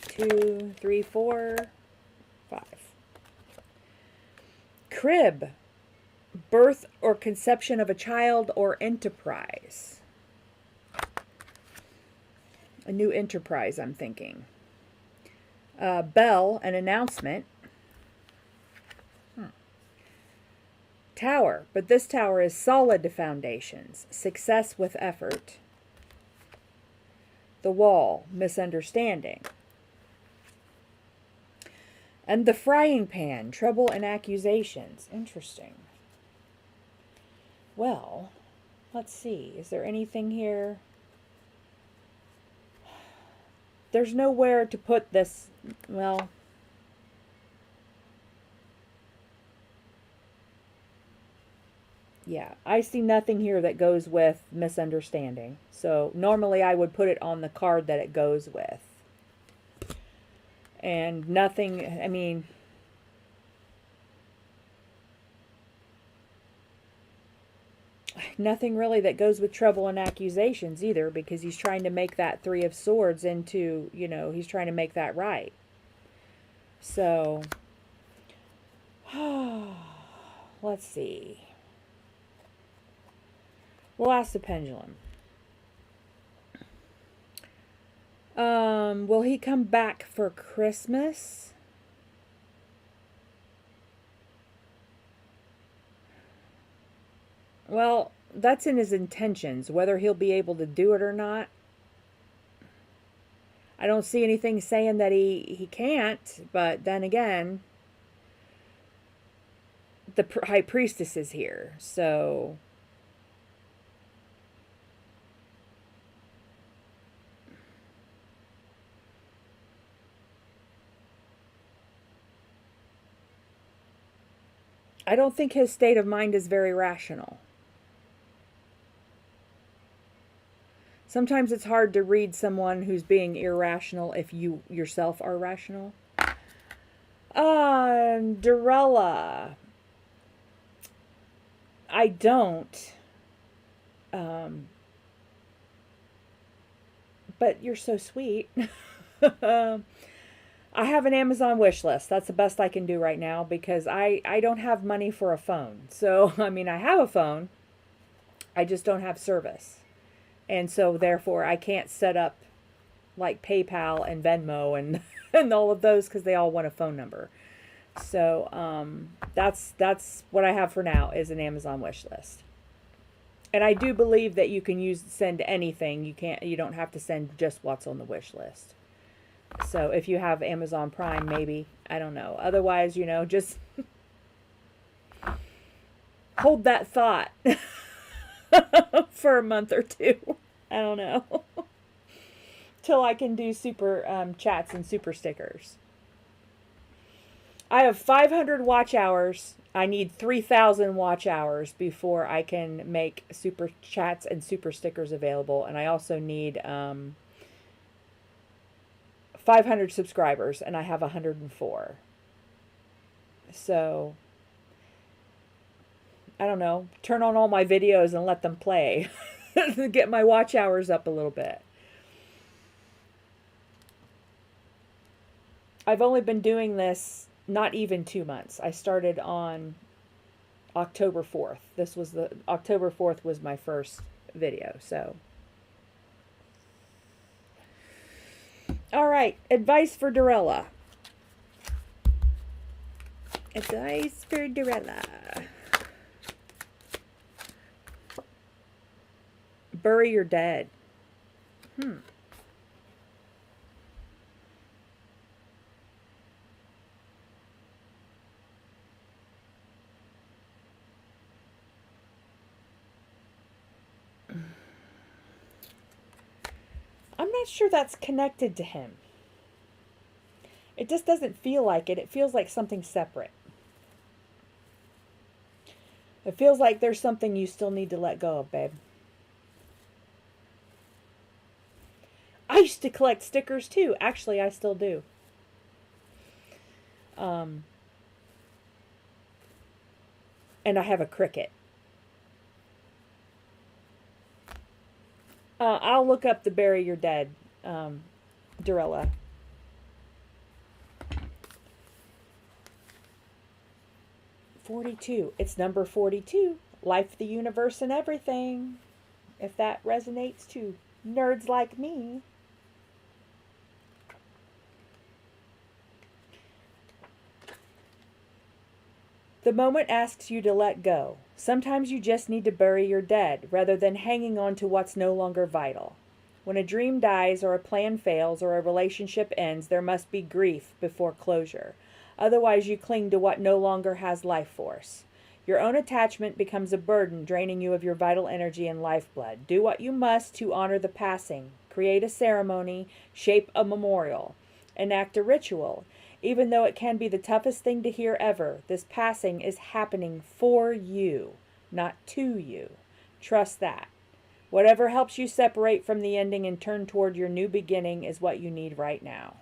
2, 3, 4, 5. Crib. Birth or conception of a child or enterprise. A new enterprise, I'm thinking. Bell, an announcement. Tower, but this tower is solid foundations. Success with effort. The wall, misunderstanding. And the frying pan, trouble and accusations. Interesting. Well, let's see. Is there anything here? There's nowhere to put this. Well, yeah, I see nothing here that goes with misunderstanding. So normally I would put it on the card that it goes with. And nothing, I mean, nothing really that goes with trouble and accusations either, because he's trying to make that 3 of Swords into, you know, he's trying to make that right. So, let's see. We'll ask the pendulum. Will he come back for Christmas? Well, that's in his intentions. Whether he'll be able to do it or not, I don't see anything saying that he can't. But then again, the High Priestess is here, so I don't think his state of mind is very rational. Sometimes it's hard to read someone who's being irrational if you yourself are rational. Dorella. I don't. But you're so sweet. I have an Amazon wish list. That's the best I can do right now because I don't have money for a phone. So, I mean, I have a phone. I just don't have service. And so, therefore, I can't set up like PayPal and Venmo and, and all of those because they all want a phone number. So, that's what I have for now is an Amazon wish list. And I do believe that you can send anything. You don't have to send just what's on the wish list. So if you have Amazon Prime, maybe, I don't know. Otherwise, just hold that thought for a month or two. I don't know. Till I can do super chats and super stickers. I have 500 watch hours. I need 3,000 watch hours before I can make super chats and super stickers available. And I also need 500 subscribers, and I have 104. So I don't know, turn on all my videos and let them play. Get my watch hours up a little bit. I've only been doing this not even 2 months. I started on October 4th. October 4th was my first video, so. All right, advice for Dorella. Advice for Dorella. Bury your dead. I'm not sure that's connected to him. It just doesn't feel like it. It feels like something separate. It feels like there's something you still need to let go of, babe. I used to collect stickers too. Actually, I still do. And I have a cricket. I'll look up the bury your dead, Dorella. "42. It's number 42. Life, the universe, and everything. If that resonates to nerds like me." The moment asks you to let go. Sometimes you just need to bury your dead, rather than hanging on to what's no longer vital. When a dream dies, or a plan fails, or a relationship ends, there must be grief before closure. Otherwise, you cling to what no longer has life force. Your own attachment becomes a burden, draining you of your vital energy and lifeblood. Do what you must to honor the passing. Create a ceremony, shape a memorial, enact a ritual. Even though it can be the toughest thing to hear ever, this passing is happening for you, not to you. Trust that. Whatever helps you separate from the ending and turn toward your new beginning is what you need right now.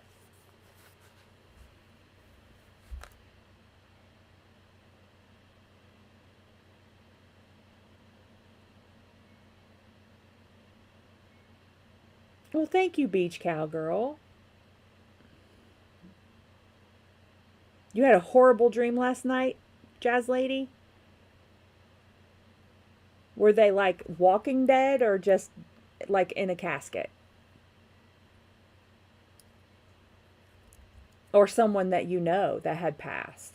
Well, thank you, Beach Cowgirl. You had a horrible dream last night, Jazz Lady? Were they like walking dead or just like in a casket? Or someone that you know that had passed?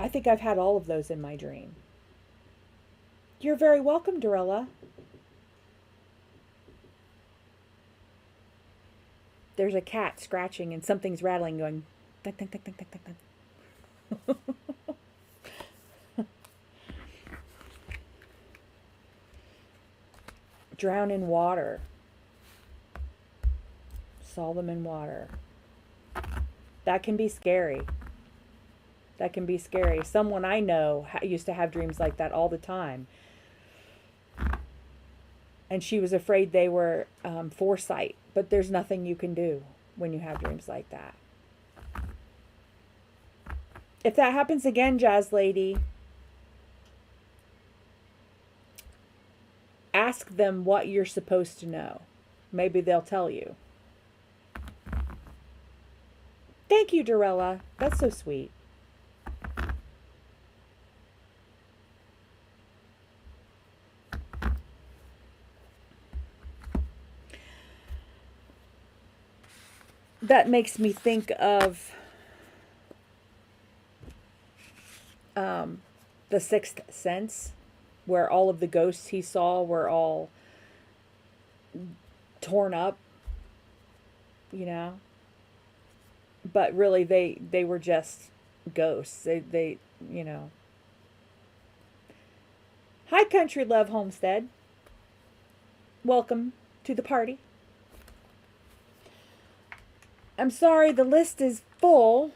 I think I've had all of those in my dream. You're very welcome, Dorella. There's a cat scratching and something's rattling, going dun, dun, dun, dun, dun, dun, dun. Drown in water. Saw them in water. That can be scary. That can be scary. Someone I know used to have dreams like that all the time. And she was afraid they were foresight. But there's nothing you can do when you have dreams like that. If that happens again, Jazz Lady, ask them what you're supposed to know. Maybe they'll tell you. Thank you, Dorella. That's so sweet. That makes me think of The Sixth Sense, where all of the ghosts he saw were all torn up, you know. But really, they were just ghosts. They you know. Hi, Country Love Homestead. Welcome to the party. I'm sorry, the list is full,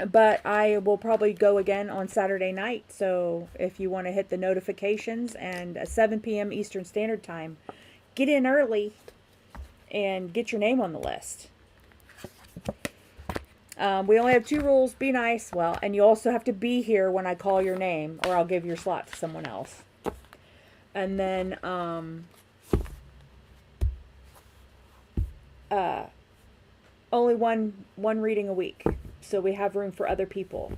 but I will probably go again on Saturday night. So if you want to hit the notifications and at 7 p.m. Eastern Standard Time, get in early and get your name on the list. We only have 2 rules. Be nice. Well, and you also have to be here when I call your name, or I'll give your slot to someone else. And then, only one reading a week. So we have room for other people.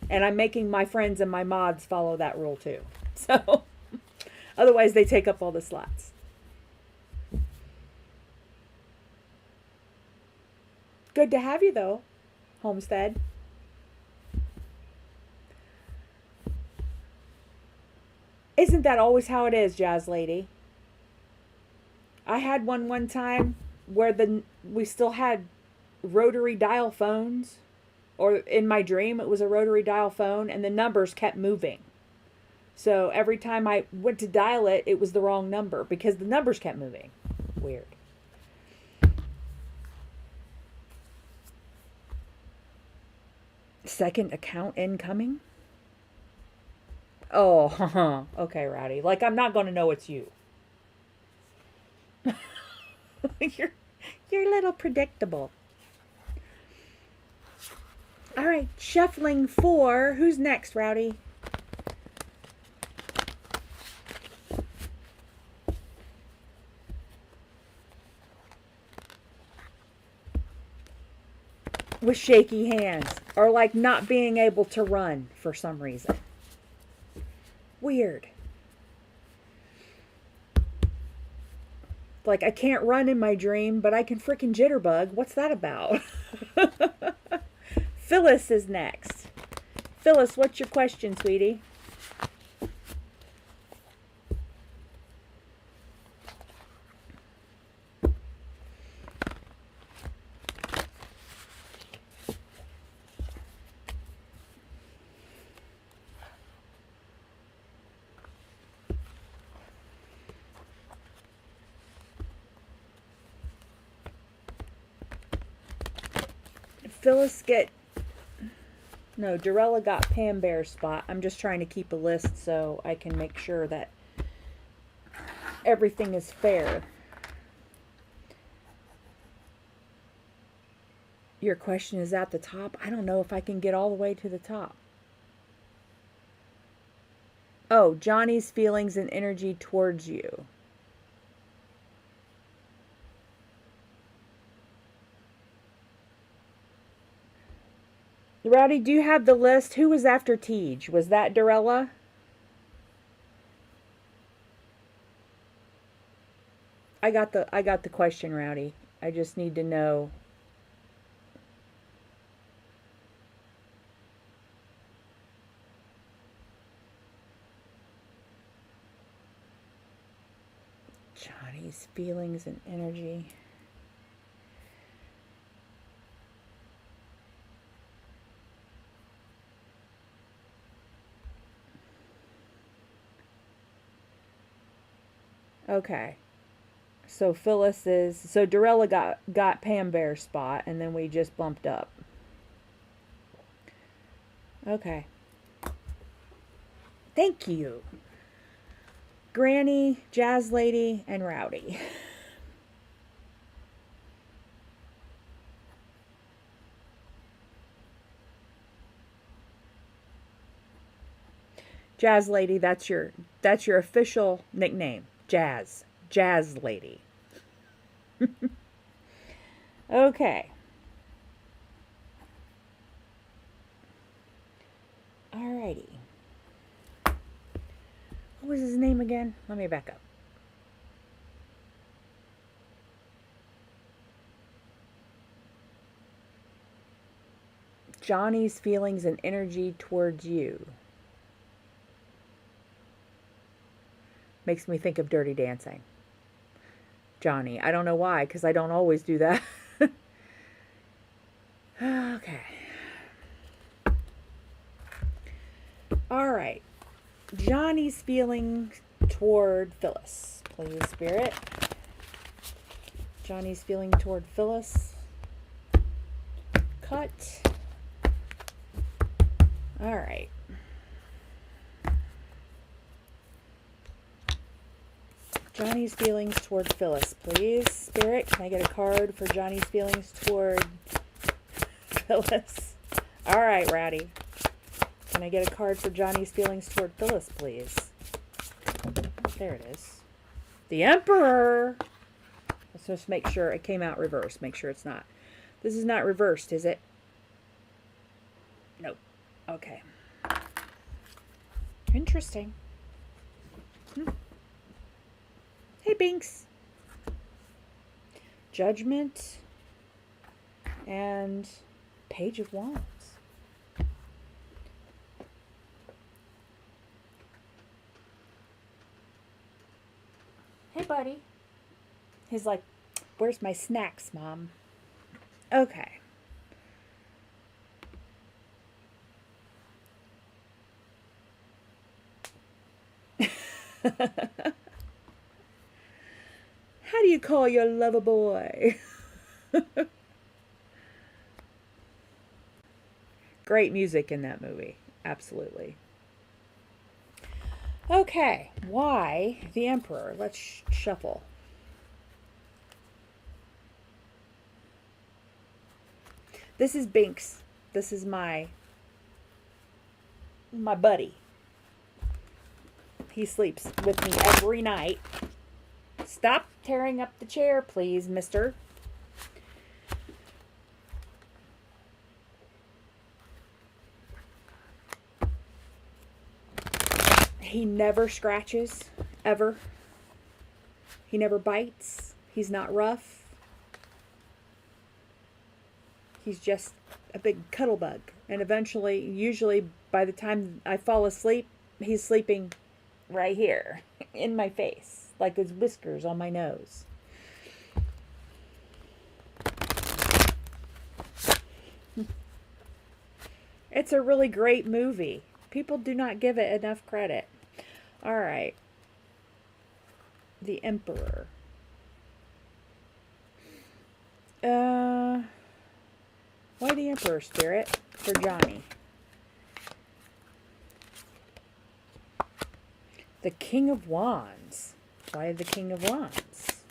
And I'm making my friends and my mods follow that rule too. So, otherwise they take up all the slots. Good to have you, though, Homestead. Isn't that always how it is, Jazz Lady? I had one time where we still had rotary dial phones, or in my dream it was a rotary dial phone, and the numbers kept moving. So every time I went to dial it, it was the wrong number because the numbers kept moving. Weird. Second account incoming? Oh, okay, Rowdy. Like, I'm not going to know it's you. You're a little predictable. All right, shuffling 4. Who's next, Rowdy? With shaky hands, or like not being able to run for some reason. Weird. Like, I can't run in my dream, but I can frickin' jitterbug. What's that about? Phyllis is next. Phyllis, what's your question, sweetie? Phyllis no, Dorella got Pam Bear's spot. I'm just trying to keep a list so I can make sure that everything is fair. Your question is at the top. I don't know if I can get all the way to the top. Oh, Johnny's feelings and energy towards you. Rowdy, do you have the list? Who was after Teach? Was that Dorella? I got the question, Rowdy. I just need to know. Johnny's feelings and energy. Okay. So Phyllis is, so Dorella got Pam Bear's spot, and then we just bumped up. Okay. Thank you. Granny, Jazz Lady, and Rowdy. Jazz Lady, that's your official nickname. Jazz Lady. Okay. Alrighty. What was his name again? Let me back up. Johnny's feelings and energy towards you. Makes me think of Dirty Dancing. Johnny. I don't know why, because I don't always do that. Okay. All right. Johnny's feelings toward Phyllis. Please, Spirit. Johnny's feeling toward Phyllis. Cut. All right. Johnny's feelings toward Phyllis, please. Spirit, can I get a card for Johnny's feelings toward Phyllis? All right, Rowdy. Can I get a card for Johnny's feelings toward Phyllis, please? There it is. The Emperor. Let's just make sure it came out reversed. Make sure it's not. This is not reversed, is it? Nope. Okay. Interesting. Hey, Binks. Judgment and Page of Wands. Hey, buddy. He's like, where's my snacks, Mom? Okay. How do you call your lover boy? Great music in that movie. Absolutely. Okay. Why the Emperor? Let's shuffle. This is Binks. This is my buddy. He sleeps with me every night. Stop tearing up the chair, please, mister. He never scratches, ever. He never bites. He's not rough. He's just a big cuddle bug. And eventually, usually by the time I fall asleep, he's sleeping right here in my face, like his whiskers on my nose. It's a really great movie. People do not give it enough credit. All right. The Emperor. Why the Emperor, Spirit? For Johnny. The King of Wands. Why the King of Wands?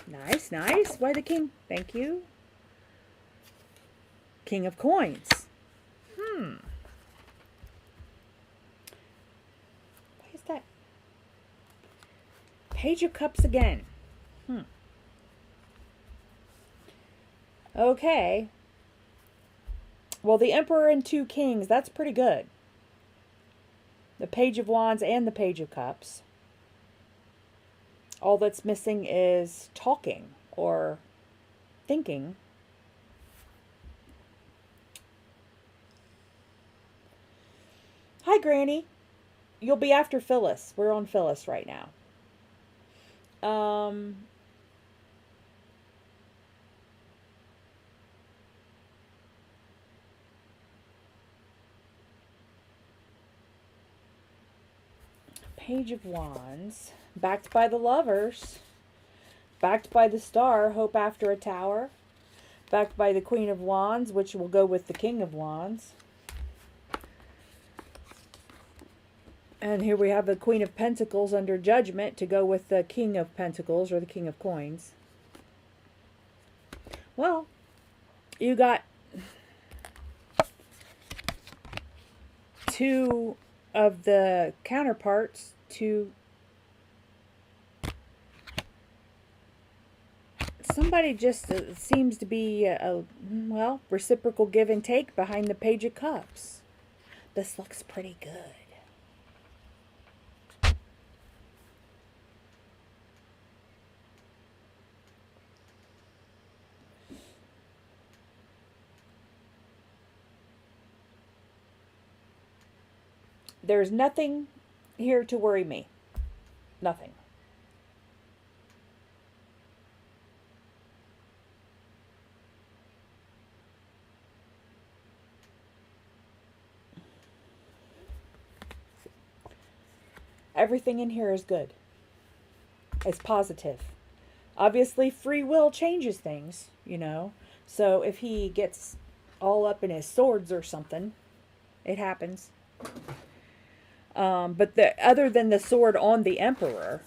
Nice, nice. Why the King? Thank you. King of Coins. Why is that? Page of Cups again. Okay. Well, the Emperor and two Kings, that's pretty good. The Page of Wands and the Page of Cups. All that's missing is talking or thinking. Hi, Granny. You'll be after Phyllis. We're on Phyllis right now. Page of Wands, backed by the Lovers, backed by the Star, Hope After a Tower, backed by the Queen of Wands, which will go with the King of Wands. And here we have the Queen of Pentacles under Judgment to go with the King of Pentacles or the King of Coins. Well, you got two of the counterparts to somebody just seems to be a well, reciprocal give and take behind the Page of Cups. This looks pretty good. There's nothing here to worry me. Nothing. Everything in here is good. It's positive. Obviously, free will changes things, you know. So if he gets all up in his swords or something, it happens. But other than the sword on the Emperor,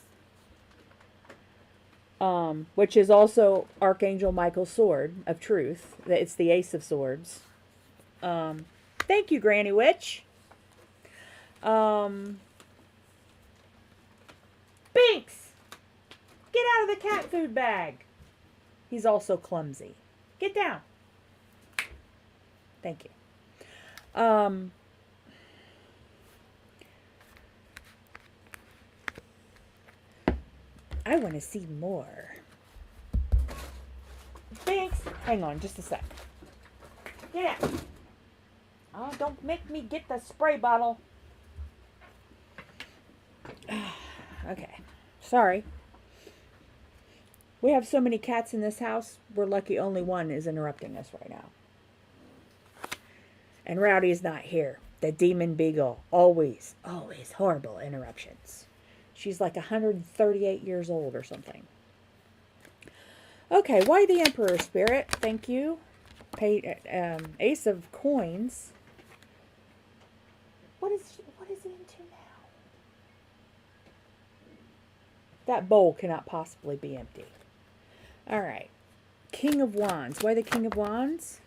which is also Archangel Michael's sword of truth, it's the Ace of Swords. Thank you, Granny Witch. Binks! Get out of the cat food bag. He's also clumsy. Get down. Thank you. I want to see more. Binks! Hang on just a sec. Get out. Oh, don't make me get the spray bottle. Okay. Sorry. We have so many cats in this house, we're lucky only one is interrupting us right now. And Rowdy is not here. The demon beagle. Always horrible interruptions. She's like 138 years old or something. Okay, why the Emperor Spirit? Thank you. Ace of Coins. What is he into now? That bowl cannot possibly be empty. All right. King of Wands. Why the King of Wands?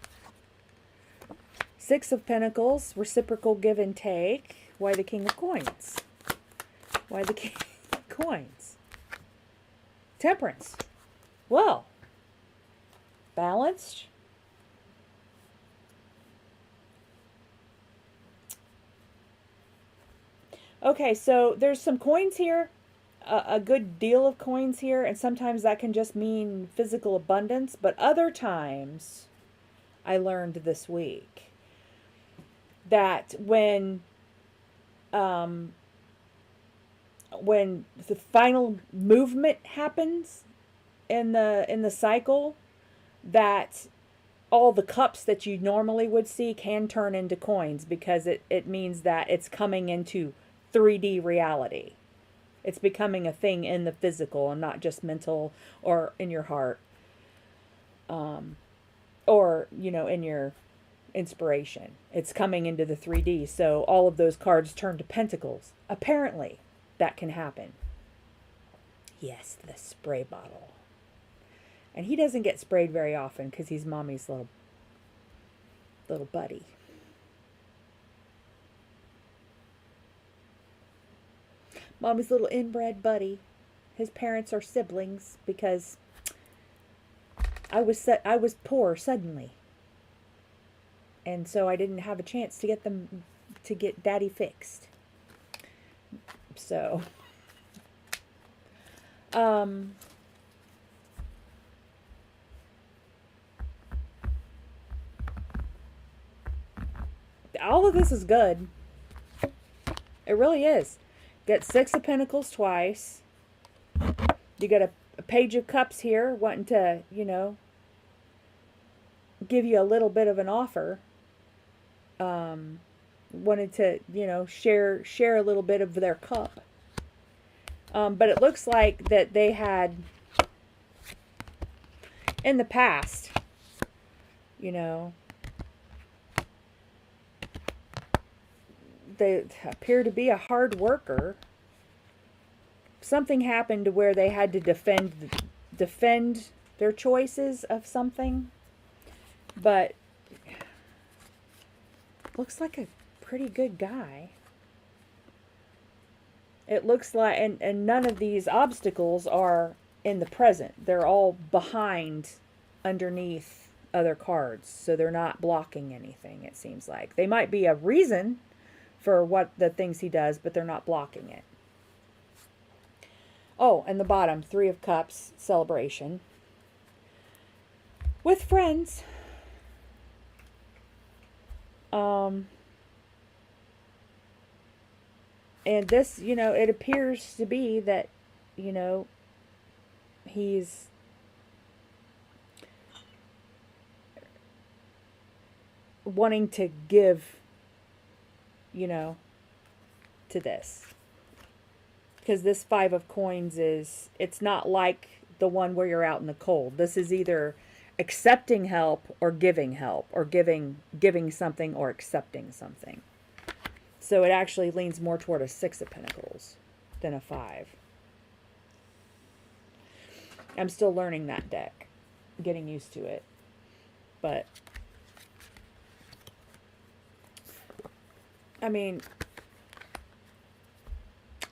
Six of Pentacles. Reciprocal give and take. Why the King of Coins? Why the King of Coins? Temperance. Well. Balanced. Okay, so there's some coins here. A good deal of coins here, and sometimes that can just mean physical abundance, but other times I learned this week that when the final movement happens in the cycle, that all the cups that you normally would see can turn into coins, because it means that it's coming into 3D reality. It's becoming a thing in the physical and not just mental or in your heart. Or, in your inspiration. It's coming into the 3D. So all of those cards turn to pentacles. Apparently, that can happen. Yes, the spray bottle. And he doesn't get sprayed very often because he's mommy's little buddy. Mommy's little inbred buddy. His parents are siblings because I was poor suddenly. And so I didn't have a chance to get daddy fixed. So all of this is good. It really is. Get Six of Pentacles twice. You got a Page of Cups here, wanting to, give you a little bit of an offer. Wanted to, share a little bit of their cup. But it looks like that they had, in the past, they appear to be a hard worker. Something happened to where they had to defend their choices of something. But looks like a pretty good guy. It looks like, and none of these obstacles are in the present. They're all behind, underneath other cards. So they're not blocking anything, it seems like. They might be a reason for what the things he does, but they're not blocking it. Oh, and the bottom, Three of Cups, celebration. With friends. And this, it appears to be that, he's wanting to give, to this. Because this Five of Coins it's not like the one where you're out in the cold. This is either accepting help or giving something or accepting something. So it actually leans more toward a 6 of Pentacles than a 5. I'm still learning that deck, getting used to it. But, I mean,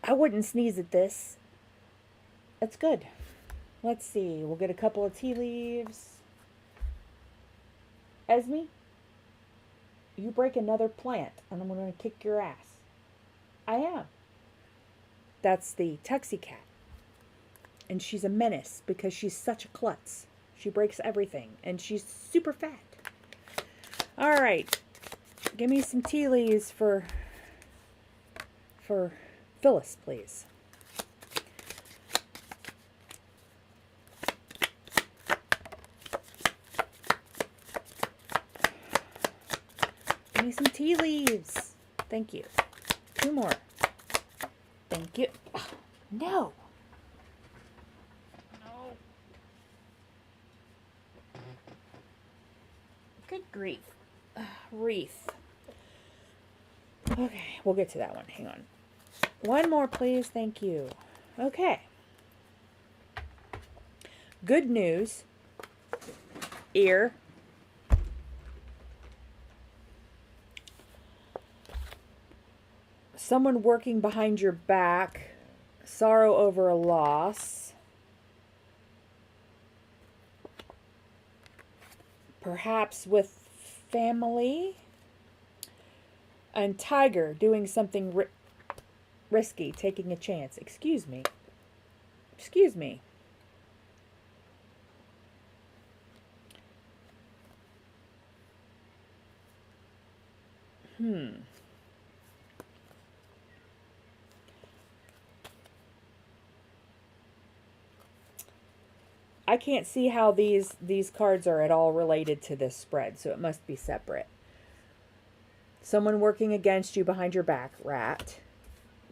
I wouldn't sneeze at this. That's good. Let's see. We'll get a couple of tea leaves. Esme, you break another plant, and I'm going to kick your ass. I am. That's the Tuxie cat. And she's a menace because she's such a klutz. She breaks everything, and she's super fat. All right. Give me some tea leaves for Phyllis, please. Give me some tea leaves. Thank you. 2 more. Thank you. Oh, no. No. Good grief. Wreath. Okay, we'll get to that one. Hang on. 1 more, please. Thank you. Okay. Good news. Ear. Someone working behind your back. Sorrow over a loss. Perhaps with family. And tiger doing something risky, taking a chance. Excuse me. Excuse me. I can't see how these cards are at all related to this spread, so it must be separate. Someone working against you behind your back, rat.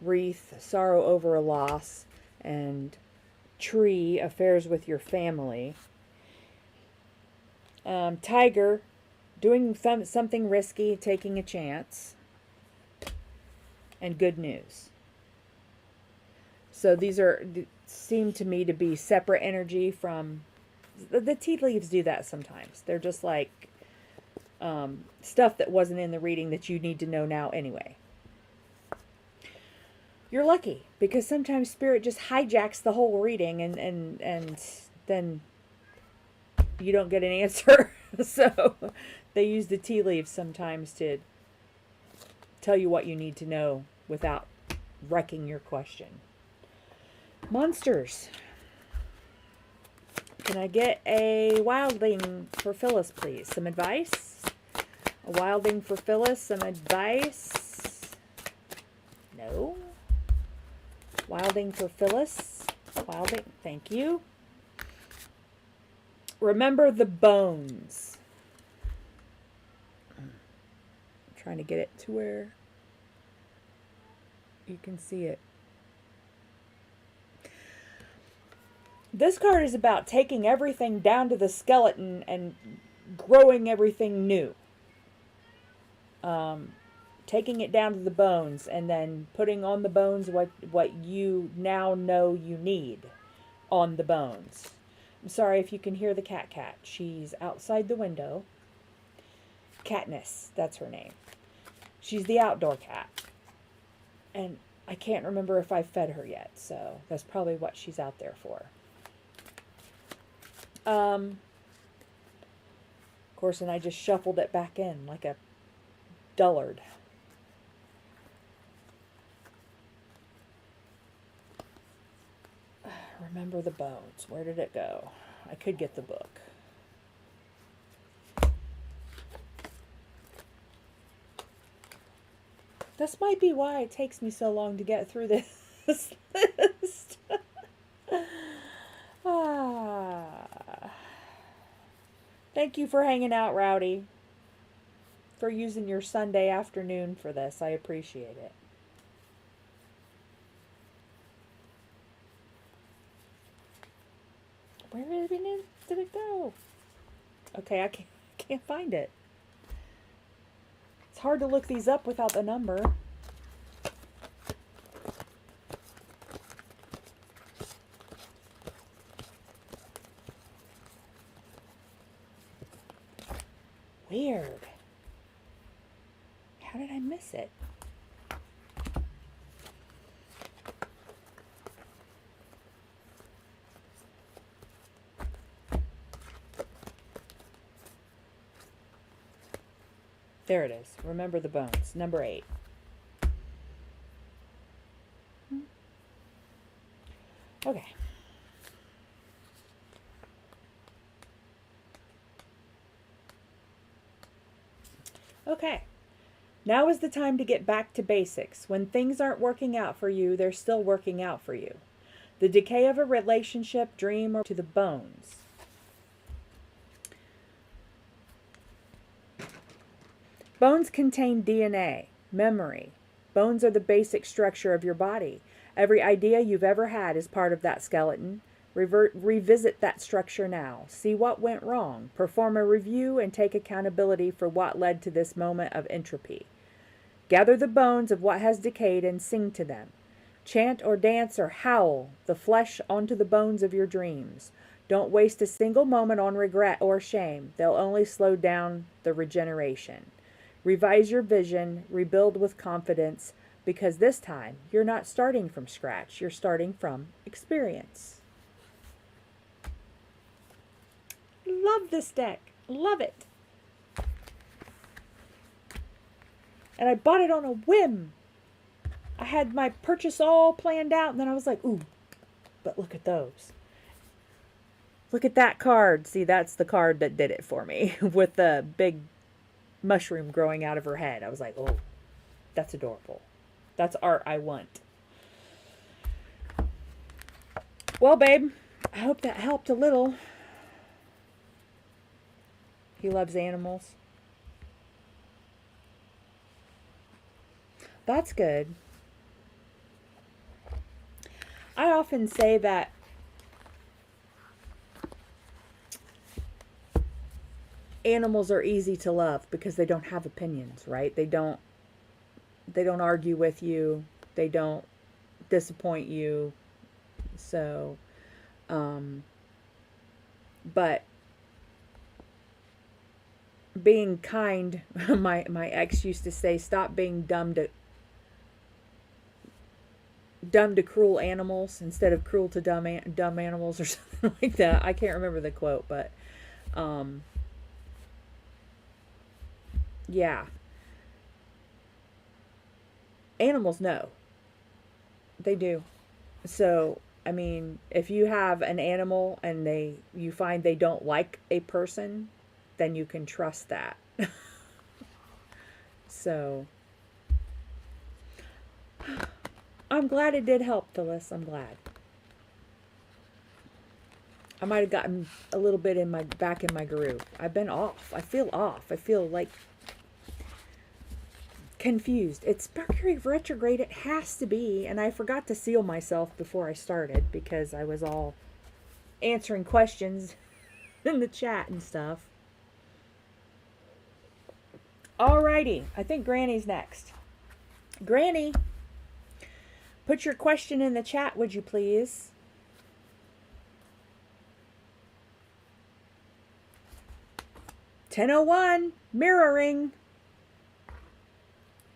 Wreath, sorrow over a loss. And tree, affairs with your family. Tiger, doing something risky, taking a chance. And good news. So these seem to me to be separate energy from... The tea leaves do that sometimes. They're just like stuff that wasn't in the reading that you need to know now anyway. You're lucky, because sometimes Spirit just hijacks the whole reading and then you don't get an answer. So they use the tea leaves sometimes to tell you what you need to know without wrecking your question. Monsters. Can I get a wildling for Phyllis, please? Some advice? A wildling for Phyllis, some advice? No. Wildling for Phyllis. Wildling, thank you. Remember the bones. I'm trying to get it to where you can see it. This card is about taking everything down to the skeleton and growing everything new. Taking it down to the bones and then putting on the bones what you now know you need on the bones. I'm sorry if you can hear the cat. She's outside the window. Katniss, that's her name. She's the outdoor cat. And I can't remember if I fed her yet, so that's probably what she's out there for. Of course, and I just shuffled it back in like a dullard. Remember the bones. Where did it go? I could get the book. This might be why it takes me so long to get through this list. Thank you for hanging out, Rowdy. For using your Sunday afternoon for this. I appreciate it. Where did it go? Okay, I can't find it. It's hard to look these up without the number. Weird. How did I miss it? There it is. Remember the bones. Number 8. Okay. Okay. Now is the time to get back to basics. When things aren't working out for you, they're still working out for you. The decay of a relationship, dream, or to the bones. Bones contain DNA, memory. Bones are the basic structure of your body. Every idea you've ever had is part of that skeleton. Revisit that structure now. See what went wrong. Perform a review and take accountability for what led to this moment of entropy. Gather the bones of what has decayed and sing to them. Chant or dance or howl the flesh onto the bones of your dreams. Don't waste a single moment on regret or shame. They'll only slow down the regeneration. Revise your vision, rebuild with confidence, because this time you're not starting from scratch. You're starting from experience. Love this deck. Love it. And I bought it on a whim. I had my purchase all planned out, and then I was like, ooh, but look at those. Look at that card. See, that's the card that did it for me with the big mushroom growing out of her head. I was like, oh, that's adorable. That's art I want. Well, babe, I hope that helped a little. He loves animals. That's good. I often say that animals are easy to love because they don't have opinions, right? They don't argue with you. They don't disappoint you. So, but being kind, my ex used to say, stop being dumb to cruel animals instead of cruel to dumb animals, or something like that. I can't remember the quote, but yeah. Animals know. They do. So, I mean, if you have an animal and you find they don't like a person, then you can trust that. So, I'm glad it did help, Phyllis. I'm glad. I might have gotten a little bit back in my groove. I've been off. I feel off. I feel like confused. It's Mercury retrograde. It has to be. And I forgot to seal myself before I started because I was all answering questions in the chat and stuff. Alrighty. I think Granny's next. Granny, put your question in the chat, would you please? (10:01) mirroring.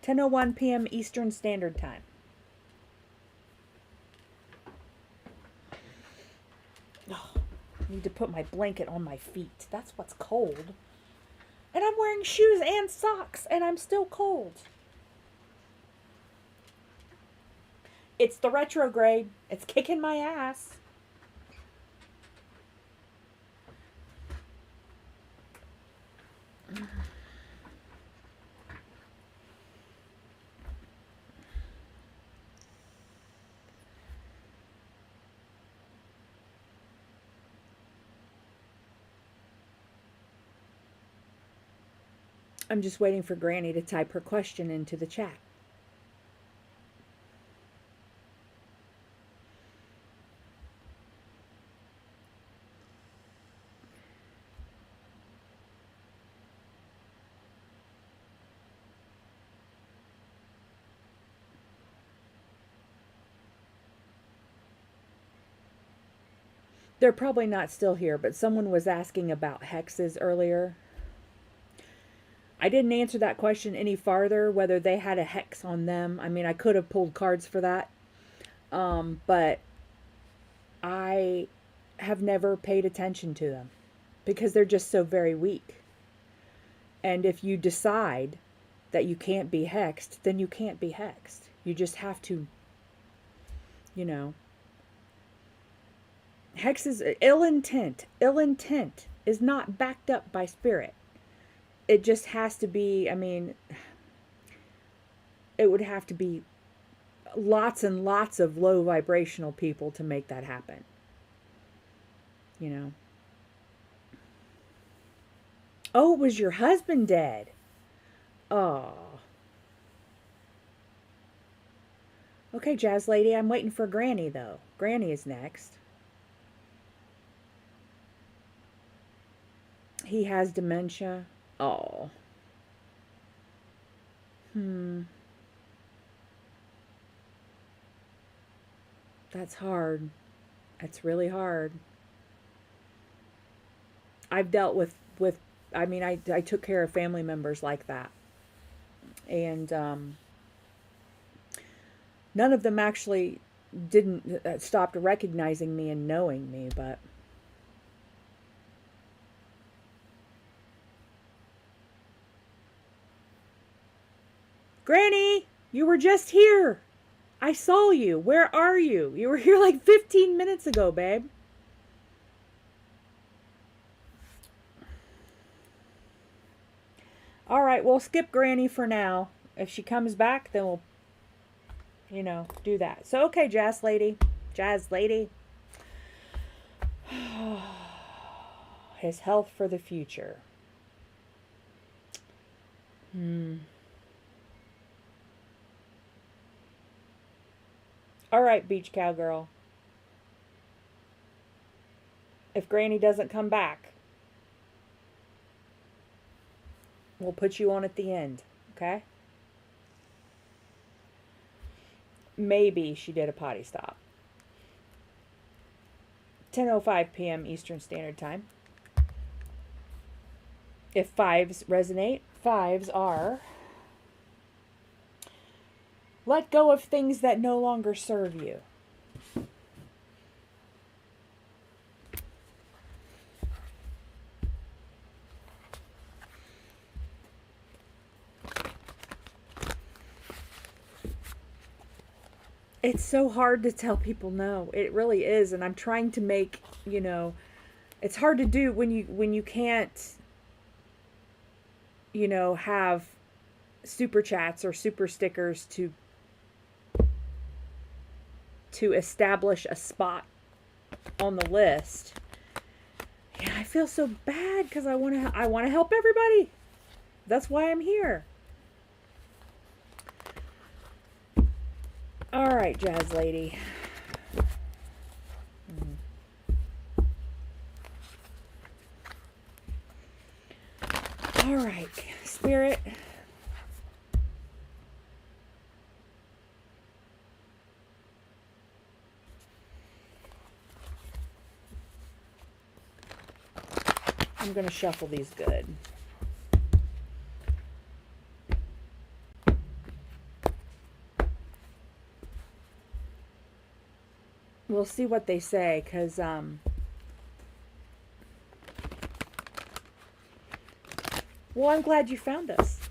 10:01 p.m. Eastern Standard Time. Oh, I need to put my blanket on my feet. That's what's cold. And I'm wearing shoes and socks, and I'm still cold. It's the retrograde. It's kicking my ass. I'm just waiting for Granny to type her question into the chat. They're probably not still here, but someone was asking about hexes earlier. I didn't answer that question any farther, whether they had a hex on them. I mean, I could have pulled cards for that. But I have never paid attention to them because they're just so very weak. And if you decide that you can't be hexed, then you can't be hexed. You just have to, you know. Hex is ill intent. Ill intent is not backed up by spirit. It just has to be, I mean, it would have to be lots and lots of low vibrational people to make that happen. You know. Oh, was your husband dead? Oh. Okay, Jazz Lady, I'm waiting for Granny, though. Granny is next. He has dementia. Oh. That's hard. That's really hard. I've dealt with I mean, I took care of family members like that. And none of them actually didn't stopped recognizing me and knowing me, but Granny, you were just here. I saw you. Where are you? You were here like 15 minutes ago, babe. All right, we'll skip Granny for now. If she comes back, then we'll, you know, do that. So, okay, Jazz Lady. Jazz Lady. His health for the future. All right, Beach Cowgirl. If Granny doesn't come back, we'll put you on at the end, okay? Maybe she did a potty stop. 10:05 p.m. Eastern Standard Time. If fives resonate, fives are: let go of things that no longer serve you. It's so hard to tell people no. It really is. And I'm trying to make, you know, it's hard to do when you can't, you know, have super chats or super stickers to establish a spot on the list. Yeah, I feel so bad because I want to help everybody. That's why I'm here. All right, Jazz Lady. All right, Spirit. I'm going to shuffle these good. We'll see what they say, because well, I'm glad you found us.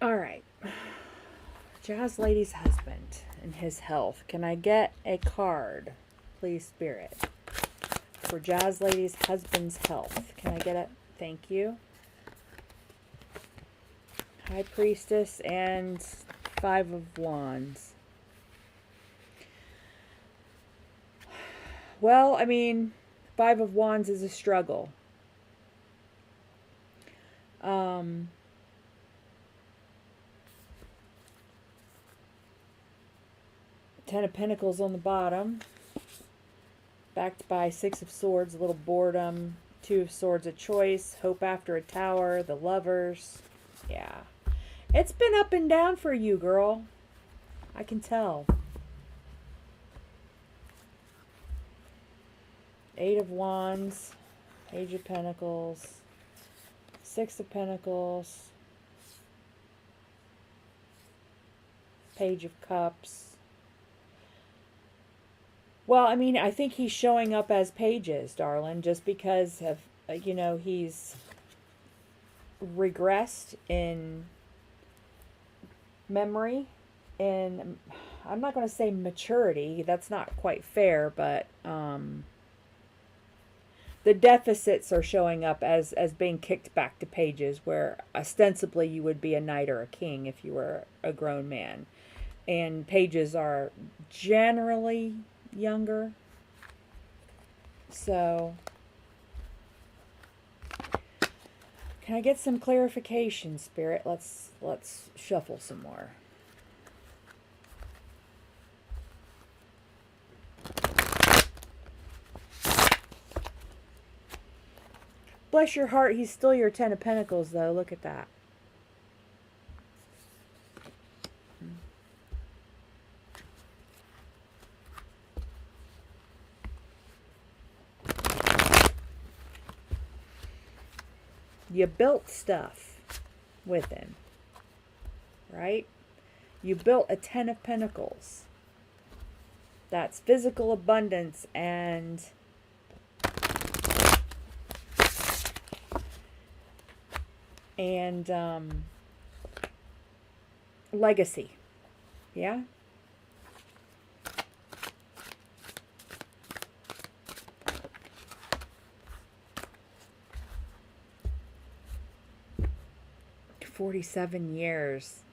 All right. Jazz Lady's husband and his health. Can I get a card, please, Spirit, for Jazz Lady's husband's health? Can I get it? Thank you. High Priestess and Five of Wands. Well, I mean, Five of Wands is a struggle. Ten of Pentacles on the bottom, backed by Six of Swords, a little boredom, Two of Swords, a choice. Hope after a tower. The Lovers. Yeah. It's been up and down for you, girl. I can tell. Eight of Wands. Page of Pentacles. Six of Pentacles. Page of Cups. Well, I mean, I think he's showing up as pages, darling, just because of, you know, he's regressed in memory, and I'm not going to say maturity, that's not quite fair, but the deficits are showing up as being kicked back to pages, where ostensibly you would be a knight or a king if you were a grown man. And pages are generally younger. So, can I get some clarification, Spirit? Let's shuffle some more. Bless your heart, he's still your Ten of Pentacles, though. Look at that. You built stuff with him, right? You built a Ten of Pentacles. That's physical abundance and legacy. Yeah? "47 years.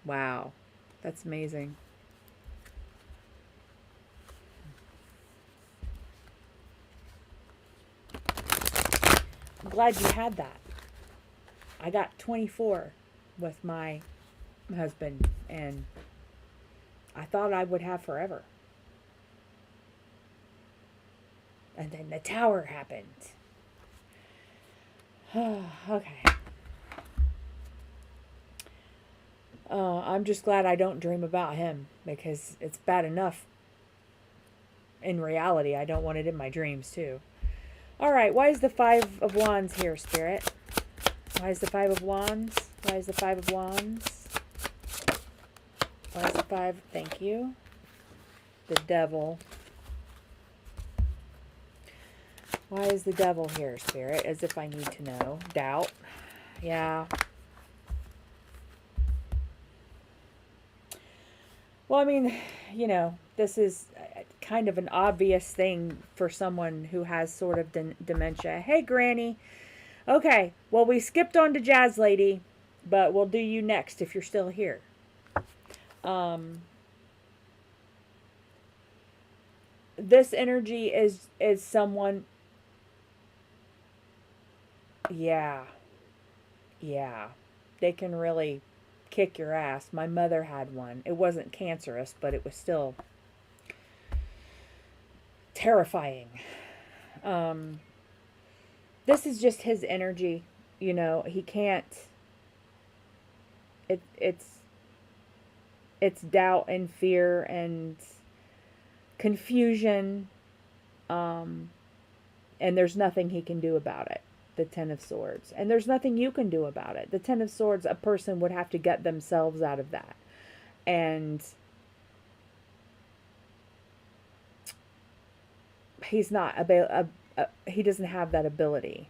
Wow. That's amazing. I'm glad you had that. I got 24 with my husband, and I thought I would have forever. And then the tower happened. Okay. I'm just glad I don't dream about him, because it's bad enough in reality. I don't want it in my dreams, too. All right, why is the Five of Wands here, Spirit? Why is the Five of Wands? Why is the Five of Wands? Why is the Five? Thank you. The Devil. Why is the Devil here, Spirit? As if I need to know. Doubt. Yeah. Well, I mean, you know, this is kind of an obvious thing for someone who has sort of dementia. Hey, Granny. Okay, well, we skipped on to Jazz Lady, but we'll do you next if you're still here. This energy is someone... Yeah. Yeah. They can really kick your ass. My mother had one. It wasn't cancerous, but it was still terrifying. This is just his energy. You know, he can't... It's doubt and fear and confusion. And there's nothing he can do about it. The Ten of Swords. And there's nothing you can do about it. The Ten of Swords, a person would have to get themselves out of that. And he's not he doesn't have that ability.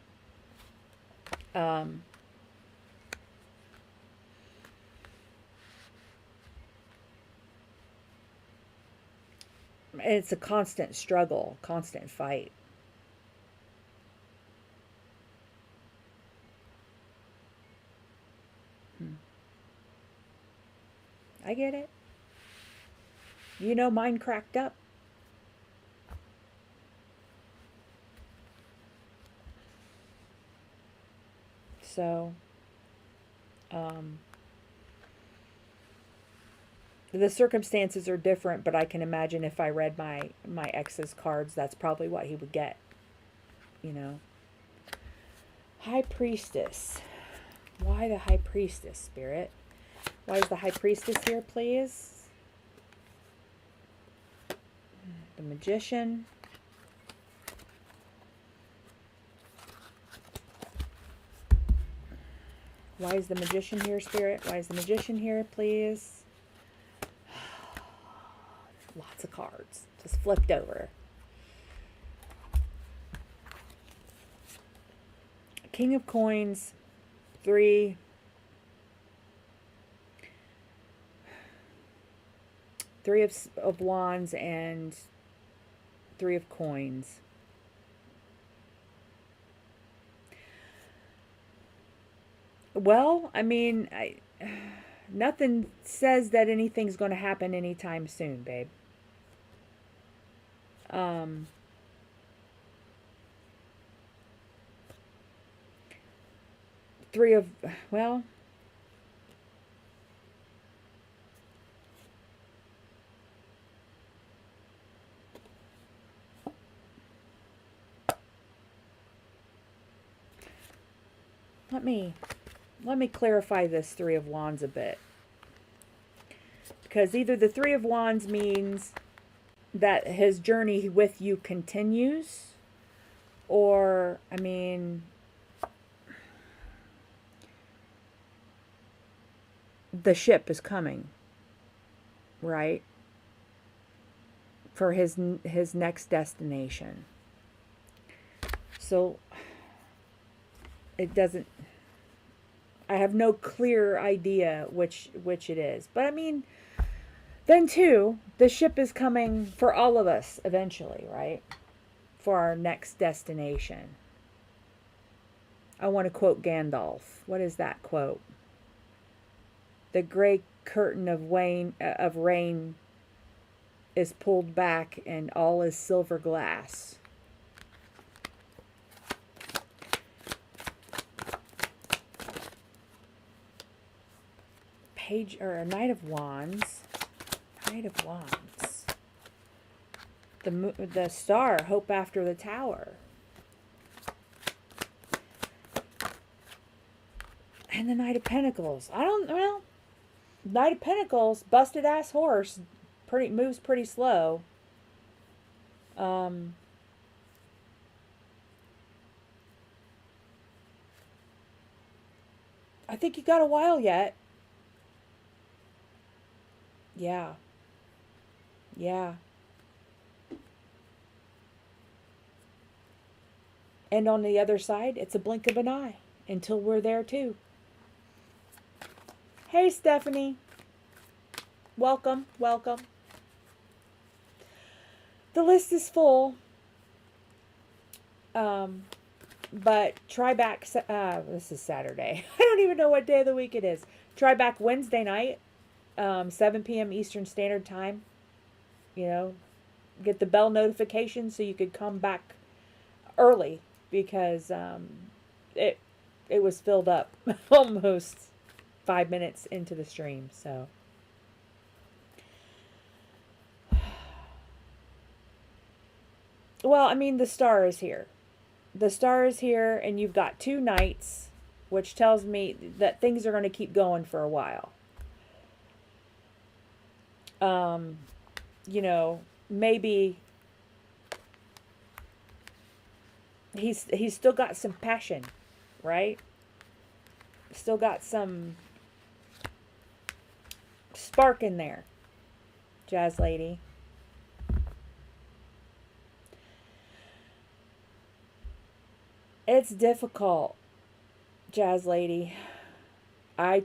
It's a constant struggle, constant fight. I get it. You know, mine cracked up. So, the circumstances are different, but I can imagine if I read my ex's cards, that's probably what he would get. you know. High Priestess. Why the High Priestess, Spirit? Why is the High Priestess here, please? The Magician. Why is the Magician here, Spirit? Why is the Magician here, please? Lots of cards. Just flipped over. King of Coins. 3. Three of Wands and 3 of Coins. Well, I mean, nothing says that anything's going to happen anytime soon, babe. Well, let me clarify this 3 of Wands a bit. Because either the 3 of Wands means that his journey with you continues, or, I mean, the ship is coming, right? For his next destination. So it doesn't, I have no clear idea which it is. But I mean, then too, the ship is coming for all of us eventually, right? For our next destination. I want to quote Gandalf. What is that quote? The gray curtain of rain is pulled back and all is silver glass. Knight of Wands. Knight of Wands. The star, hope after the tower. And the Knight of Pentacles. Knight of Pentacles, busted ass horse, moves pretty slow. I think you got a while yet. Yeah. Yeah. And on the other side, it's a blink of an eye until we're there too. Hey, Stephanie. Welcome, welcome. The list is full. But try back, this is Saturday. I don't even know what day of the week it is. Try back Wednesday night, 7 p.m. Eastern Standard Time. You know, get the bell notification so you could come back early because it was filled up almost 5 minutes into the stream. So well, I mean, the star is here. The star is here, and you've got 2 knights, which tells me that things are going to keep going for a while. You know, maybe he's still got some passion, right? Still got some spark in there, Jazz Lady. It's difficult, Jazz Lady. I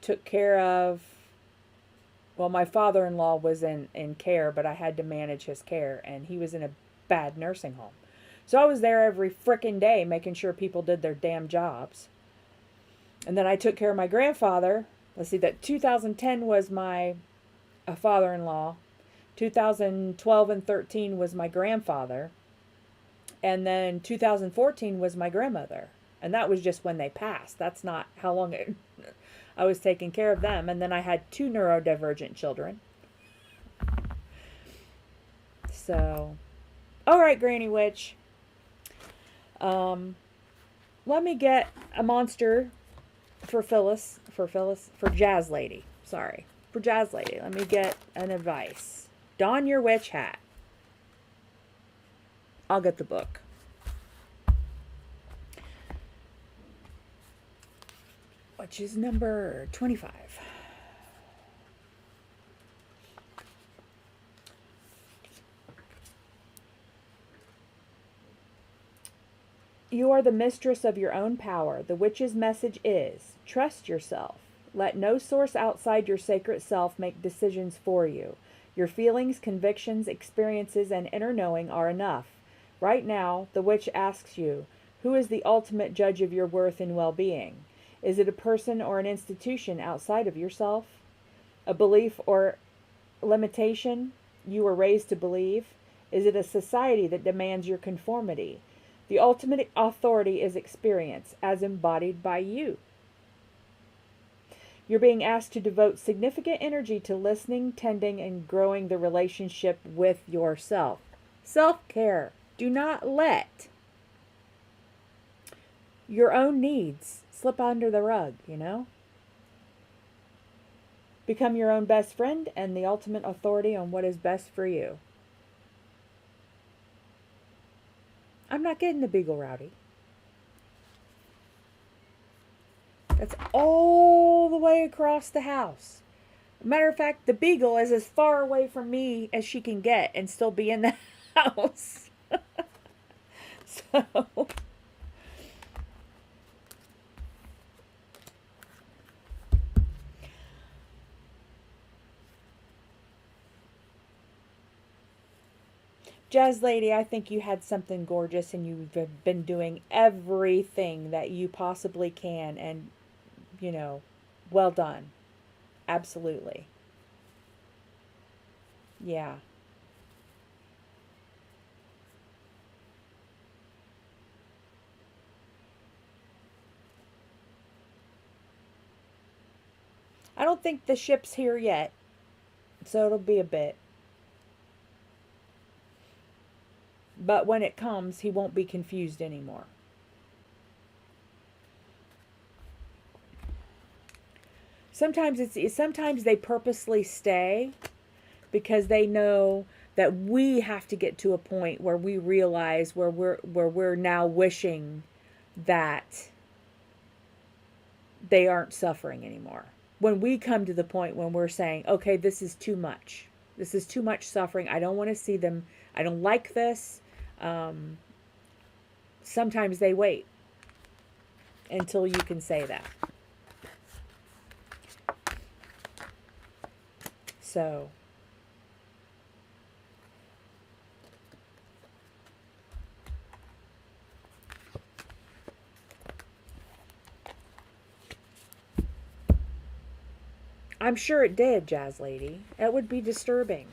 took care of, well, my father-in-law was in care, but I had to manage his care, and he was in a bad nursing home. So I was there every frickin' day making sure people did their damn jobs. And then I took care of my grandfather. Let's see, that 2010 was my father-in-law. 2012 and 13 was my grandfather. And then 2014 was my grandmother. And that was just when they passed. That's not how long I was taking care of them. And then I had 2 neurodivergent children. So, all right, Granny Witch. Let me get a monster for Phyllis, for Jazz Lady. Sorry, for Jazz Lady. Let me get an advice. Don your witch hat. I'll get the book. Which is number 25. You are the mistress of your own power. The witch's message is, trust yourself. Let no source outside your sacred self make decisions for you. Your feelings, convictions, experiences, and inner knowing are enough. Right now, the witch asks you, who is the ultimate judge of your worth and well-being? Is it a person or an institution outside of yourself? A belief or limitation you were raised to believe? Is it a society that demands your conformity? The ultimate authority is experience, as embodied by you. You're being asked to devote significant energy to listening, tending, and growing the relationship with yourself. Self-care. Do not let your own needs slip under the rug, you know? Become your own best friend and the ultimate authority on what is best for you. I'm not getting the beagle, Rowdy. That's all the way across the house. Matter of fact, the beagle is as far away from me as she can get and still be in the house. So... Jazz Lady, I think you had something gorgeous and you've been doing everything that you possibly can, and, you know, well done. Absolutely. Yeah. I don't think the ship's here yet, so it'll be a bit. But when it comes, he won't be confused anymore. Sometimes they purposely stay because they know that we have to get to a point where we realize where we're now wishing that they aren't suffering anymore. When we come to the point when we're saying, okay, this is too much. This is too much suffering. I don't want to see them. I don't like this. Sometimes they wait until you can say that. So, I'm sure it did, Jazz Lady. It would be disturbing.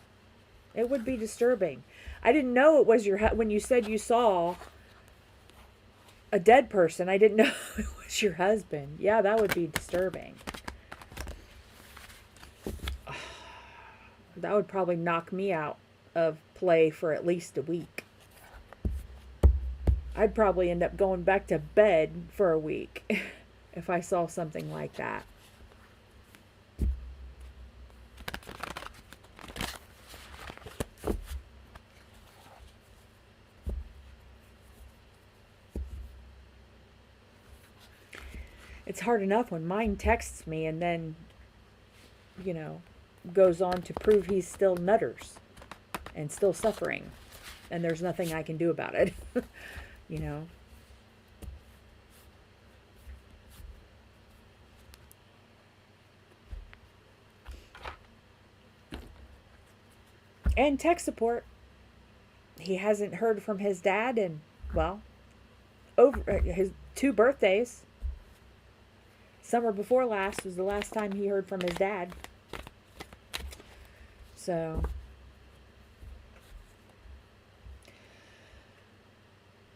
It would be disturbing. I didn't know it was when you said you saw a dead person. I didn't know it was your husband. Yeah, that would be disturbing. That would probably knock me out of play for at least a week. I'd probably end up going back to bed for a week if I saw something like that. It's hard enough when mine texts me and then, you know, goes on to prove he's still nutters and still suffering. And there's nothing I can do about it, you know. And tech support. He hasn't heard from his dad in, well, over his 2 birthdays. Summer before last was the last time he heard from his dad. So,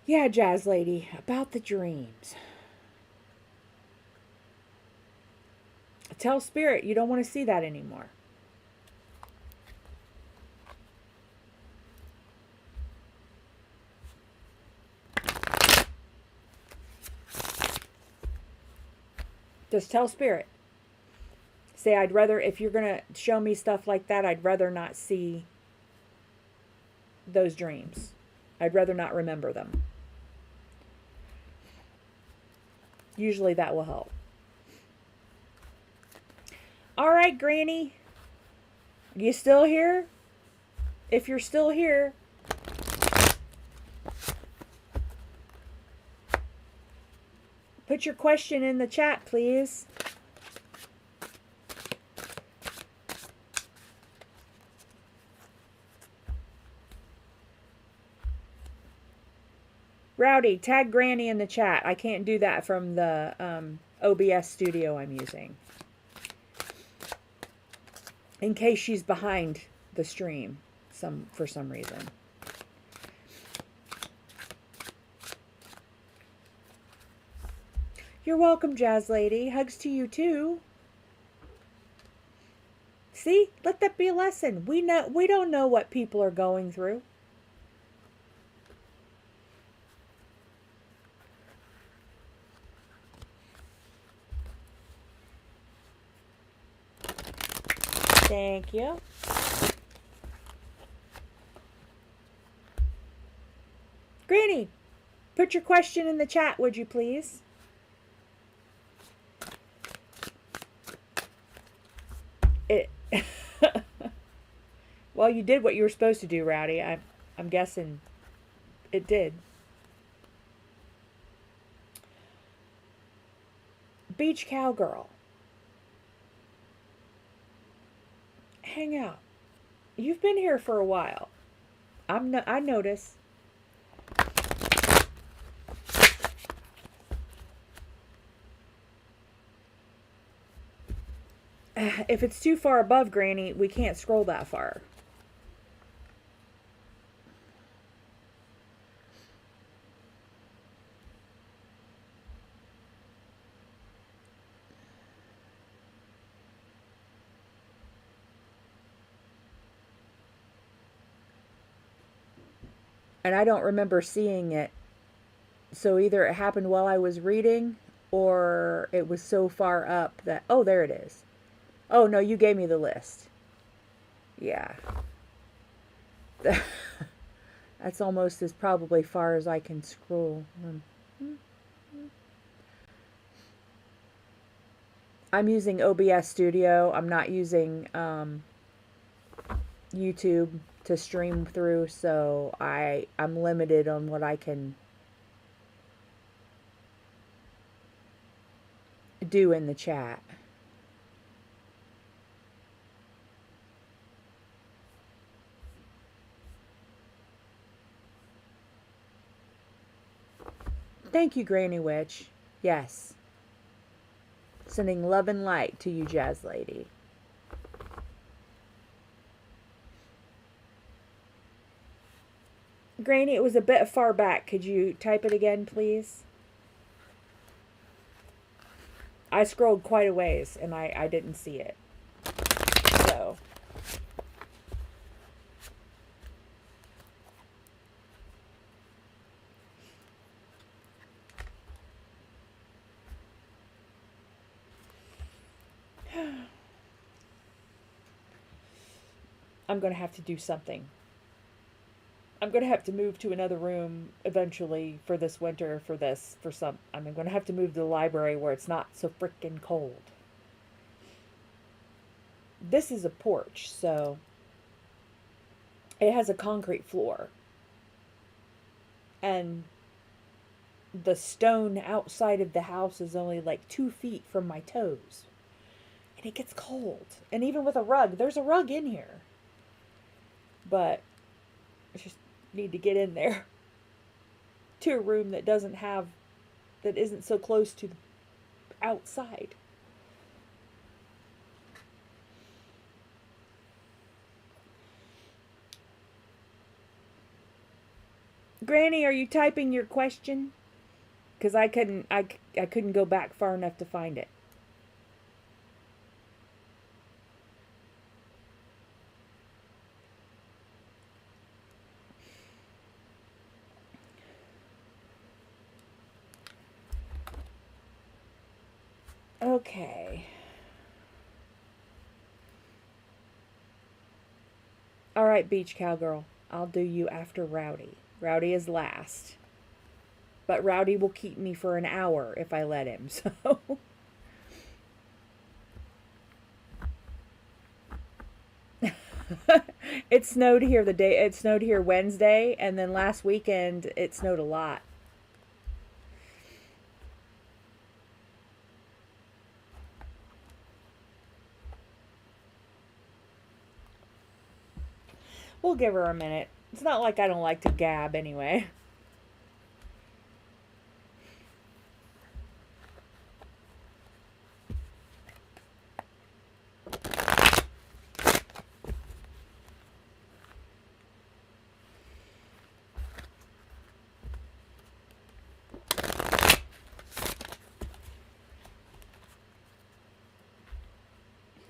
yeah, Jazz Lady, about the dreams. Tell Spirit you don't want to see that anymore. Just tell spirit. Say, I'd rather, if you're going to show me stuff like that, I'd rather not see those dreams. I'd rather not remember them. Usually that will help. All right, Granny. You still here? If you're still here, put your question in the chat, please. Rowdy, tag Granny in the chat. I can't do that from the OBS studio I'm using. In case she's behind the stream for some reason. You're welcome, Jazz Lady. Hugs to you too. See? Let that be a lesson. We don't know what people are going through. Thank you. Granny, put your question in the chat, would you please? Well, you did what you were supposed to do, Rowdy. I'm guessing it did. Beach Cowgirl. Hang out. You've been here for a while. I notice. If it's too far above, Granny, we can't scroll that far. And I don't remember seeing it. So either it happened while I was reading, or it was so far up that... Oh, there it is. Oh, no, you gave me the list. Yeah. That's almost as probably far as I can scroll. I'm using OBS Studio. I'm not using YouTube to stream through, so I'm limited on what I can do in the chat. Thank you, Granny Witch. Yes. Sending love and light to you, Jazz Lady. Granny, it was a bit far back. Could you type it again, please? I scrolled quite a ways, and I didn't see it. So... I'm going to have to do something. I'm going to have to move to another room eventually for this winter, I'm going to have to move to the library where it's not so freaking cold. This is a porch, so it has a concrete floor. And the stone outside of the house is only like 2 feet from my toes. And it gets cold. And even with a rug, there's a rug in here. But I just need to get in there to a room that isn't so close to the outside. Granny, are you typing your question? Because I couldn't go back far enough to find it. Okay. All right, Beach Cowgirl. I'll do you after Rowdy. Rowdy is last. But Rowdy will keep me for an hour if I let him, so... It snowed here it snowed here Wednesday, and then last weekend it snowed a lot. We'll give her a minute. It's not like I don't like to gab anyway.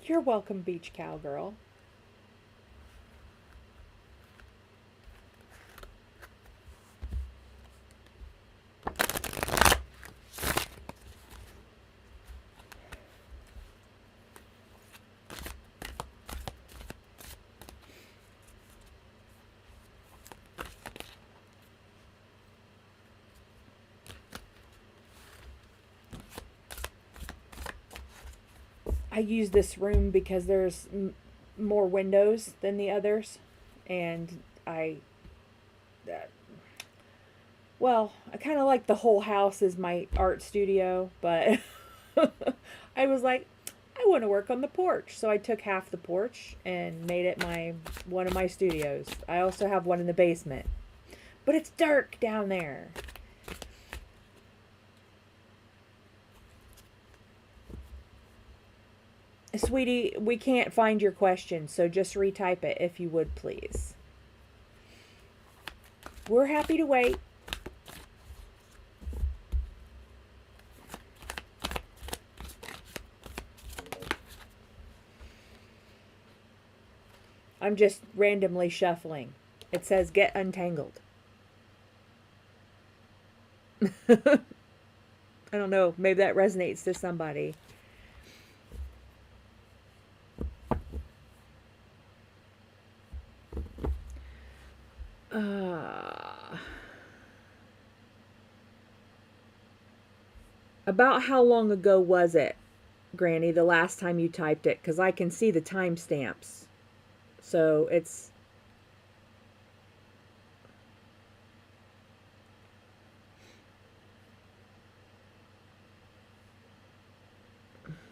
You're welcome, Beach Cowgirl. I use this room because there's more windows than the others, and well, I kind of like the whole house as my art studio, but I was like, I want to work on the porch, so I took half the porch and made it one of my studios. I also have one in the basement, but it's dark down there. Sweetie, we can't find your question, so just retype it if you would, please. We're happy to wait. I'm just randomly shuffling. It says get untangled. I don't know. Maybe that resonates to somebody. About how long ago was it, Granny, the last time you typed it? Because I can see the timestamps. So it's...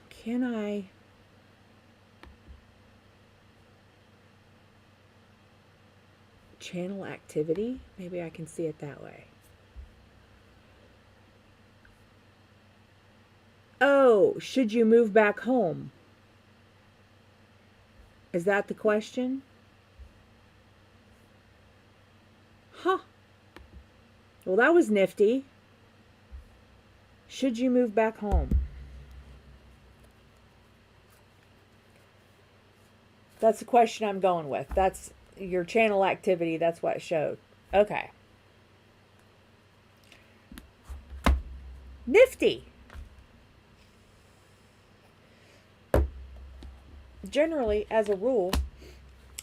Can I... Channel activity? Maybe I can see it that way. Oh, should you move back home? Is that the question? Huh. Well, that was nifty. Should you move back home? That's the question I'm going with. That's your channel activity. That's what it showed. Okay. Nifty. Generally, as a rule,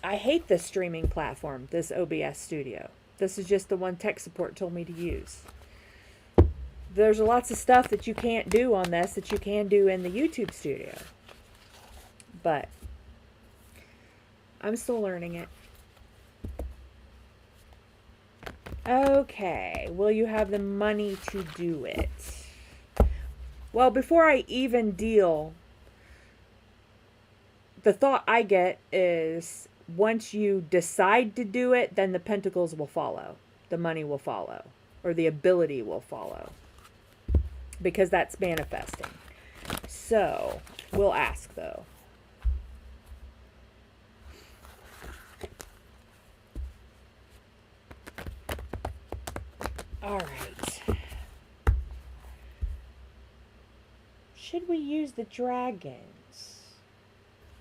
I hate this streaming platform, this OBS studio. This is just the one tech support told me to use. There's lots of stuff that you can't do on this that you can do in the YouTube studio. But I'm still learning it. Okay, will you have the money to do it? Well, before I even deal, the thought I get is once you decide to do it, then the pentacles will follow. The money will follow. Or the ability will follow. Because that's manifesting. So, we'll ask though. All right. Should we use the dragons?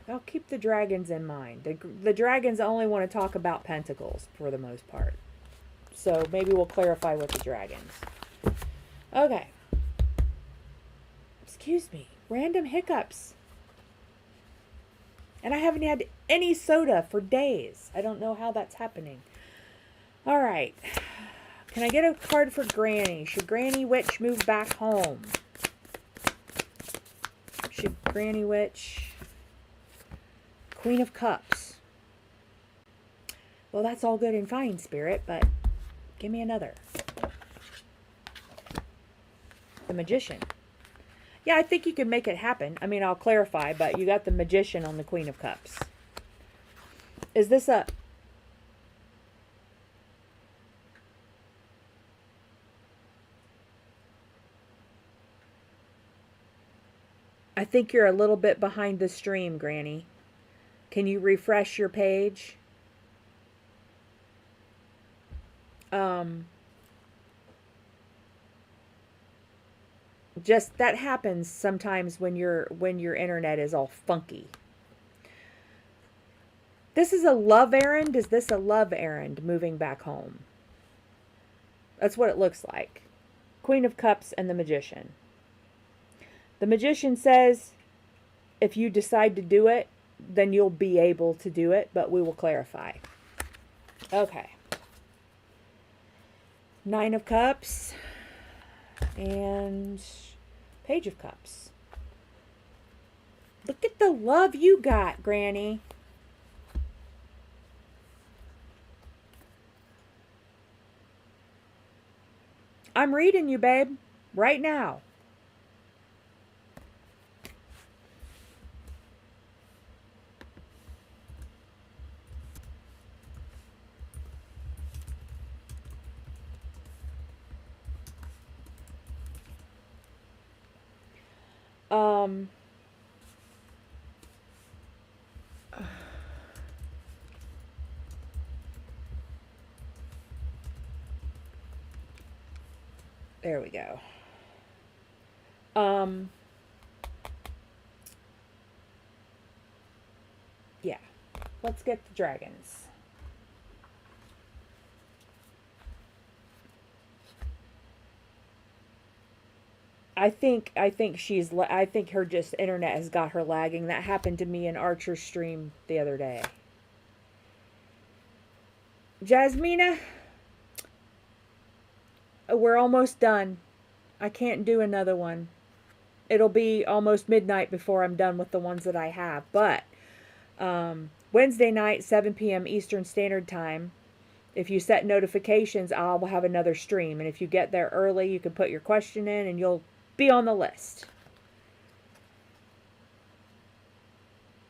I'll keep the dragons in mind. The dragons only want to talk about pentacles for the most part. So maybe we'll clarify with the dragons. Okay. Excuse me. Random hiccups. And I haven't had any soda for days. I don't know how that's happening. All right. Can I get a card for Granny? Should Granny Witch move back home? Should Granny Witch... Queen of Cups. Well, that's all good and fine, Spirit, but give me another. The Magician. Yeah, I think you can make it happen. I mean, I'll clarify, but you got the Magician on the Queen of Cups. Is this a... I think you're a little bit behind the stream, Granny. Can you refresh your page? Just that happens sometimes when your internet is all funky. This is a love errand. Is this a love errand moving back home? That's what it looks like. Queen of Cups and the Magician. The Magician says if you decide to do it, then you'll be able to do it, but we will clarify. Okay. Nine of Cups and Page of Cups. Look at the love you got, Granny. I'm reading you, babe, right now. There we go. Yeah. Let's get the dragons. I think her just internet has got her lagging. That happened to me in Archer's stream the other day. Jasmine, we're almost done. I can't do another one. It'll be almost midnight before I'm done with the ones that I have. But Wednesday night, 7 p.m. Eastern Standard Time, if you set notifications, I'll have another stream. And if you get there early, you can put your question in and you'll be on the list.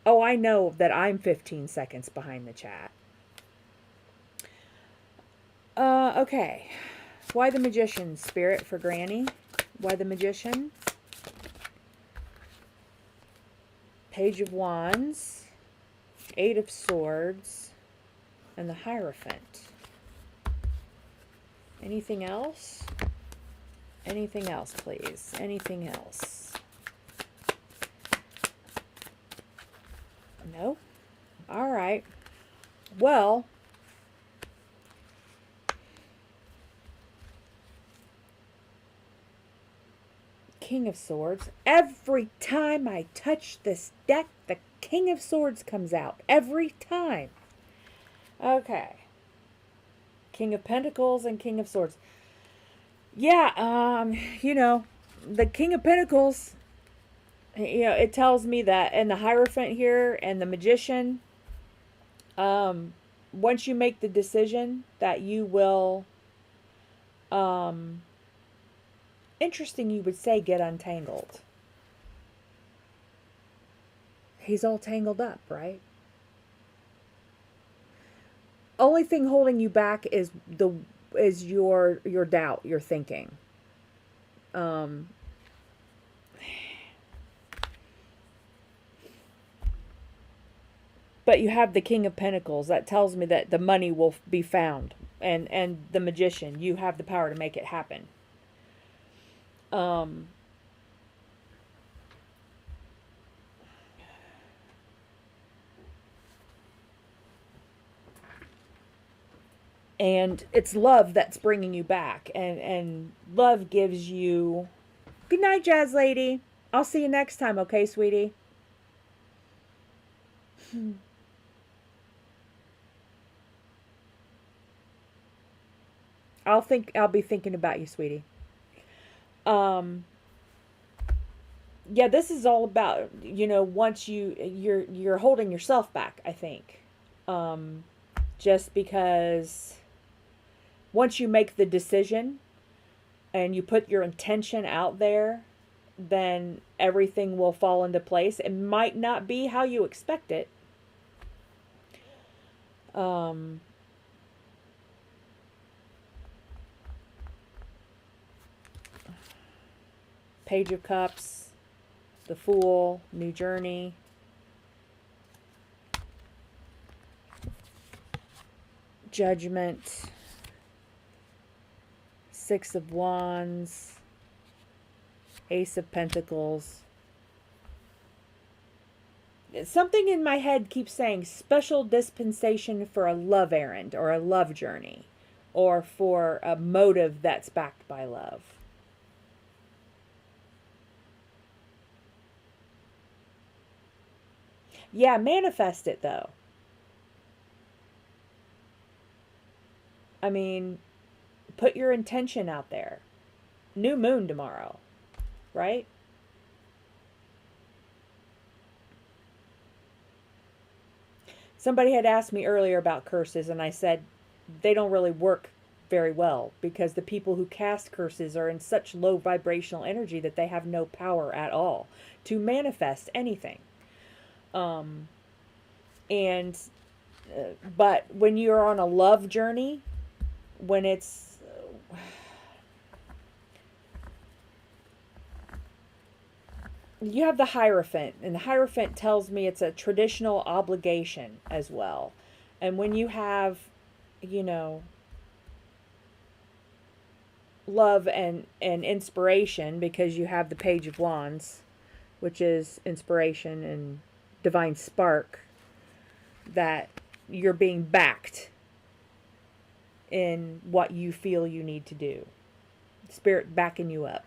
Oh, I know that I'm 15 seconds behind the chat. Okay. Why the Magician, Spirit, for Granny? Why the Magician? Page of Wands, Eight of Swords, and the Hierophant. Anything else? Anything else, please? Anything else? No? All right. Well, King of Swords. Every time I touch this deck, the King of Swords comes out. Every time. Okay. King of Pentacles and King of Swords. Yeah, you know, the King of Pentacles, you know, it tells me that, and the Hierophant here, and the Magician, once you make the decision that you will, interesting you would say get untangled. He's all tangled up, right? Only thing holding you back is your doubt, your thinking. But you have the King of Pentacles. That tells me that the money will be found. And the Magician, you have the power to make it happen. And it's love that's bringing you back. And love gives you... Good night, Jazz Lady. I'll see you next time, okay, sweetie? I'll be thinking about you, sweetie. Um yeah, this is all about, once you're holding yourself back, I think. Um just because once you make the decision and you put your intention out there, then everything will fall into place. It might not be how you expect it. Um, Page of Cups, the Fool, New Journey. Judgment. Six of Wands. Ace of Pentacles. Something in my head keeps saying special dispensation for a love errand or a love journey, or for a motive that's backed by love. Yeah, manifest it though. I mean, put your intention out there. New moon tomorrow, right? Somebody had asked me earlier about curses, and I said they don't really work very well because the people who cast curses are in such low vibrational energy that they have no power at all to manifest anything. Um, and but when you're on a love journey, when it's you have the Hierophant, and the Hierophant tells me it's a traditional obligation as well. And when you have, you know, love and inspiration, because you have the Page of Wands, which is inspiration and divine spark, that you're being backed in what you feel you need to do. Spirit backing you up.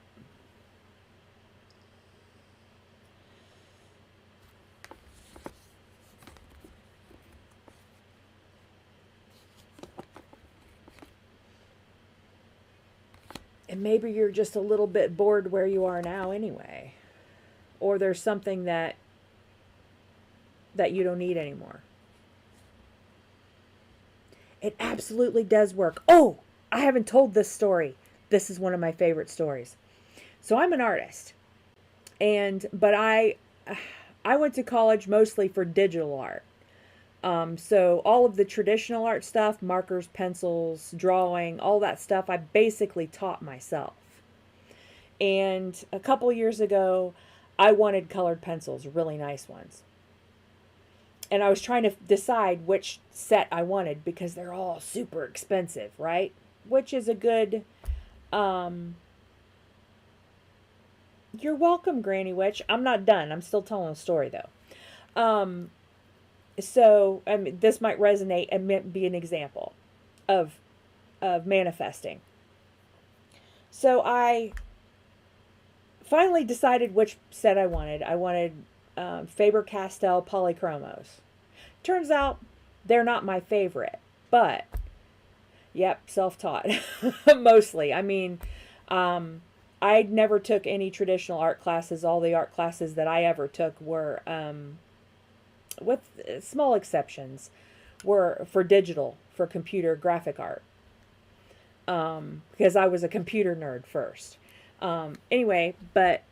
And maybe you're just a little bit bored where you are now anyway. Or there's something that you don't need anymore. It absolutely does work. Oh, I haven't told this story. This is one of my favorite stories. So I'm an artist. But I went to college mostly for digital art. So all of the traditional art stuff, markers, pencils, drawing, all that stuff, I basically taught myself. And a couple years ago, I wanted colored pencils, really nice ones. And I was trying to decide which set I wanted because they're all super expensive, right? Which is a good, you're welcome, Granny Witch. I'm not done. I'm still telling a story though. So I mean, this might resonate and be an example of manifesting. So I finally decided which set I wanted. I wanted Faber-Castell polychromos. Turns out they're not my favorite, but yep, self-taught mostly. I mean, I never took any traditional art classes. All the art classes that I ever took were with small exceptions, were for digital, for computer graphic art. Because I was a computer nerd first. Anyway, but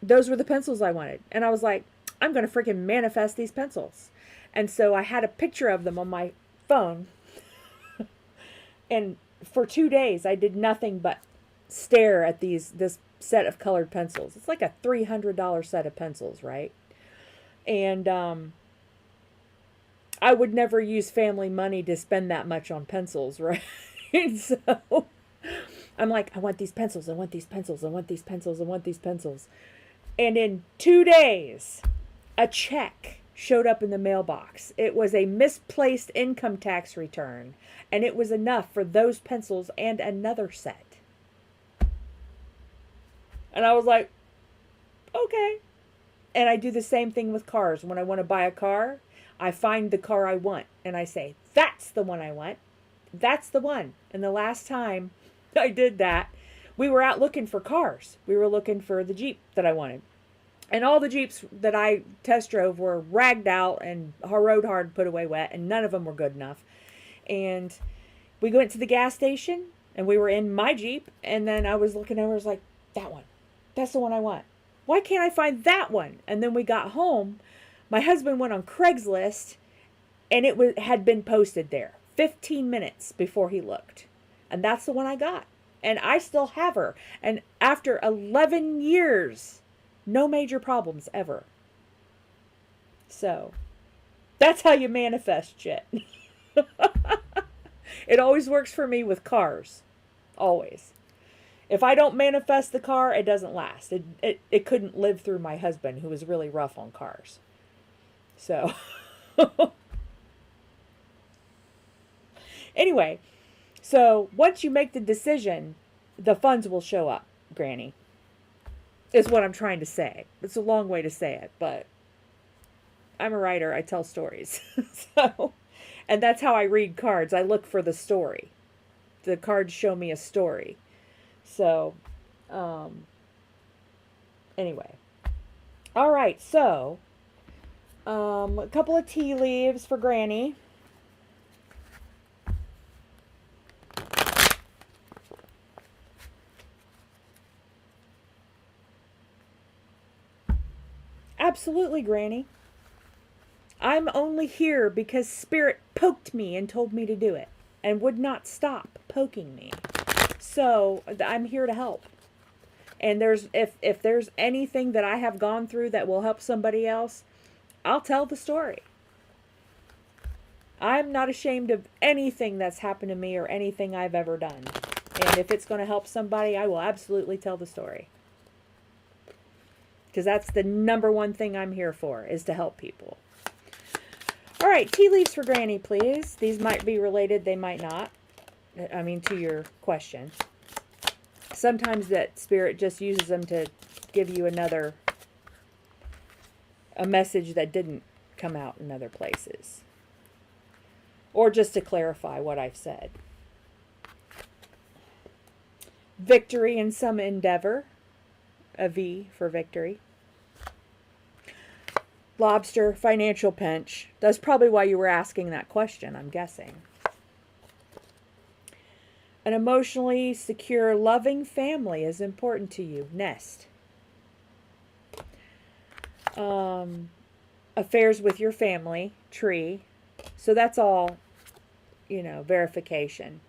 those were the pencils I wanted. And I was like, I'm going to freaking manifest these pencils. And so I had a picture of them on my phone. And for 2 days, I did nothing but stare at this set of colored pencils. It's like a $300 set of pencils, right? And I would never use family money to spend that much on pencils, right? So I'm like, I want these pencils, I want these pencils, I want these pencils, I want these pencils. And in 2 days, a check showed up in the mailbox. It was a misplaced income tax return, and it was enough for those pencils and another set. And I was like, okay. And I do the same thing with cars. When I want to buy a car, I find the car I want and I say, that's the one I want. That's the one. And the last time I did that, we were out looking for cars. We were looking for the Jeep that I wanted. And all the Jeeps that I test drove were ragged out and rode hard, put away wet, and none of them were good enough. And we went to the gas station, and we were in my Jeep, and then I was looking over, I was like, that one. That's the one I want. Why can't I find that one? And then we got home. My husband went on Craigslist, and it had been posted there 15 minutes before he looked. And that's the one I got. And I still have her. And after 11 years, no major problems ever. So, that's how you manifest shit. It always works for me with cars. Always. If I don't manifest the car, it doesn't last. It couldn't live through my husband, who was really rough on cars. So, anyway, so once you make the decision, the funds will show up, Granny. Is what I'm trying to say. It's a long way to say it, but I'm a writer. I tell stories. So, and that's how I read cards. I look for the story. The cards show me a story. So, anyway. All right, so, a couple of tea leaves for Granny. Absolutely, Granny. I'm only here because Spirit poked me and told me to do it and would not stop poking me. So I'm here to help. And if there's anything that I have gone through that will help somebody else, I'll tell the story. I'm not ashamed of anything that's happened to me or anything I've ever done. And if it's going to help somebody, I will absolutely tell the story. Because that's the number one thing I'm here for, is to help people. All right, tea leaves for Granny, please. These might be related, they might not. I mean, to your question. Sometimes that Spirit just uses them to give you a message that didn't come out in other places. Or just to clarify what I've said. Victory in some endeavor. A V for victory. Lobster, financial pinch. That's probably why you were asking that question, I'm guessing. An emotionally secure, loving family is important to you. Nest. Affairs with your family. Tree. So that's all, verification.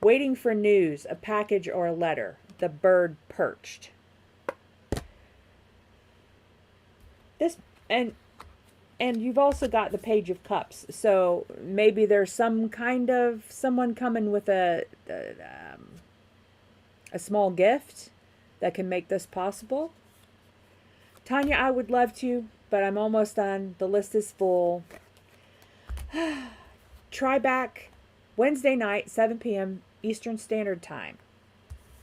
Waiting for news, a package or a letter. The bird perched. This, and you've also got the Page of Cups. So maybe there's some kind of someone coming with a small gift that can make this possible. Tanya, I would love to, but I'm almost done. The list is full. Try back Wednesday night, 7 p.m. Eastern Standard Time.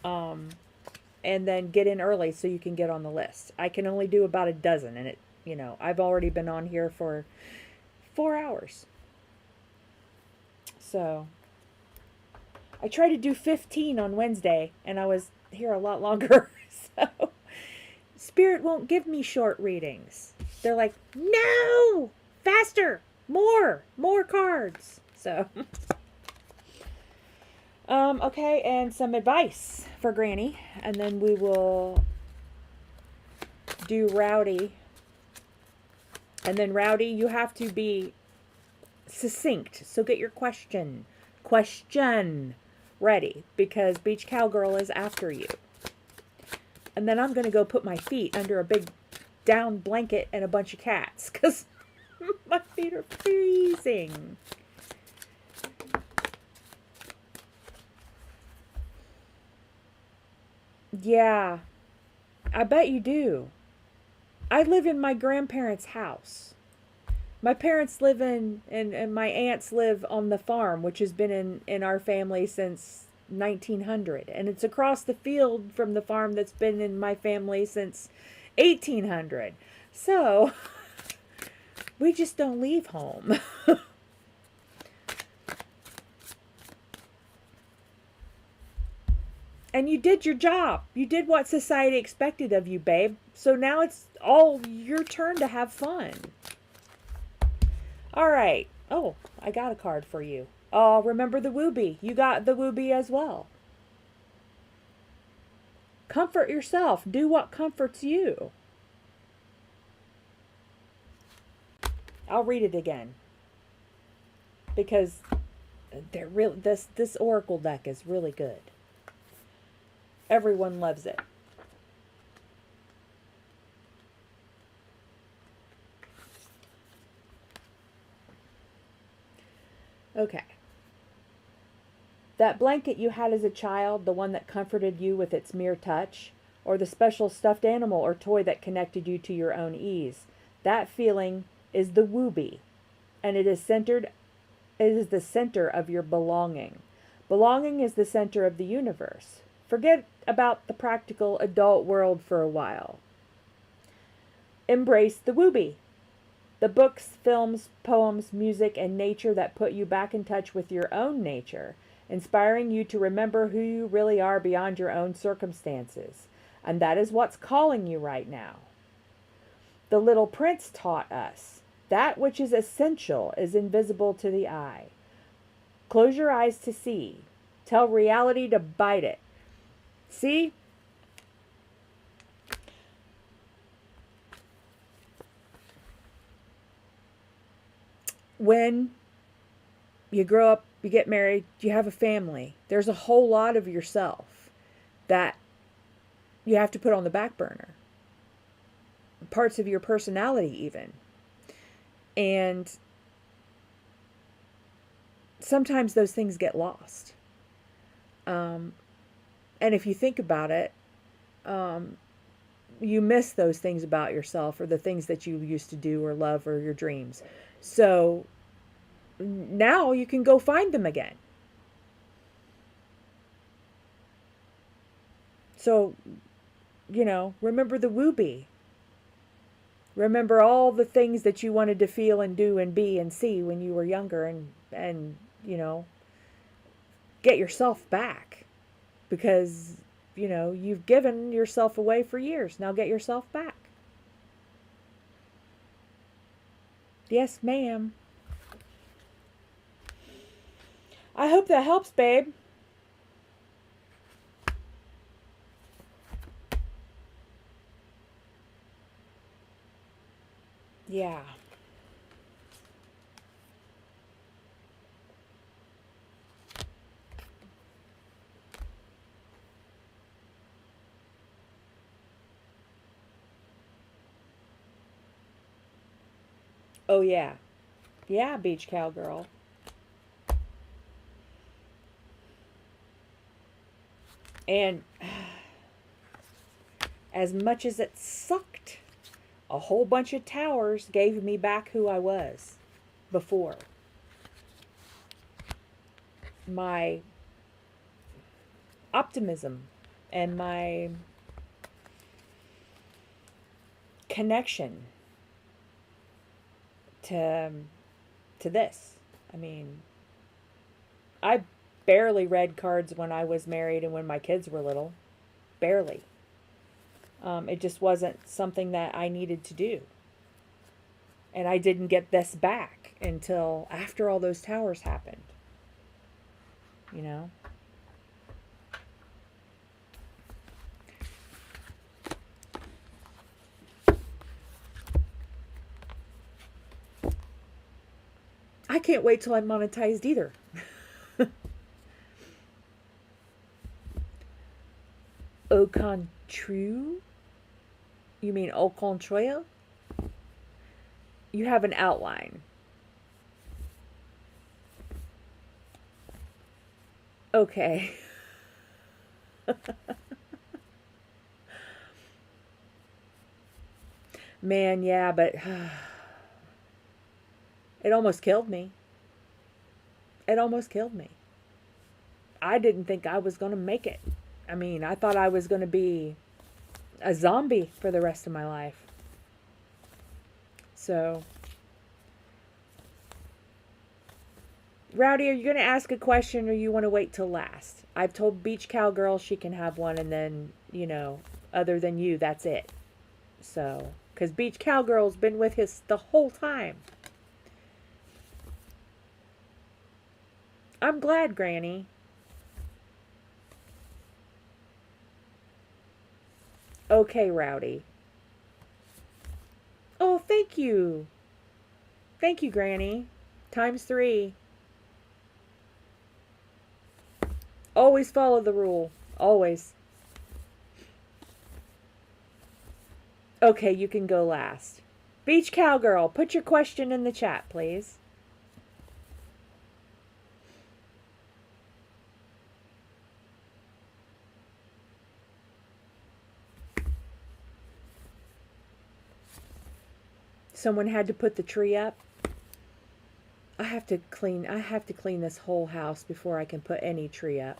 And then get in early so you can get on the list. I can only do about a dozen, and I've already been on here for 4 hours. So, I tried to do 15 on Wednesday, and I was here a lot longer. So, Spirit won't give me short readings. They're like, no, faster, more cards. So, okay, and some advice for Granny, and then we will do Rowdy. And then Rowdy, you have to be succinct. So get your question ready, because Beach Cowgirl is after you. And then I'm going to go put my feet under a big down blanket and a bunch of cats, because my feet are freezing. Yeah, I bet you do. I live in my grandparents' house. My parents live and my aunts live on the farm, which has been in our family since 1900, and it's across the field from the farm that's been in my family since 1800. So we just don't leave home. And you did your job. You did what society expected of you, babe. So now it's all your turn to have fun. All right. Oh, I got a card for you. Oh, remember the wooby. You got the wooby as well. Comfort yourself. Do what comforts you. I'll read it again. Because they're real this oracle deck is really good. Everyone loves it. Okay. That blanket you had as a child, the one that comforted you with its mere touch, or the special stuffed animal or toy that connected you to your own ease, that feeling is the wooby, and it is the center of your belonging. Belonging is the center of the universe. Forget about the practical adult world for a while. Embrace the wooby. The books, films, poems, music, and nature that put you back in touch with your own nature, inspiring you to remember who you really are beyond your own circumstances. And that is what's calling you right now. The Little Prince taught us, that which is essential is invisible to the eye. Close your eyes to see. Tell reality to bite it. See? When you grow up, you get married, you have a family, there's a whole lot of yourself that you have to put on the back burner. Parts of your personality even. And sometimes those things get lost. And if you think about it, you miss those things about yourself or the things that you used to do or love or your dreams. So now you can go find them again. So, remember the wooby. Remember all the things that you wanted to feel and do and be and see when you were younger and get yourself back. Because, you've given yourself away for years. Now get yourself back. Yes, ma'am. I hope that helps, babe. Yeah. Oh, yeah. Yeah, beach cowgirl. And as much as it sucked, a whole bunch of towers gave me back who I was before. My optimism and my connection to this. I mean, I barely read cards when I was married and when my kids were little. Barely. It just wasn't something that I needed to do. And I didn't get this back until after all those towers happened. I can't wait till I'm monetized either. Au contraire? You mean au contraire? You have an outline. Okay. Man, yeah, but it almost killed me. It almost killed me. I didn't think I was going to make it. I mean, I thought I was going to be a zombie for the rest of my life. So, Rowdy, are you going to ask a question or you want to wait till last? I've told Beach Cowgirl she can have one, and then, you know, other than you, that's it. So, because Beach Cowgirl's been with us the whole time. I'm glad, Granny. Okay, Rowdy. Oh, thank you. Thank you, Granny. ×3. Always follow the rule. Always. Okay, you can go last. Beach Cowgirl, put your question in the chat, please. Someone had to put the tree up. I have to clean this whole house before I can put any tree up.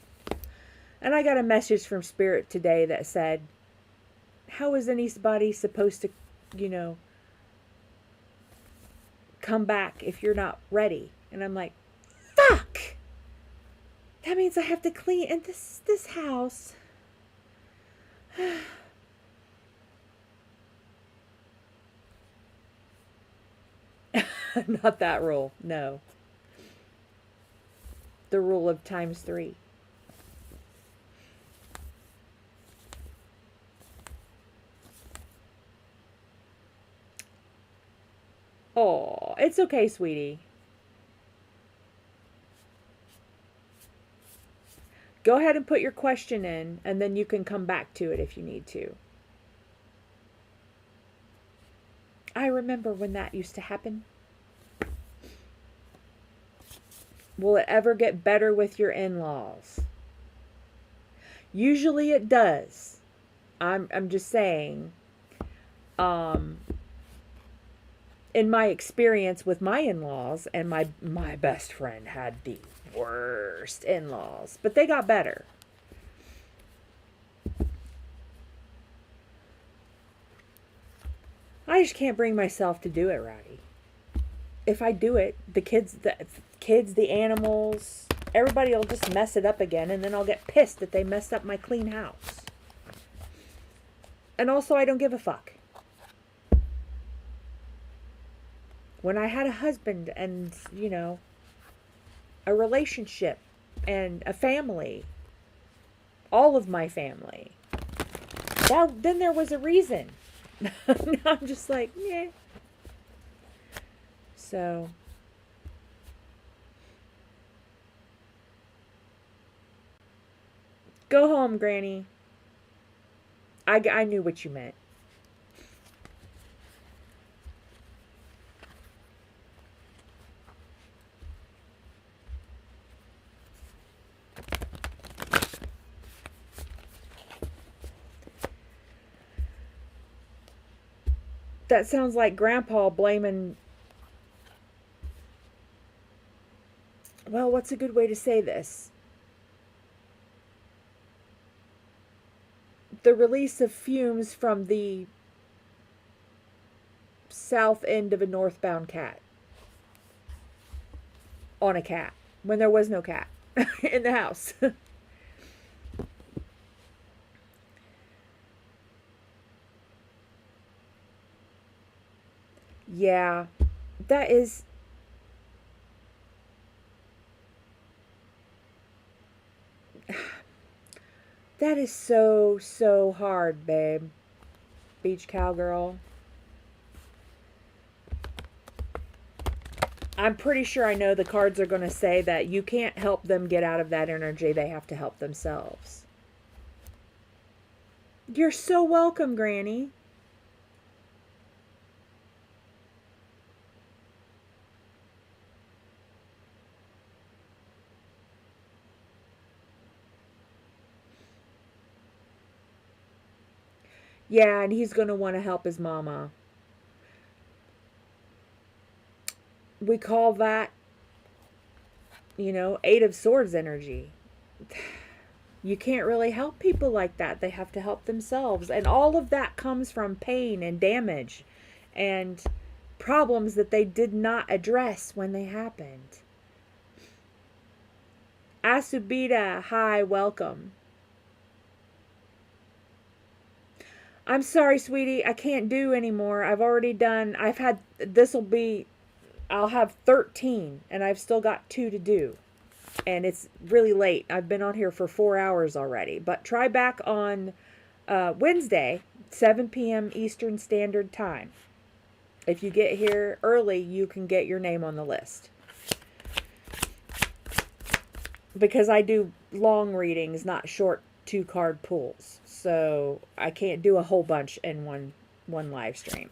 And I got a message from Spirit today that said, how is anybody supposed to, you know, come back if you're not ready? And I'm like, fuck! That means I have to clean and this house. Not that rule, no. The rule of ×3. Oh, it's okay, sweetie. Go ahead and put your question in, and then you can come back to it if you need to. I remember when that used to happen. Will it ever get better with your in-laws? Usually it does. I'm just saying. In my experience with my in-laws, and my best friend had the worst in-laws, but they got better. I just can't bring myself to do it, Rowdy. If I do it, the kids, the animals, everybody will just mess it up again, and then I'll get pissed that they messed up my clean house. And also, I don't give a fuck. When I had a husband and, you know, a relationship and a family, all of my family, then there was a reason. Now I'm just like, yeah. So, go home, Granny. I knew what you meant. That sounds like Grandpa blaming... Well, what's a good way to say this? The release of fumes from the south end of a northbound cat. On a cat. When there was no cat in the house. Yeah, that is... That is so hard, babe. Beach Cowgirl. I'm pretty sure I know the cards are going to say that you can't help them get out of that energy. They have to help themselves. You're so welcome, Granny. Yeah, and he's going to want to help his mama. We call that, you know, 8 of Swords energy. you can't really help people like that. They have to help themselves. And all of that comes from pain and damage and problems that they did not address when they happened. Asubita, hi, welcome. I'm sorry, sweetie, I can't do anymore. I've already done, I'll have 13, and I've still got 2 to do. And it's really late. I've been on here for 4 hours already. But try back on Wednesday, 7 p.m. Eastern Standard Time. If you get here early, you can get your name on the list. Because I do long readings, not short 2-card pulls. So I can't do a whole bunch in one live stream.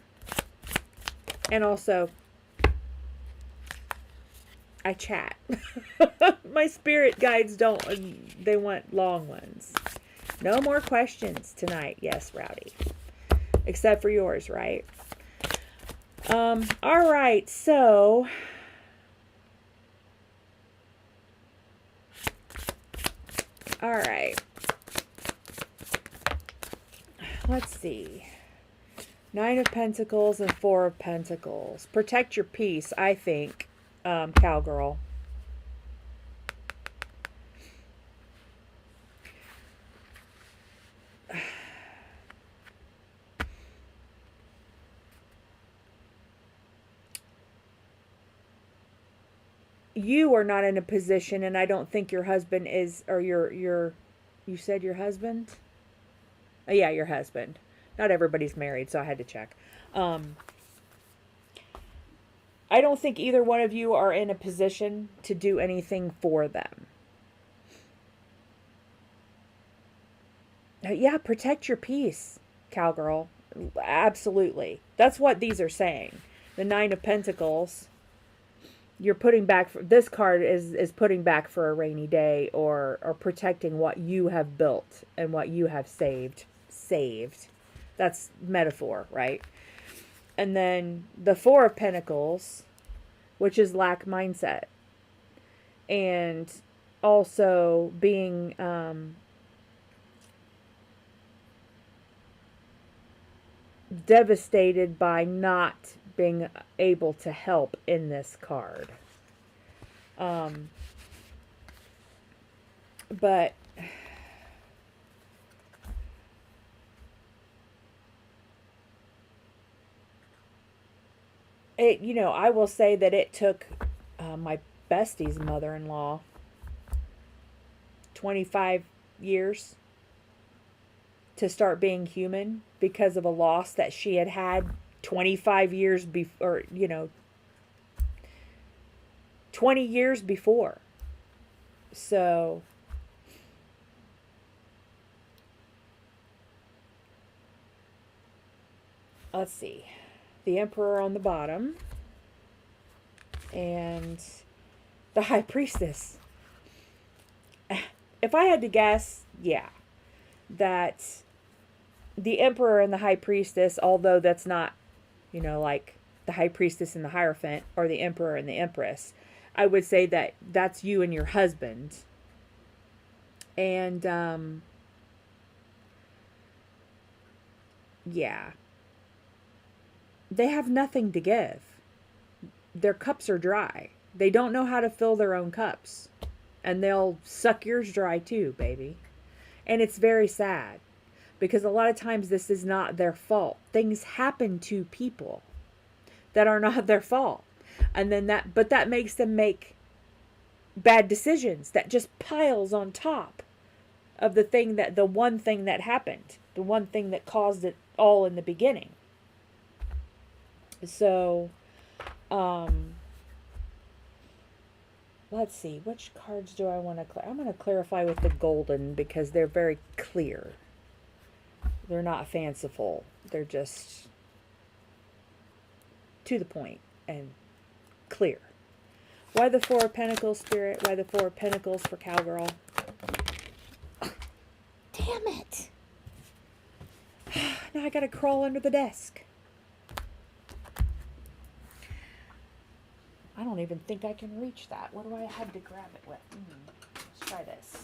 And also, I chat. My spirit guides don't. They want long ones. No more questions tonight. Yes, Rowdy. Except for yours, right? All right, so all right. Let's see. 9 of Pentacles and 4 of Pentacles. Protect your peace, I think, cowgirl. You are not in a position, and I don't think your husband is, or you said your husband? Oh, yeah, your husband. Not everybody's married, so I had to check. I don't think either one of you are in a position to do anything for them. Yeah, protect your peace, cowgirl. Absolutely. That's what these are saying. The 9 of Pentacles. You're putting back, this card is putting back for a rainy day, or protecting what you have built and what you have saved. That's metaphor, right? And then the 4 of Pentacles, which is lack mindset. And also being devastated by not being able to help in this card. But it, I will say that it took my bestie's mother-in-law 25 years to start being human because of a loss that she had 25 years before, 20 years before. So let's see. The Emperor on the bottom. And the High Priestess. If I had to guess, yeah. That the Emperor and the High Priestess, although that's not, like the High Priestess and the Hierophant, or the Emperor and the Empress, I would say that that's you and your husband. And, yeah. They have nothing to give. Their cups are dry. They don't know how to fill their own cups. And they'll suck yours dry too, baby. And it's very sad. Because a lot of times this is not their fault. Things happen to people that are not their fault. And then that makes them make bad decisions. That just piles on top of the one thing that happened. The one thing that caused it all in the beginning. So, let's see. Which cards do I want to I'm going to clarify with the golden because they're very clear. They're not fanciful. They're just to the point and clear. Why the 4 of Pentacles, Spirit? Why the 4 of Pentacles for cowgirl? Damn it. Now I got to crawl under the desk. I don't even think I can reach that. What do I have to grab it with? Let's try this.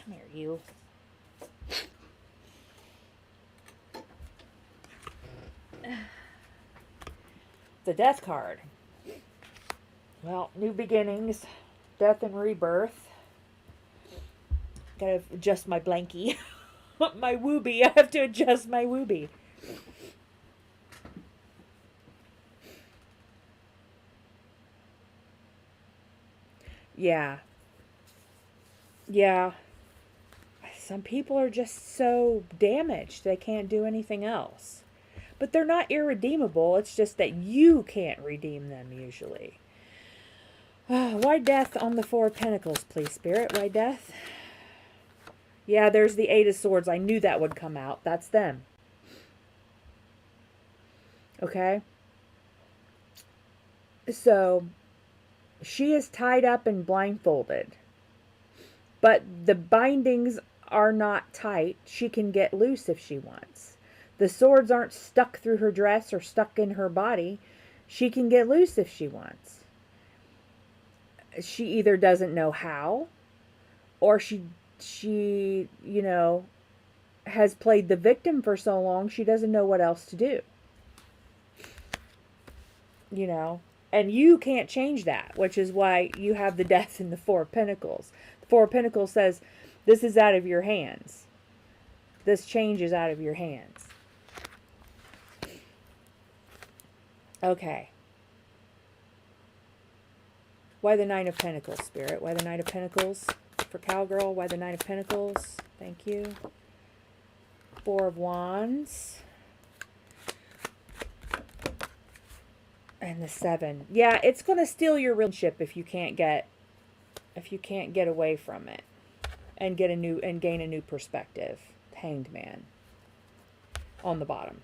Come here, you. The death card. Well, new beginnings, death and rebirth. Gotta adjust my blankie. My wooby. I have to adjust my wooby. Yeah. Yeah. Some people are just so damaged they can't do anything else. But they're not irredeemable. It's just that you can't redeem them usually. Why death on the Four of Pentacles, please, Spirit? Why death? Yeah, there's the Eight of Swords. I knew that would come out. That's them. Okay? So, she is tied up and blindfolded. But the bindings are not tight. She can get loose if she wants. The swords aren't stuck through her dress or stuck in her body. She can get loose if she wants. She either doesn't know how, or she you know, has played the victim for so long she doesn't know what else to do. You know, and you can't change that, which is why you have the death in the Four of Pentacles. The Four of Pentacles says, this is out of your hands. This change is out of your hands. Okay. Why the Nine of Pentacles, Spirit? Why the Knight of Pentacles for Cowgirl? Why the Knight of Pentacles? Thank you. Four of Wands. And the Seven. Yeah, it's going to steal your relationship if you can't get away from it and gain a new perspective. Hanged Man on the bottom.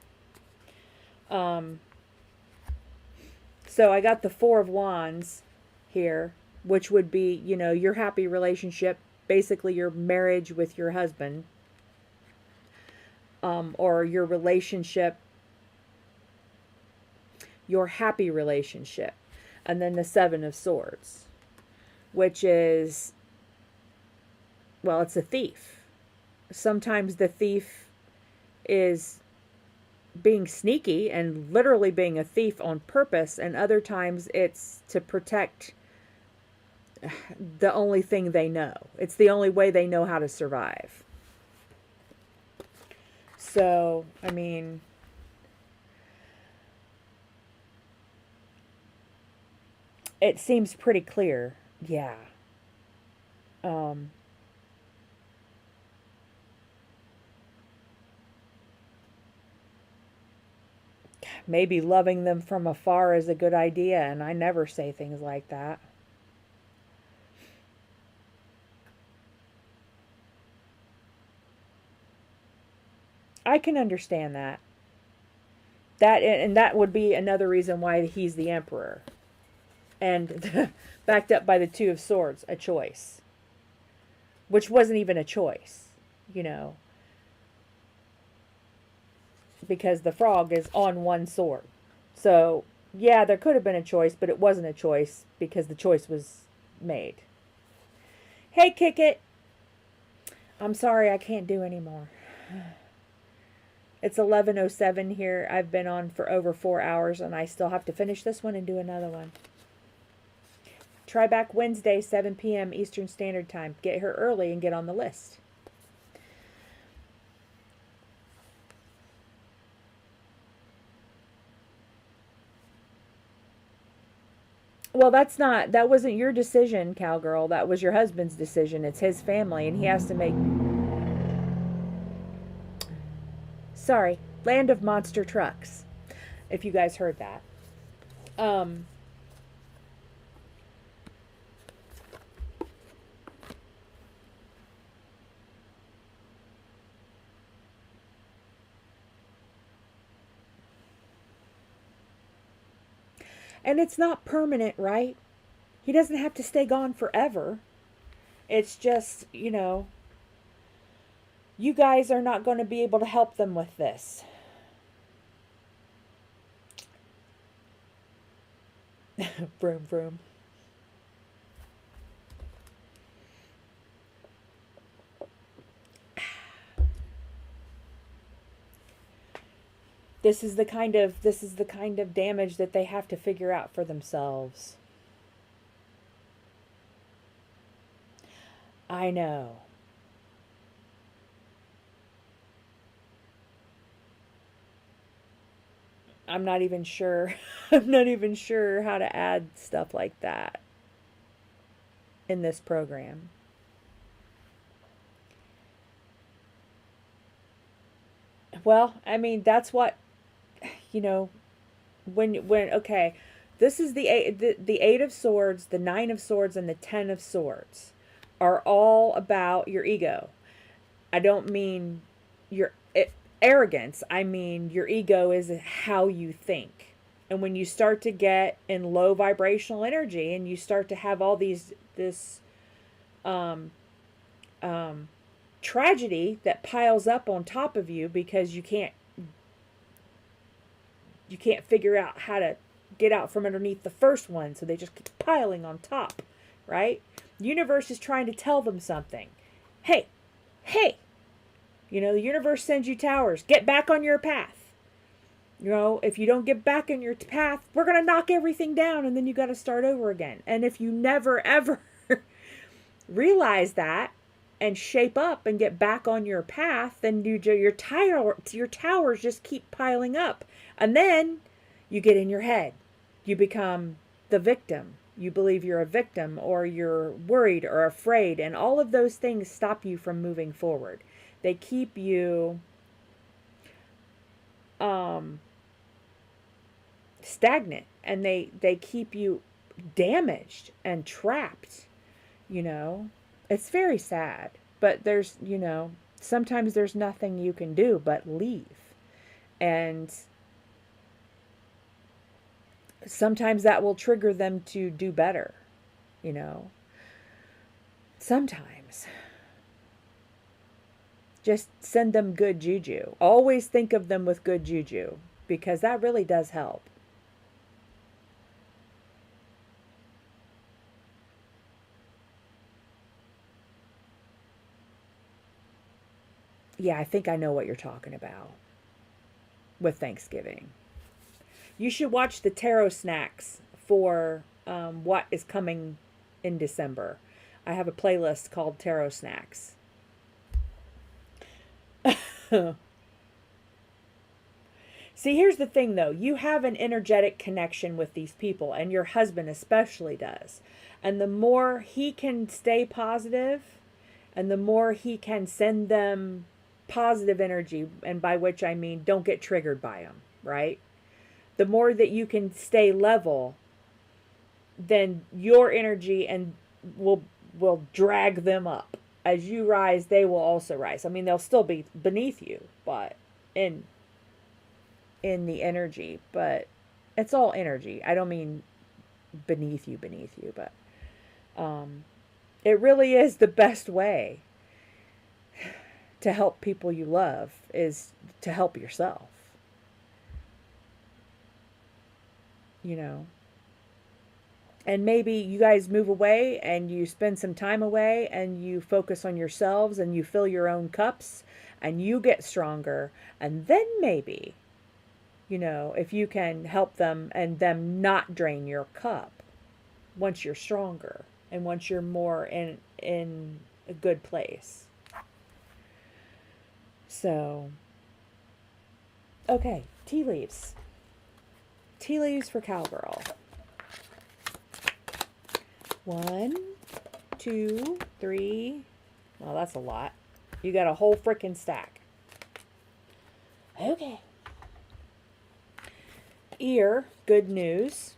So I got the Four of Wands here, which would be, you know, your happy relationship, basically your marriage with your husband, or your relationship, your happy relationship. And then the Seven of Swords, which is, well, it's a thief. Sometimes the thief is being sneaky and literally being a thief on purpose, and other times it's to protect the only thing they know. It's the only way they know how to survive. So, I mean, it seems pretty clear. Yeah. Maybe loving them from afar is a good idea, and I never say things like that. I can understand that. And that would be another reason why he's the Emperor. And backed up by the Two of Swords, a choice. Which wasn't even a choice, you know. Because the frog is on one sword. So, yeah, there could have been a choice, but it wasn't a choice because the choice was made. Hey, Kick It! I'm sorry, I can't do anymore. It's 11:07 here. I've been on for over 4 hours, and I still have to finish this one and do another one. Try back Wednesday, 7 p.m. Eastern Standard Time. Get here early and get on the list. Well, that wasn't your decision, Cowgirl. That was your husband's decision. It's his family, and he has to make... Sorry, Land of Monster Trucks, if you guys heard that. And it's not permanent, right? He doesn't have to stay gone forever. It's just, you know, you guys are not going to be able to help them with this. Vroom, vroom. this is the kind of damage that they have to figure out for themselves. I know. I'm not even sure. I'm not even sure how to add stuff like that in this program. Well, I mean, that's what, you know, when okay, this is the 8 of swords, the 9 of swords and the 10 of swords are all about your ego. I don't mean your arrogance. I mean your ego is how you think. And when you start to get in low vibrational energy and you start to have all this um, tragedy that piles up on top of you because you can't figure out how to get out from underneath the first one, so they just keep piling on top, right? The universe is trying to tell them something. Hey, hey, the universe sends you towers. Get back on your path. If you don't get back on your path, we're going to knock everything down, and then you got to start over again. And if you never, ever realize that and shape up and get back on your path, then your towers just keep piling up. And then you get in your head. You become the victim. You believe you're a victim, or you're worried or afraid, and all of those things stop you from moving forward. They keep you stagnant, and they keep you damaged and trapped. It's very sad, but there's sometimes there's nothing you can do but leave. And sometimes that will trigger them to do better. Sometimes just send them good juju. Always think of them with good juju, because that really does help. Yeah, I think I know what you're talking about with Thanksgiving. You should watch the tarot snacks for what is coming in December. I have a playlist called Tarot Snacks. See, here's the thing though. You have an energetic connection with these people, and your husband especially does. And the more he can stay positive, and the more he can send them positive energy, and by which I mean don't get triggered by them, right? The more that you can stay level, then your energy and will drag them up. As you rise, they will also rise. I mean, they'll still be beneath you, but in the energy, but it's all energy. I don't mean beneath you, but it really is the best way to help people you love is to help yourself. And maybe you guys move away and you spend some time away and you focus on yourselves and you fill your own cups and you get stronger. And then maybe, if you can help them and them not drain your cup once you're stronger and once you're more in a good place. So, okay, tea leaves. Tea leaves for Cowgirl. 1, 2, 3. Well, that's a lot. You got a whole frickin' stack. Okay. Ear, good news.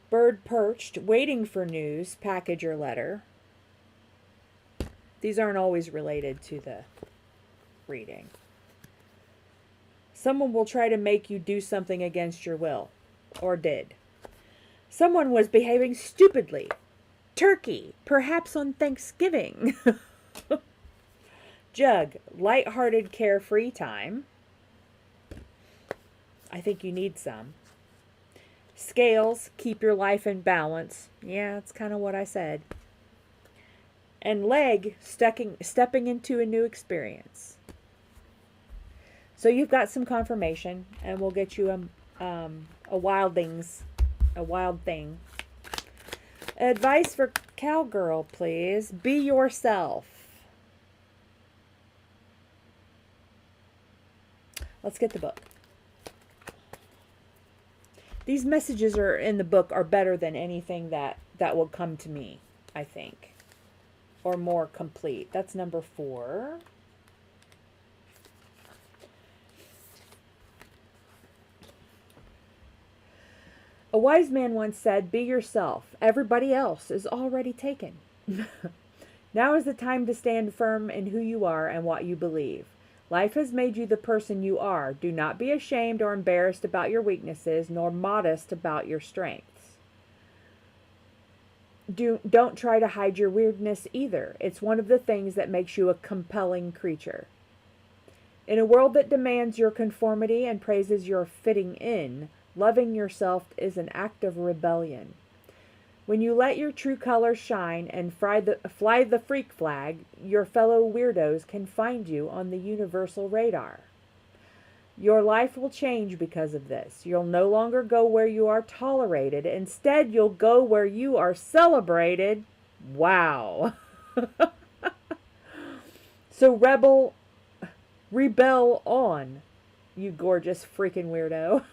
Bird perched, waiting for news, package or letter. These aren't always related to the reading. Someone will try to make you do something against your will, or did. Someone was behaving stupidly. Turkey, perhaps on Thanksgiving. Jug, light-hearted, carefree time. I think you need some. Scales, keep your life in balance. Yeah, that's kind of what I said. And leg, stepping into a new experience. So you've got some confirmation, and we'll get you a wild thing. Advice for cowgirl, please. Be yourself. Let's get the book. These messages are in the book are better than anything that will come to me, I think. Or more complete. That's number 4. A wise man once said, "Be yourself. Everybody else is already taken." Now is the time to stand firm in who you are and what you believe. Life has made you the person you are. Do not be ashamed or embarrassed about your weaknesses, nor modest about your strengths. Don't try to hide your weirdness either. It's one of the things that makes you a compelling creature. In a world that demands your conformity and praises your fitting in, loving yourself is an act of rebellion. When you let your true colors shine and fly the freak flag, your fellow weirdos can find you on the universal radar. Your life will change because of this. You'll no longer go where you are tolerated. Instead, you'll go where you are celebrated. Wow. So rebel on, you gorgeous freaking weirdo.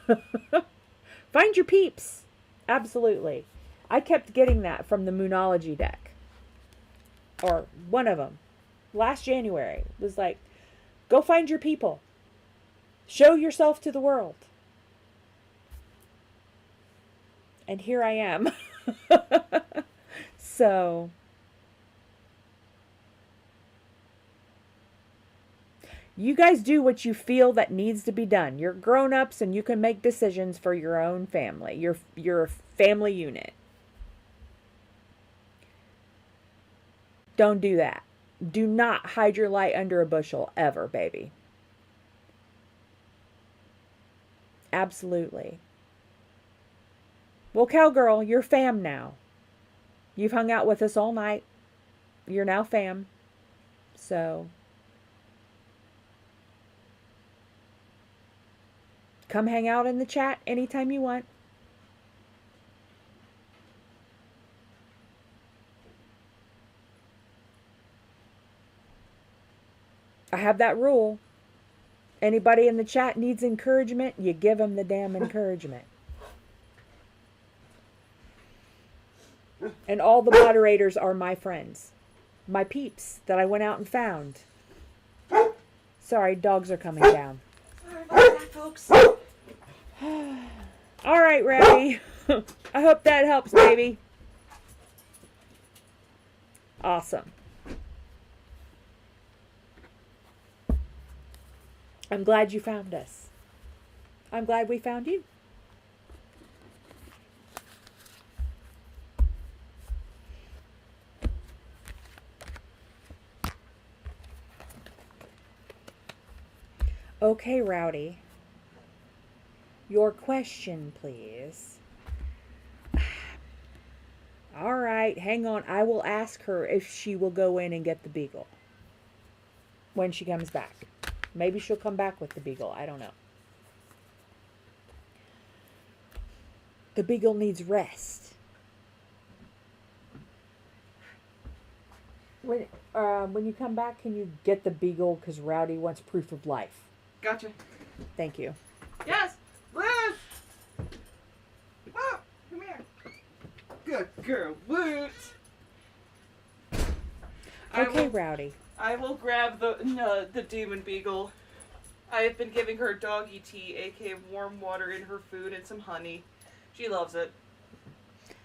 Find your peeps. Absolutely. I kept getting that from the Moonology deck. Or one of them. Last January. It was like, go find your people. Show yourself to the world. And here I am. So, you guys do what you feel that needs to be done. You're grown-ups and you can make decisions for your own family, your family unit. Don't do that. Do not hide your light under a bushel ever, baby. Absolutely. Well, cowgirl, you're fam now. You've hung out with us all night. You're now fam. So, come hang out in the chat anytime you want. I have that rule. Anybody in the chat needs encouragement, you give them the damn encouragement. And all the moderators are my friends. My peeps that I went out and found. Sorry, dogs are coming down. Sorry about that, folks. All right, Rowdy. I hope that helps, baby. Awesome. I'm glad you found us. I'm glad we found you. Okay, Rowdy. Your question, please. All right, hang on. I will ask her if she will go in and get the beagle when she comes back. Maybe she'll come back with the beagle. I don't know. The beagle needs rest. When you come back, can you get the beagle? Because Rowdy wants proof of life. Gotcha. Thank you. Yes! Liz! Oh, come here. Good girl, Woot. Okay, Rowdy. I will grab the demon beagle. I have been giving her doggy tea, aka warm water in her food and some honey. She loves it.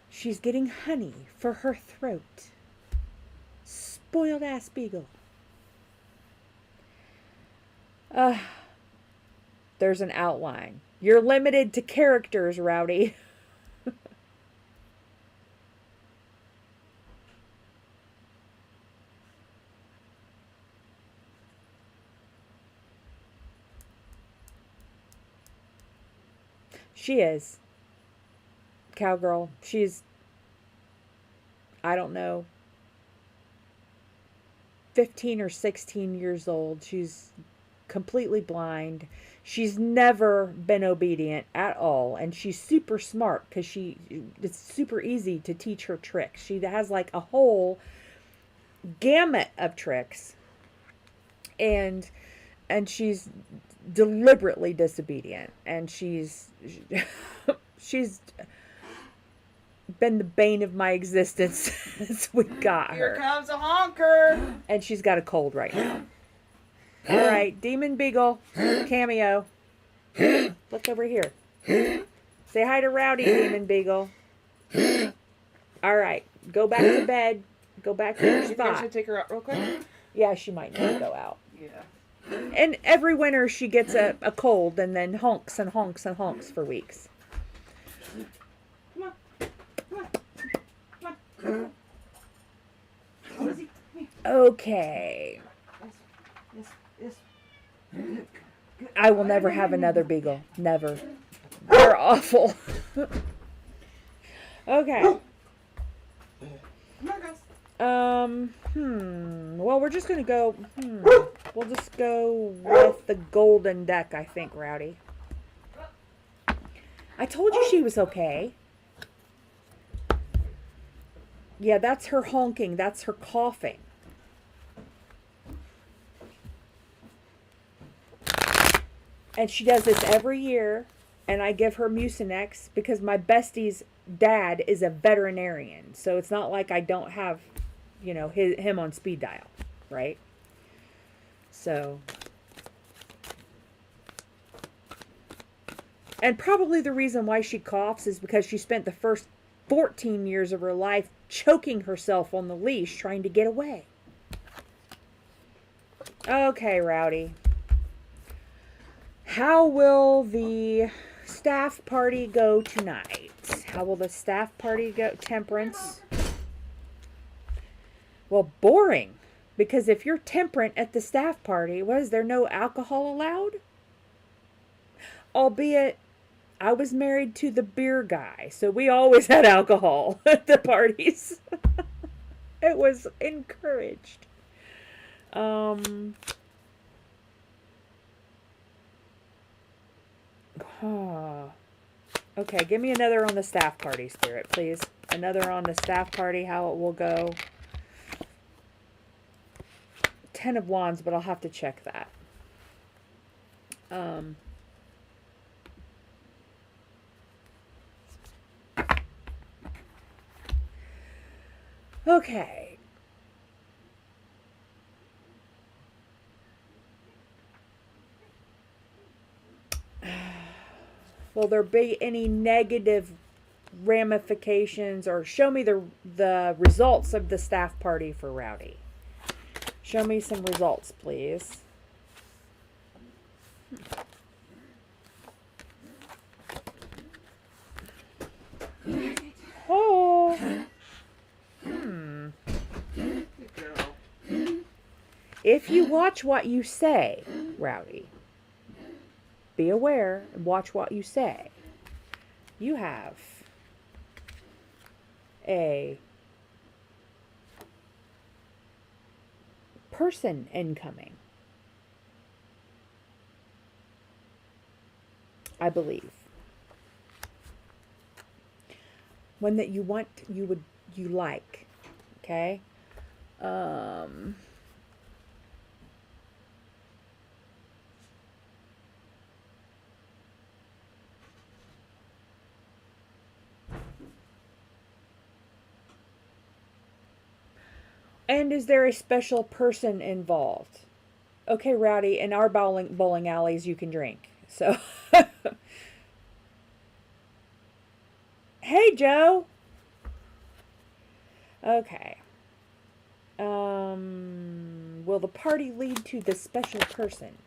She's getting honey for her throat. Spoiled ass beagle. There's an outline. You're limited to characters, Rowdy. She is. Cowgirl. She's... I don't know. 15 or 16 years old. She's completely blind. She's never been obedient at all, and she's super smart because it's super easy to teach her tricks. She has like a whole gamut of tricks, and she's deliberately disobedient, and she's she's been the bane of my existence since we got her. Here comes a honker. And she's got a cold right now. All right, Demon Beagle cameo. Look over here. Say hi to Rowdy, Demon Beagle. All right, go back to bed. Go back to your You think I spot. should take her out real quick? Yeah, she might need to go out. Yeah. And every winter she gets a cold and then honks and honks and honks for weeks. Come on. Come on. Come on. Whimsy, come here. Okay. Yes. Yes. I will never have another beagle. Never. They're awful. Okay. Come on, guys. Well, we're just gonna go. We'll just go with the golden deck, I think, Rowdy. I told you she was okay. Yeah, that's her honking. That's her coughing. And she does this every year. And I give her Mucinex because my bestie's dad is a veterinarian. So it's not like I don't have, you know, him on speed dial, right? So. And probably the reason why she coughs is because she spent the first 14 years of her life choking herself on the leash trying to get away. Okay, Rowdy. How will the staff party go tonight? How will the staff party go? Temperance. Well, boring. Because if you're temperate at the staff party, was there no alcohol allowed? Albeit, I was married to the beer guy, so we always had alcohol at the parties. It was encouraged. Okay, give me another on the staff party, Spirit, please. Another on the staff party, how it will go. 10 of Wands, but I'll have to check that. Okay. Will there be any negative ramifications, or show me the results of the staff party for Rowdy? Show me some results, please. Oh. Good girl. If you watch what you say, Rowdy, be aware and watch what you say. You have a person incoming, I believe. One that you want, you like, okay? And is there a special person involved? Okay, Rowdy, in our bowling alleys you can drink. So, hey, Joe. Okay. Will the party lead to the special person?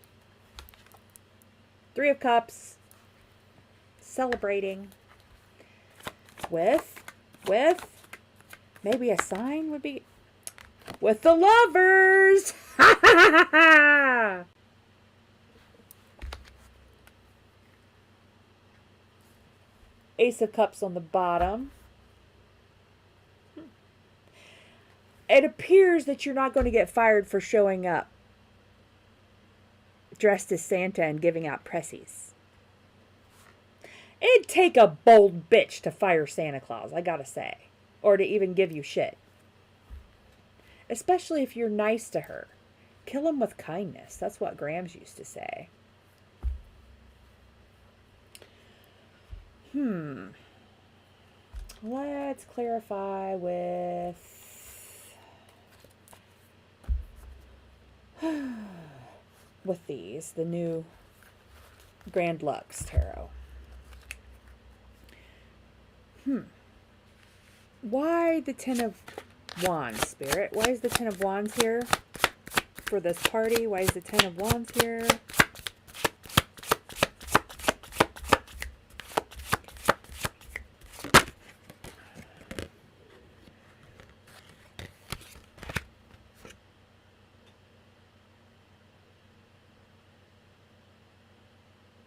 3 of Cups. Celebrating. With maybe a sign would be... With the Lovers! Ace of Cups on the bottom. it appears that you're not going to get fired for showing up dressed as Santa and giving out pressies. It'd take a bold bitch to fire Santa Claus, I gotta say. Or to even give you shit. Especially if you're nice to her. Kill him with kindness. That's what Grams used to say. Let's clarify with these, the new Grand Lux Tarot. Why the Ten of Wands, Spirit? Why is the Ten of Wands here for this party? Why is the Ten of Wands here?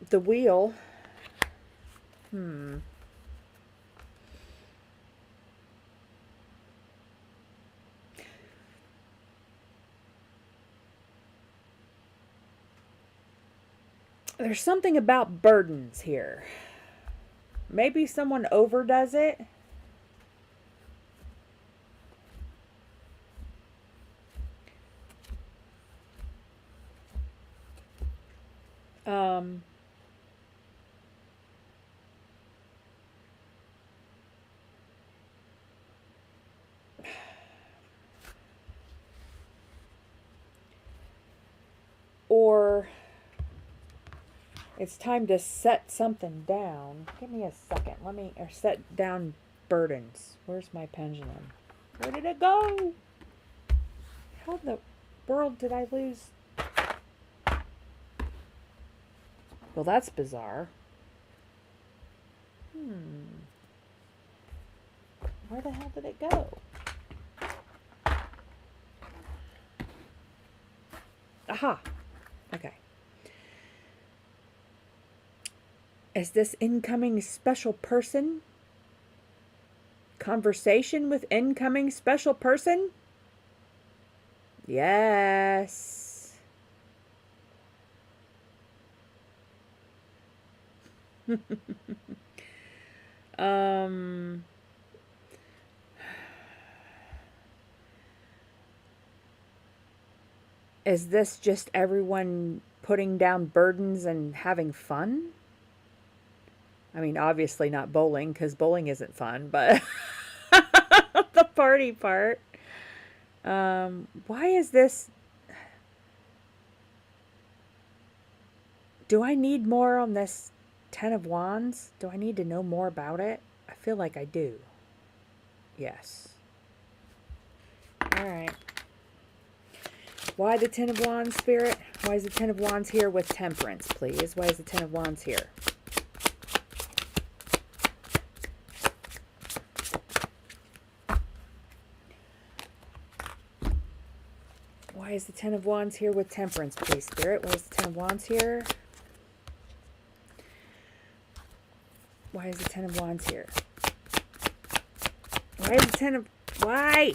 The Wheel. There's something about burdens here. Maybe someone overdoes it. Or it's time to set something down. Give me a second. Or set down burdens. Where's my pendulum? Where did it go? How in the world did I lose? Well, that's bizarre. Where the hell did it go? Aha. Okay. Is this incoming special person? Conversation with incoming special person? Yes. Is this just everyone putting down burdens and having fun? I mean, obviously not bowling, because bowling isn't fun, but the party part. Why is this? Do I need more on this Ten of Wands? Do I need to know more about it? I feel like I do. Yes. Alright. Why the Ten of Wands, Spirit? Why is the Ten of Wands here with Temperance, please? Why is the Ten of Wands here? Why is the Ten of Wands here with Temperance, please, Spirit? Why is the Ten of Wands here? Why is the Ten of Wands here? Why is the Ten of... Why?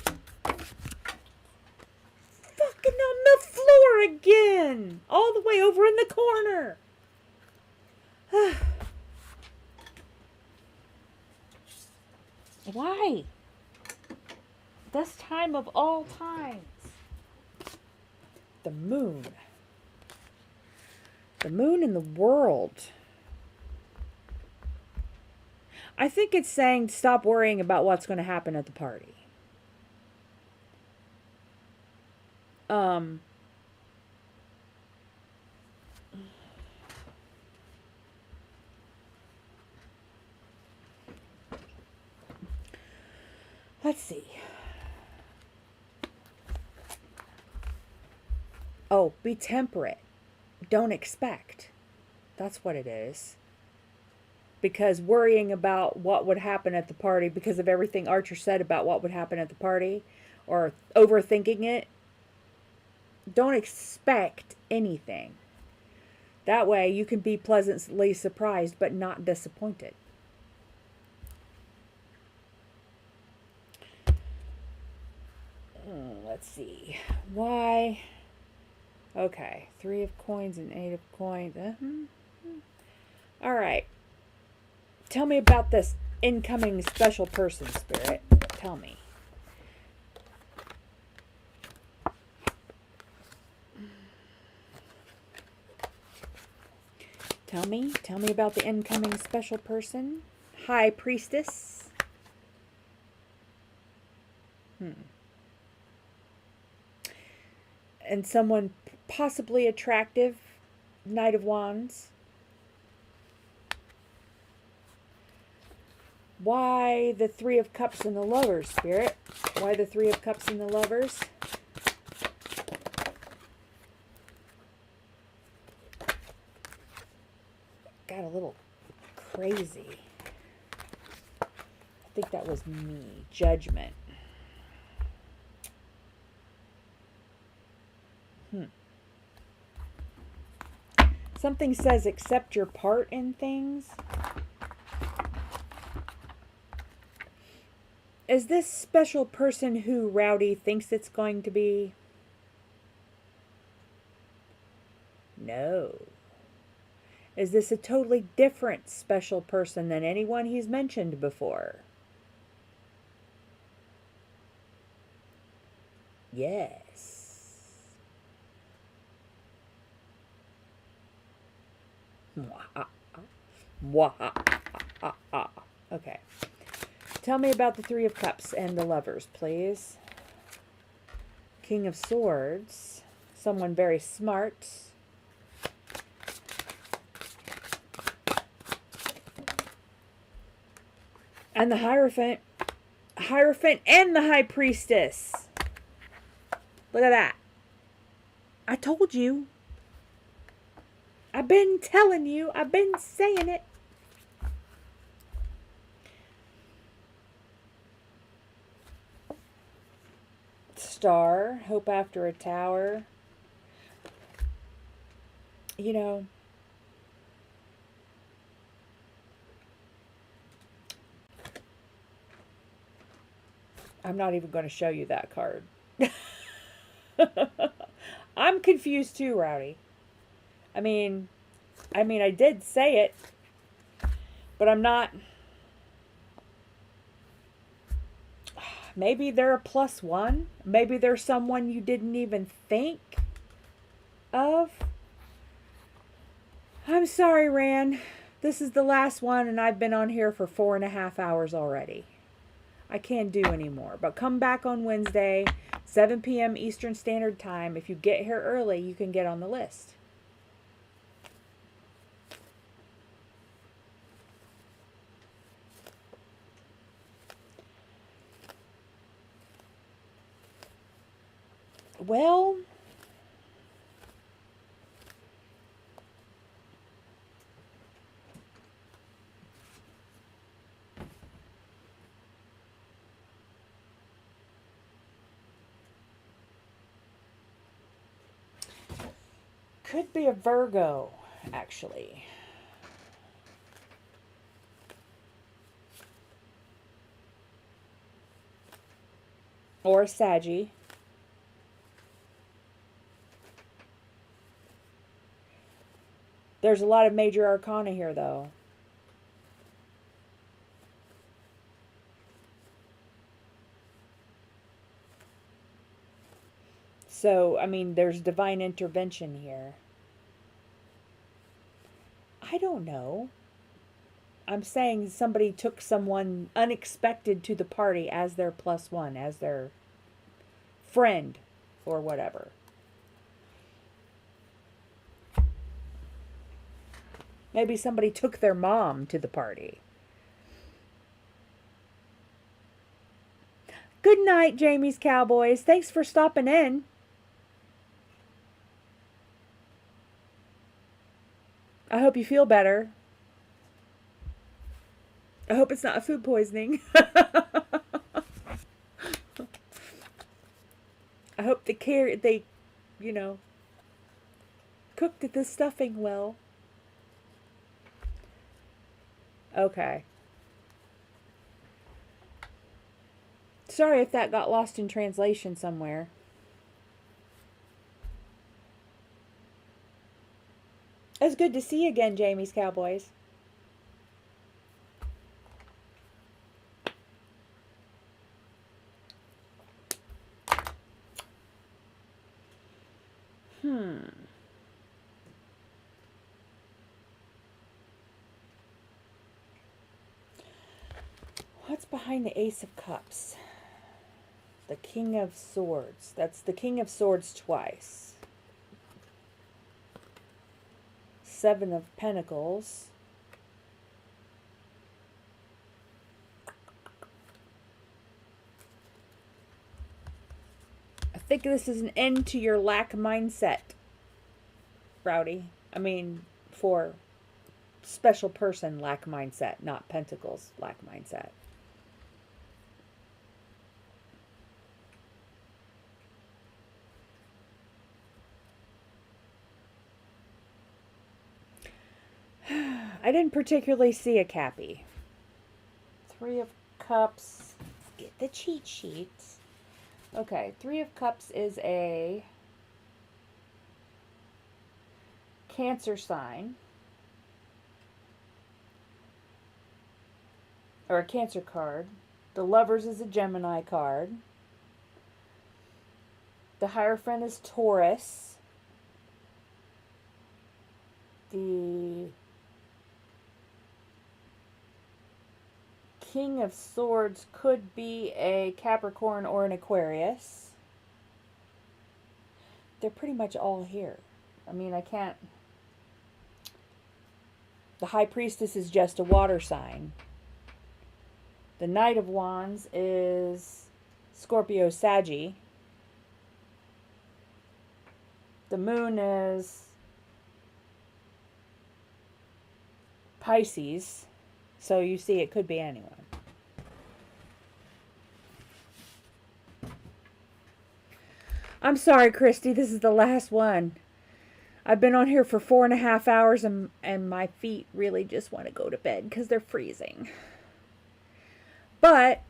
Fucking on the floor again! All the way over in the corner! Why? This time of all times. The moon. The moon in the world. I think it's saying stop worrying about what's going to happen at the party. Let's see. Oh, be temperate. Don't expect. That's what it is. Because worrying about what would happen at the party because of everything Archer said about what would happen at the party, or overthinking it, don't expect anything. That way you can be pleasantly surprised but not disappointed. let's see. Why? Okay. 3 of coins and 8 of coins. All right. Tell me about this incoming special person, Spirit. Tell me. Tell me about the incoming special person. High Priestess. And someone possibly attractive. Knight of Wands. Why the 3 of Cups and the Lovers, Spirit? Why the 3 of Cups and the Lovers? Got a little crazy. I think that was me. Judgment. Something says accept your part in things. Is this special person who Rowdy thinks it's going to be? No. Is this a totally different special person than anyone he's mentioned before? Yes. Okay. Tell me about the 3 of Cups and the Lovers, please. King of Swords. Someone very smart. And the Hierophant. Hierophant and the High Priestess. Look at that. I told you. I've been telling you. I've been saying it. Star. Hope after a tower. You know. I'm not even going to show you that card. I'm confused too, Rowdy. I mean, I did say it, but I'm not. Maybe they're a +1. Maybe they're someone you didn't even think of. I'm sorry, Ran. This is the last one, and I've been on here for 4.5 hours already. I can't do anymore. But come back on Wednesday, 7 p.m. Eastern Standard Time. If you get here early, you can get on the list. Well, could be a Virgo, actually. Or a Saggy. There's a lot of major arcana here, though. So, I mean, there's divine intervention here. I don't know. I'm saying somebody took someone unexpected to the party as their +1, as their friend or whatever. Maybe somebody took their mom to the party. Good night, Jamie's Cowboys. Thanks for stopping in. I hope you feel better. I hope it's not a food poisoning. I hope they, you know, cooked the stuffing well. Okay. Sorry if that got lost in translation somewhere. It's good to see you again, Jamie's Cowboys. What's behind the Ace of Cups? The King of Swords. That's the King of Swords twice. Seven of Pentacles. I think this is an end to your lack mindset, Rowdy. I mean, for special person lack mindset, not Pentacles lack mindset. I didn't particularly see a Cappy. Three of Cups. Get the cheat sheets. Okay, Three of Cups is a Cancer sign. Or a Cancer card. The Lovers is a Gemini card. The Hierophant is Taurus. The King of Swords could be a Capricorn or an Aquarius. They're pretty much all here. I mean, I can't... The High Priestess is just a water sign. The Knight of Wands is Scorpio Saggy. The Moon is Pisces. So you see, it could be anyone. I'm sorry, Christy. This is the last one. I've been on here for 4.5 hours and my feet really just want to go to bed because they're freezing. But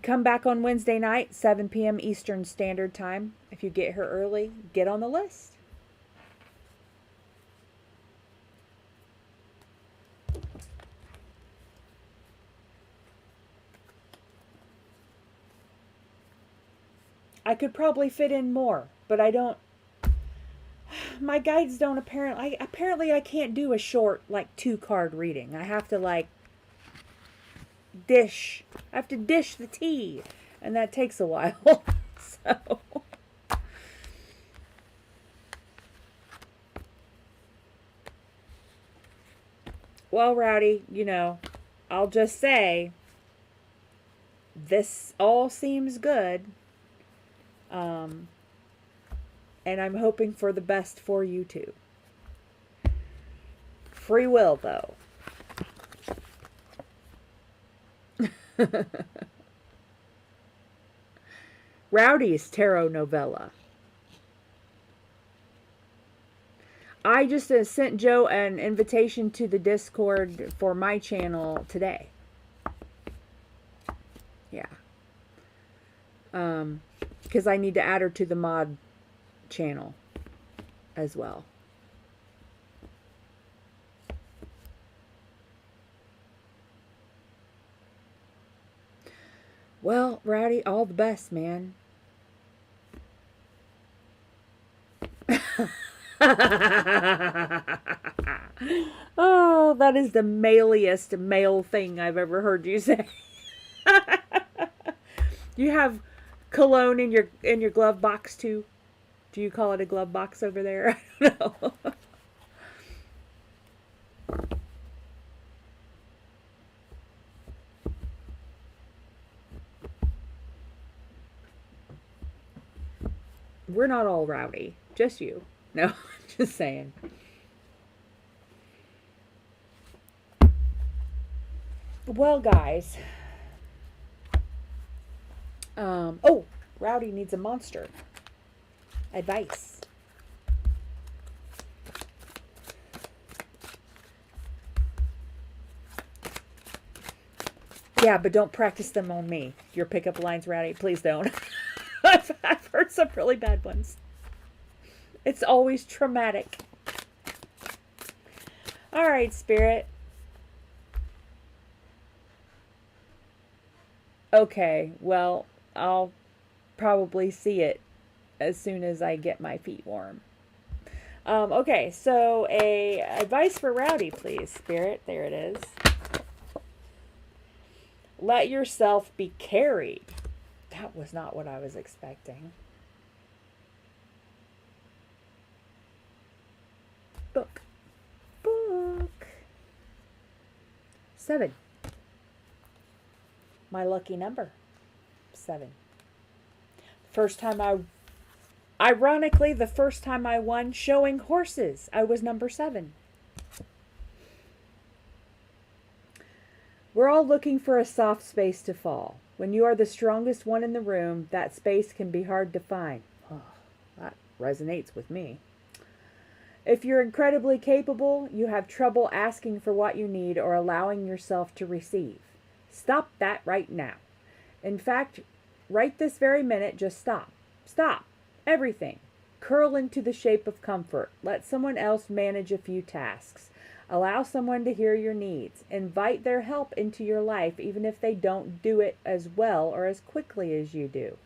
come back on Wednesday night, 7 p.m. Eastern Standard Time. If you get here early, get on the list. I could probably fit in more, but I don't. My guides don't apparently I can't do a short, like, 2-card reading. I have to, like, dish. I have to dish the tea, and that takes a while. So. Well, Rowdy, you know, I'll just say, this all seems good. And I'm hoping for the best for you too. Free will, though. Rowdy's Tarot Novella. I just sent Joe an invitation to the Discord for my channel today. Yeah. Because I need to add her to the mod channel as well. Well, Rowdy, all the best, man. Oh, that is the maliest male thing I've ever heard you say. You have cologne in your glove box too? Do you call it a glove box over there? I don't know. We're not all rowdy. Just you. No, just saying. Well, guys. Oh, Rowdy needs a monster. Advice. Yeah, but don't practice them on me. Your pickup lines, Rowdy. Please don't. I've heard some really bad ones. It's always traumatic. All right, Spirit. Okay, well, I'll probably see it as soon as I get my feet warm. Okay, so a advice for Rowdy, please, Spirit. There it is. Let yourself be carried. That was not what I was expecting. Book. 7. My lucky number. 7. Ironically, the first time I won showing horses, I was number 7. We're all looking for a soft space to fall. When you are the strongest one in the room, that space can be hard to find. Oh, that resonates with me. If you're incredibly capable, you have trouble asking for what you need or allowing yourself to receive. Stop that right now. In fact, right this very minute, just stop. Stop. Everything. Curl into the shape of comfort. Let someone else manage a few tasks. Allow someone to hear your needs. Invite their help into your life, even if they don't do it as well or as quickly as you do.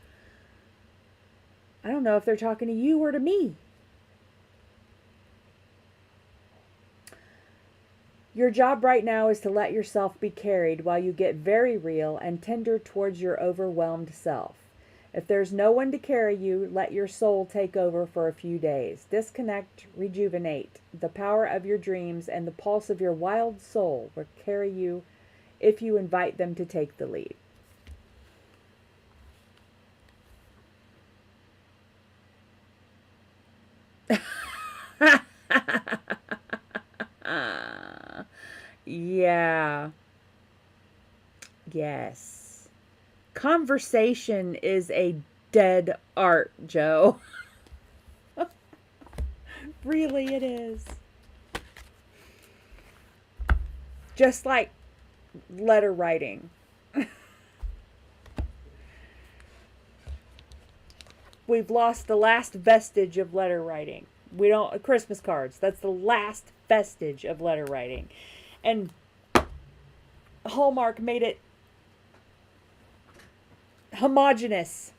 I don't know if they're talking to you or to me. Your job right now is to let yourself be carried while you get very real and tender towards your overwhelmed self. If there's no one to carry you, let your soul take over for a few days. Disconnect, rejuvenate. The power of your dreams and the pulse of your wild soul will carry you if you invite them to take the lead. Yeah. Yes. Conversation is a dead art, Joe. Really, it is. Just like letter writing. We've lost the last vestige of letter writing. We don't, Christmas cards, that's the last vestige of letter writing. And Hallmark made it homogenous.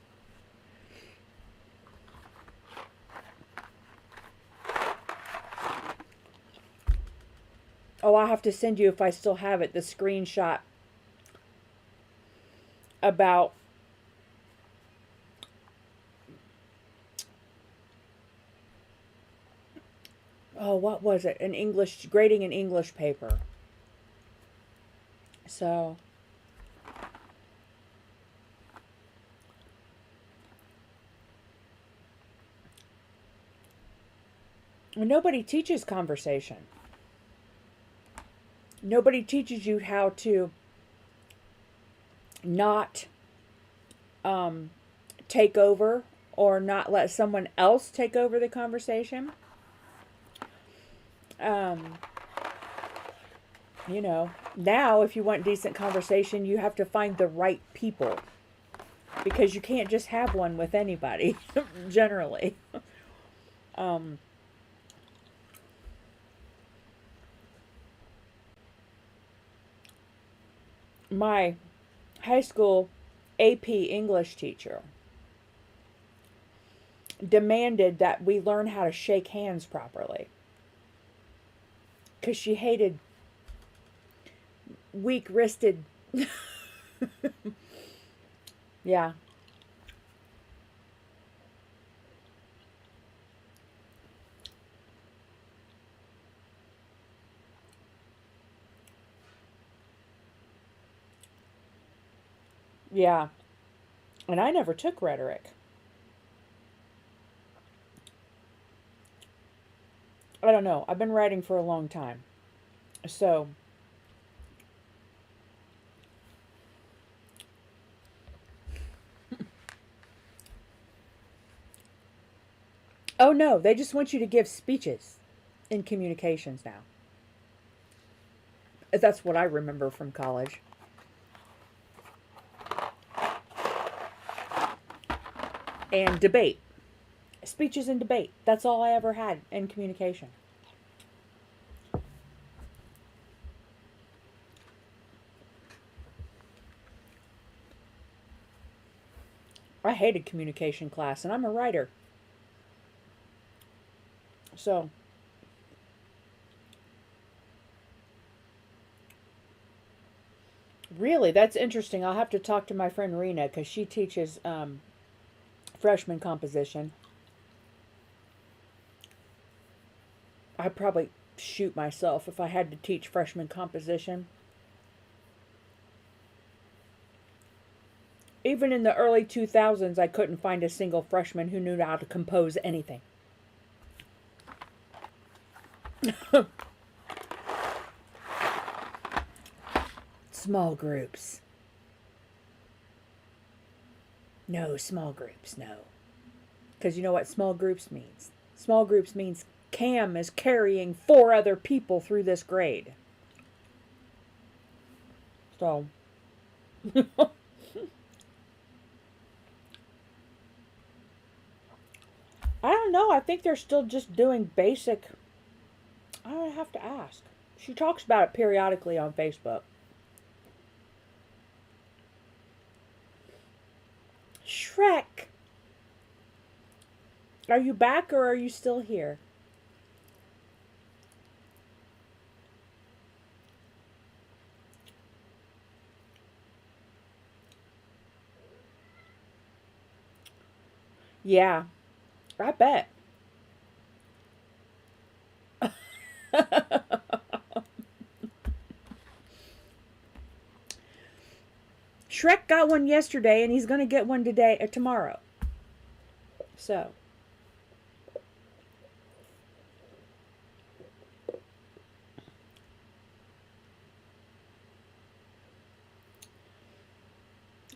Oh, I'll have to send you, if I still have it, the screenshot about what was it? Grading an English paper. So nobody teaches conversation. Nobody teaches you how to not take over or not let someone else take over the conversation. You know, now if you want decent conversation, you have to find the right people, because you can't just have one with anybody, generally. My high school AP English teacher demanded that we learn how to shake hands properly, because she hated weak-wristed. Yeah. Yeah. And I never took rhetoric. I don't know. I've been writing for a long time. So oh no, they just want you to give speeches in communications now. That's what I remember from college. And debate. Speeches and debate. That's all I ever had in communication. I hated communication class, and I'm a writer. So, really, that's interesting. I'll have to talk to my friend Rena because she teaches freshman composition. I'd probably shoot myself if I had to teach freshman composition. Even in the early 2000s, I couldn't find a single freshman who knew how to compose anything. Small groups. No, small groups, no. Because you know what small groups means? Small groups means Cam is carrying 4 other people through this grade. So, I don't know. I think they're still just doing basic. I don't have to ask. She talks about it periodically on Facebook. Shrek. Are you back or are you still here? Yeah, I bet. Shrek got one yesterday and he's going to get one today or tomorrow. So,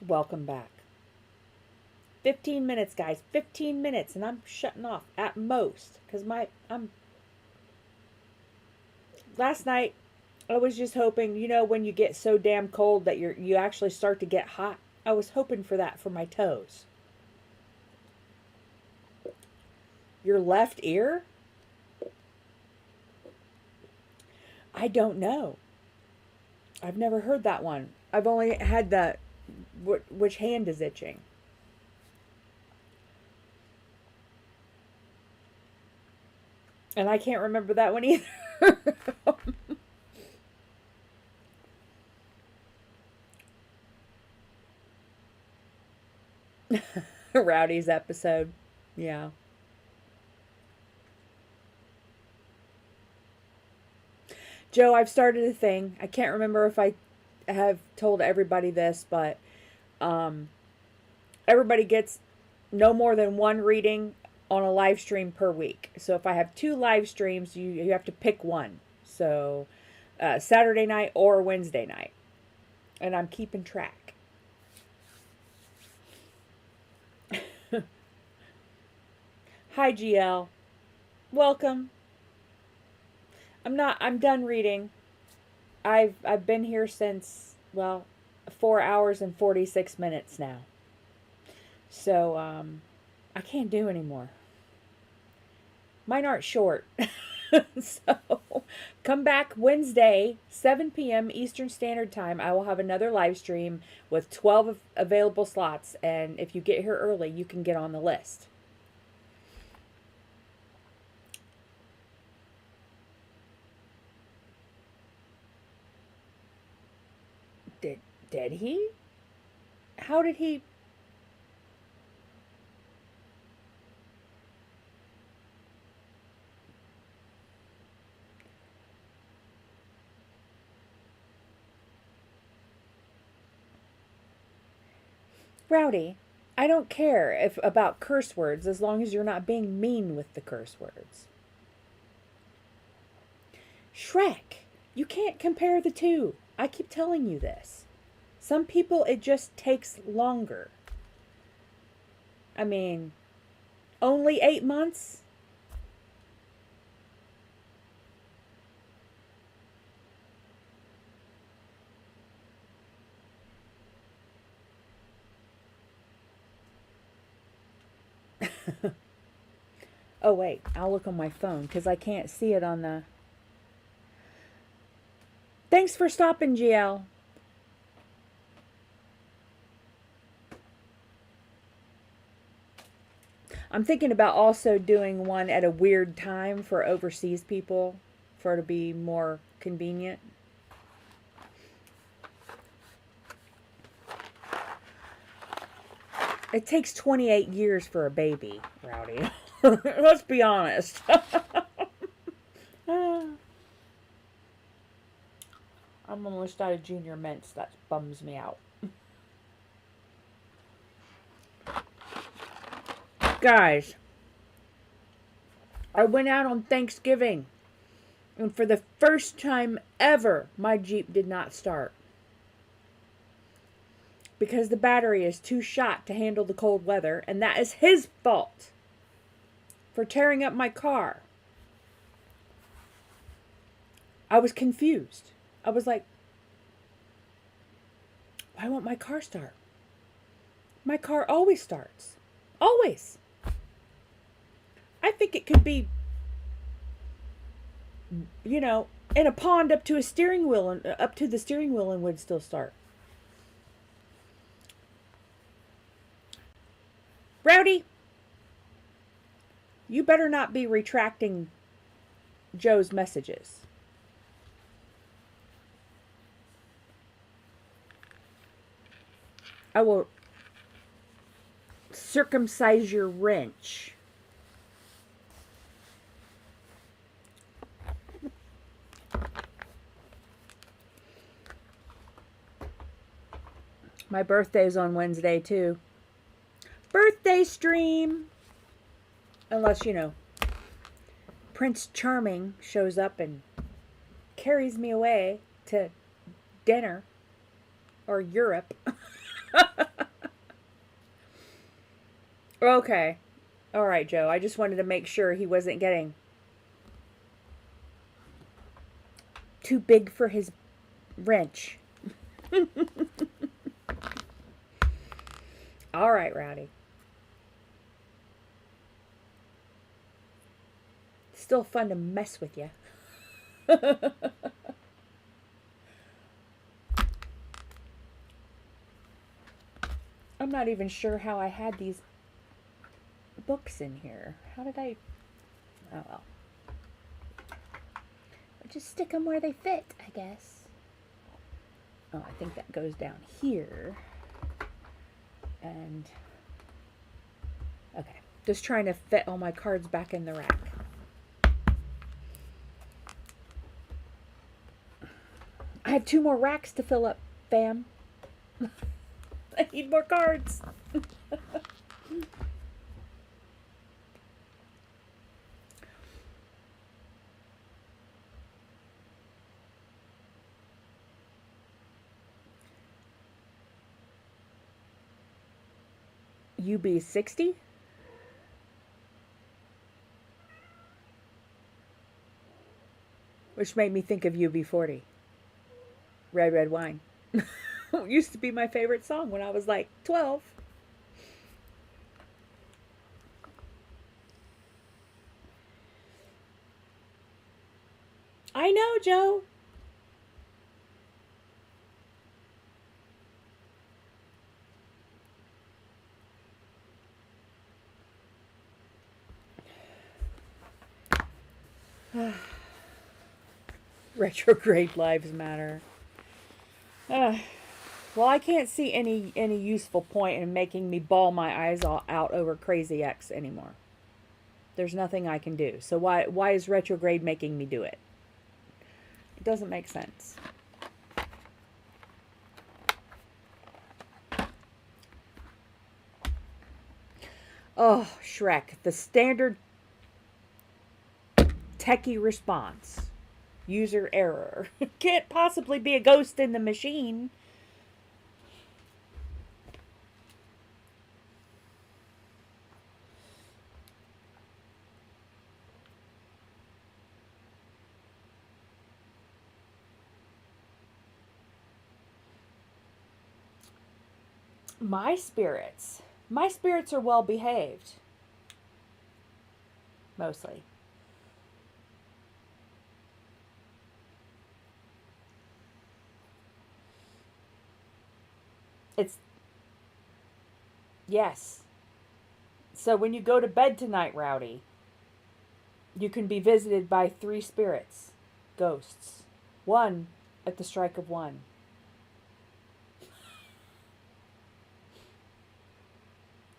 welcome back. 15 minutes, guys. 15 minutes and I'm shutting off at most cuz I'm last night I was just hoping, you know, when you get so damn cold that you actually start to get hot. I was hoping for that for my toes. Your left ear? I don't know. I've never heard that one. I've only had the which hand is itching. And I can't remember that one either. Rowdy's episode. Yeah. Joe, I've started a thing. I can't remember if I have told everybody this, but everybody gets no more than one reading on a live stream per week. So if I have 2 live streams, you have to pick one. So Saturday night or Wednesday night. And I'm keeping track. Hi, GL. Welcome. I'm done reading. I've been here since, well, 4 hours and 46 minutes now. So, I can't do anymore. Mine aren't short. So, come back Wednesday, 7 p.m. Eastern Standard Time. I will have another live stream with 12 available slots. And if you get here early, you can get on the list. Did he? How did he? Rowdy, I don't care if about curse words as long as you're not being mean with the curse words. Shrek, you can't compare the two. I keep telling you this. Some people, it just takes longer. I mean, only 8 months? Oh, wait, I'll look on my phone because I can't see it on the... Thanks for stopping, GL. I'm thinking about also doing one at a weird time for overseas people for it to be more convenient. It takes 28 years for a baby, Rowdy. Let's be honest. I'm almost out of junior mints. That bums me out. Guys, I went out on Thanksgiving, and for the first time ever, my Jeep did not start. Because the battery is too shot to handle the cold weather, and that is his fault for tearing up my car. I was confused. I was like, why won't my car start? My car always starts. Always. I think it could be, you know, in a pond up to a steering wheel and up to the steering wheel and would still start. Rowdy, you better not be retracting Joe's messages. I will circumcise your wrench. My birthday's on Wednesday, too. Birthday stream! Unless, you know, Prince Charming shows up and carries me away to dinner or Europe. Okay. All right, Joe. I just wanted to make sure he wasn't getting too big for his wrench. All right, Rowdy. Still fun to mess with you. I'm not even sure how I had these books in here. How did I... Oh, well. I'll just stick them where they fit, I guess. Oh, I think that goes down here. And... Okay. Just trying to fit all my cards back in the rack. I have 2 more racks to fill up, fam. I need more cards. UB60? Which made me think of UB40. Red, Red Wine. Used to be my favorite song when I was like 12. I know, Joe. Retrograde lives matter. Well, I can't see any useful point in making me bawl my eyes all out over Crazy X anymore. There's nothing I can do. So why is retrograde making me do it? It doesn't make sense. Oh, Shrek, the standard techie response. User error. Can't possibly be a ghost in the machine. My spirits are well behaved. Mostly. Yes. So when you go to bed tonight, Rowdy, you can be visited by 3 spirits, ghosts. 1 at the strike of 1.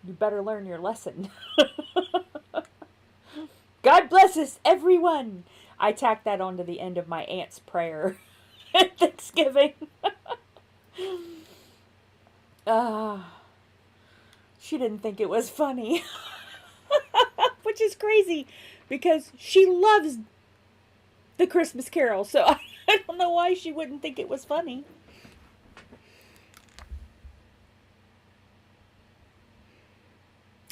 You better learn your lesson. God bless us, everyone. I tacked that onto the end of my aunt's prayer at Thanksgiving. She didn't think it was funny. Which is crazy because she loves the Christmas Carol. So I don't know why she wouldn't think it was funny.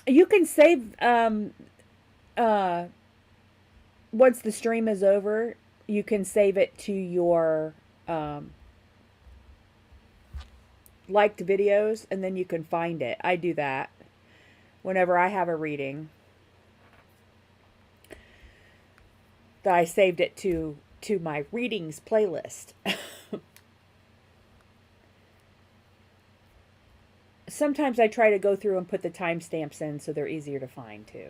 You can save once the stream is over, you can save it to your liked videos, and then you can find it. I do that whenever I have a reading, that I saved it to my readings playlist. Sometimes I try to go through and put the timestamps in so they're easier to find too.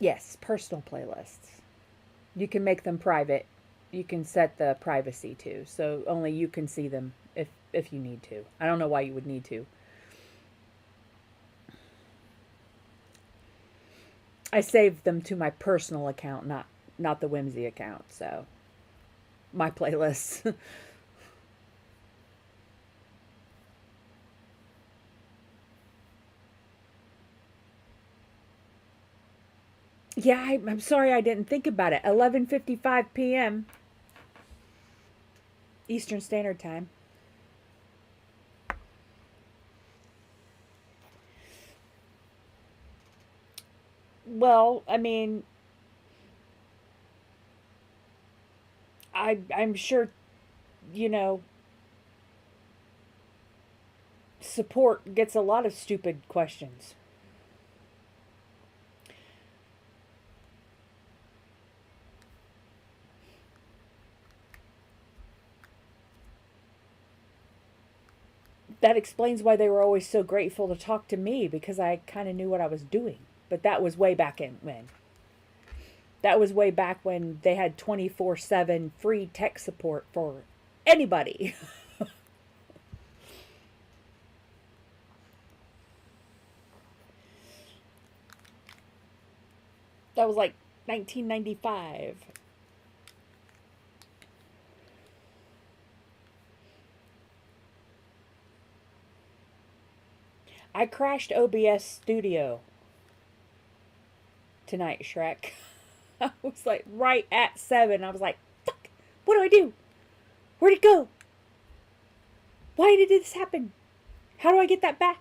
Yes, personal playlists. You can make them private. You can set the privacy too, so only you can see them if you need to. I don't know why you would need to. I saved them to my personal account, not the Whimsy account, so my playlists. Yeah, I'm sorry I didn't think about it. 11:55 p.m. Eastern Standard Time. Well, I mean, I'm sure, you know, support gets a lot of stupid questions. That explains why they were always so grateful to talk to me, because I kind of knew what I was doing. But that was way back in when. That was way back when they had 24/7 free tech support for anybody. That was like 1995. I crashed OBS Studio tonight, Shrek. I was like right at 7. I was like, fuck, what do I do? Where'd it go? Why did this happen? How do I get that back?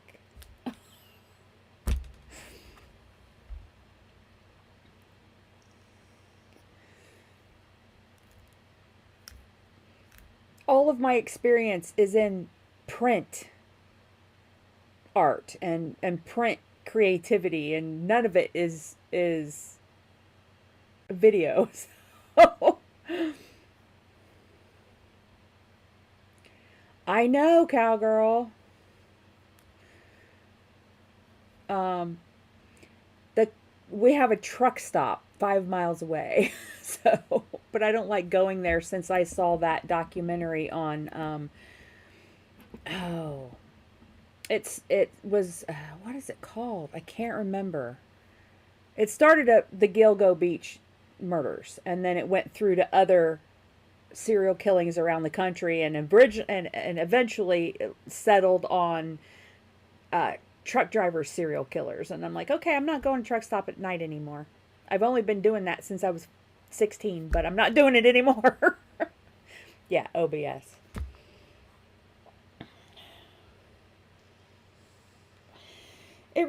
All of my experience is in print art and print creativity, and none of it is videos. I know, cowgirl. The we have a truck stop 5 miles away. So, but I don't like going there since I saw that documentary on oh, it was what is it called? I can't remember. It started at the Gilgo Beach murders, and then it went through to other serial killings around the country, and eventually settled on truck driver serial killers. And I'm like, okay, I'm not going to truck stop at night anymore. I've only been doing that since I was 16, but I'm not doing it anymore. Yeah, OBS. It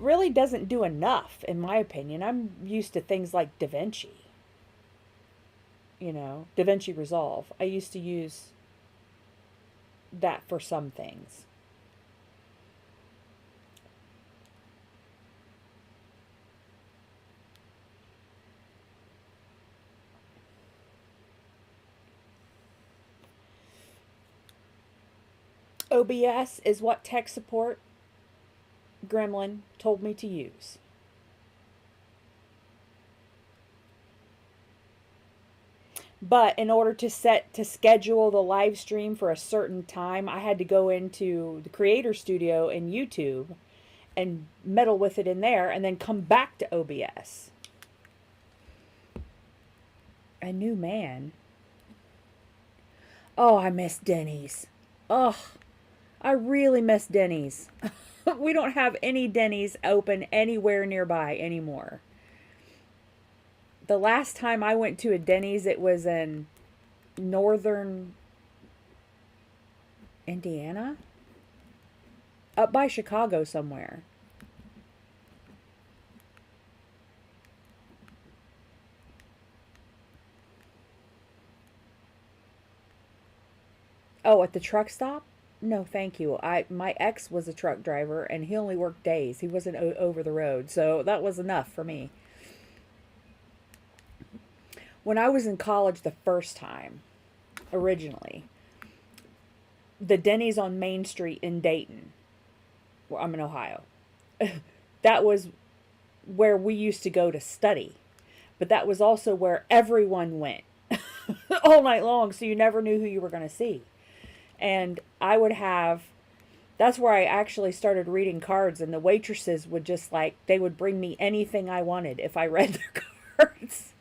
really doesn't do enough, in my opinion. I'm used to things like DaVinci. DaVinci Resolve. I used to use that for some things. OBS is what tech support Gremlin told me to use. But in order to schedule the live stream for a certain time, I had to go into the Creator Studio in YouTube and meddle with it in there and then come back to OBS. A new man. Oh, I miss Denny's. Ugh, I really miss Denny's. We don't have any Denny's open anywhere nearby anymore. The last time I went to a Denny's, it was in northern Indiana? Up by Chicago somewhere. Oh, at the truck stop? No, thank you. My ex was a truck driver and he only worked days. He wasn't over the road, so that was enough for me. When I was in college the first time, originally, the Denny's on Main Street in Dayton, well, I'm in Ohio, that was where we used to go to study. But that was also where everyone went all night long, so you never knew who you were going to see. And I would have, that's where I actually started reading cards, and the waitresses would just like, they would bring me anything I wanted if I read their cards.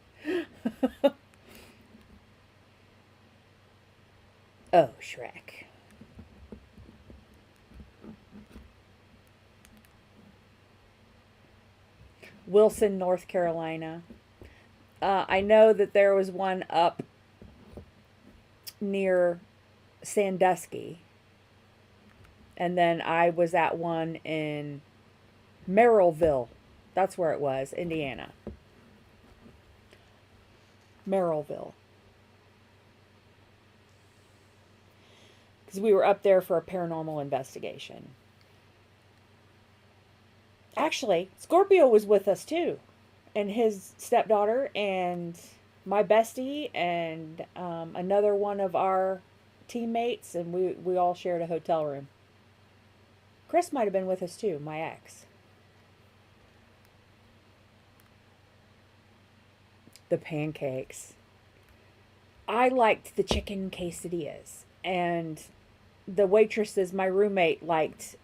Oh, Shrek. Wilson, North Carolina. I know that there was one up near Sandusky. And then I was at one in Merrillville. That's where it was, Indiana. Merrillville. Because we were up there for a paranormal investigation. Actually, Scorpio was with us too. And his stepdaughter and my bestie and another one of our teammates. And we all shared a hotel room. Chris might have been with us too, my ex. The pancakes. I liked the chicken quesadillas. And the waitresses, my roommate, liked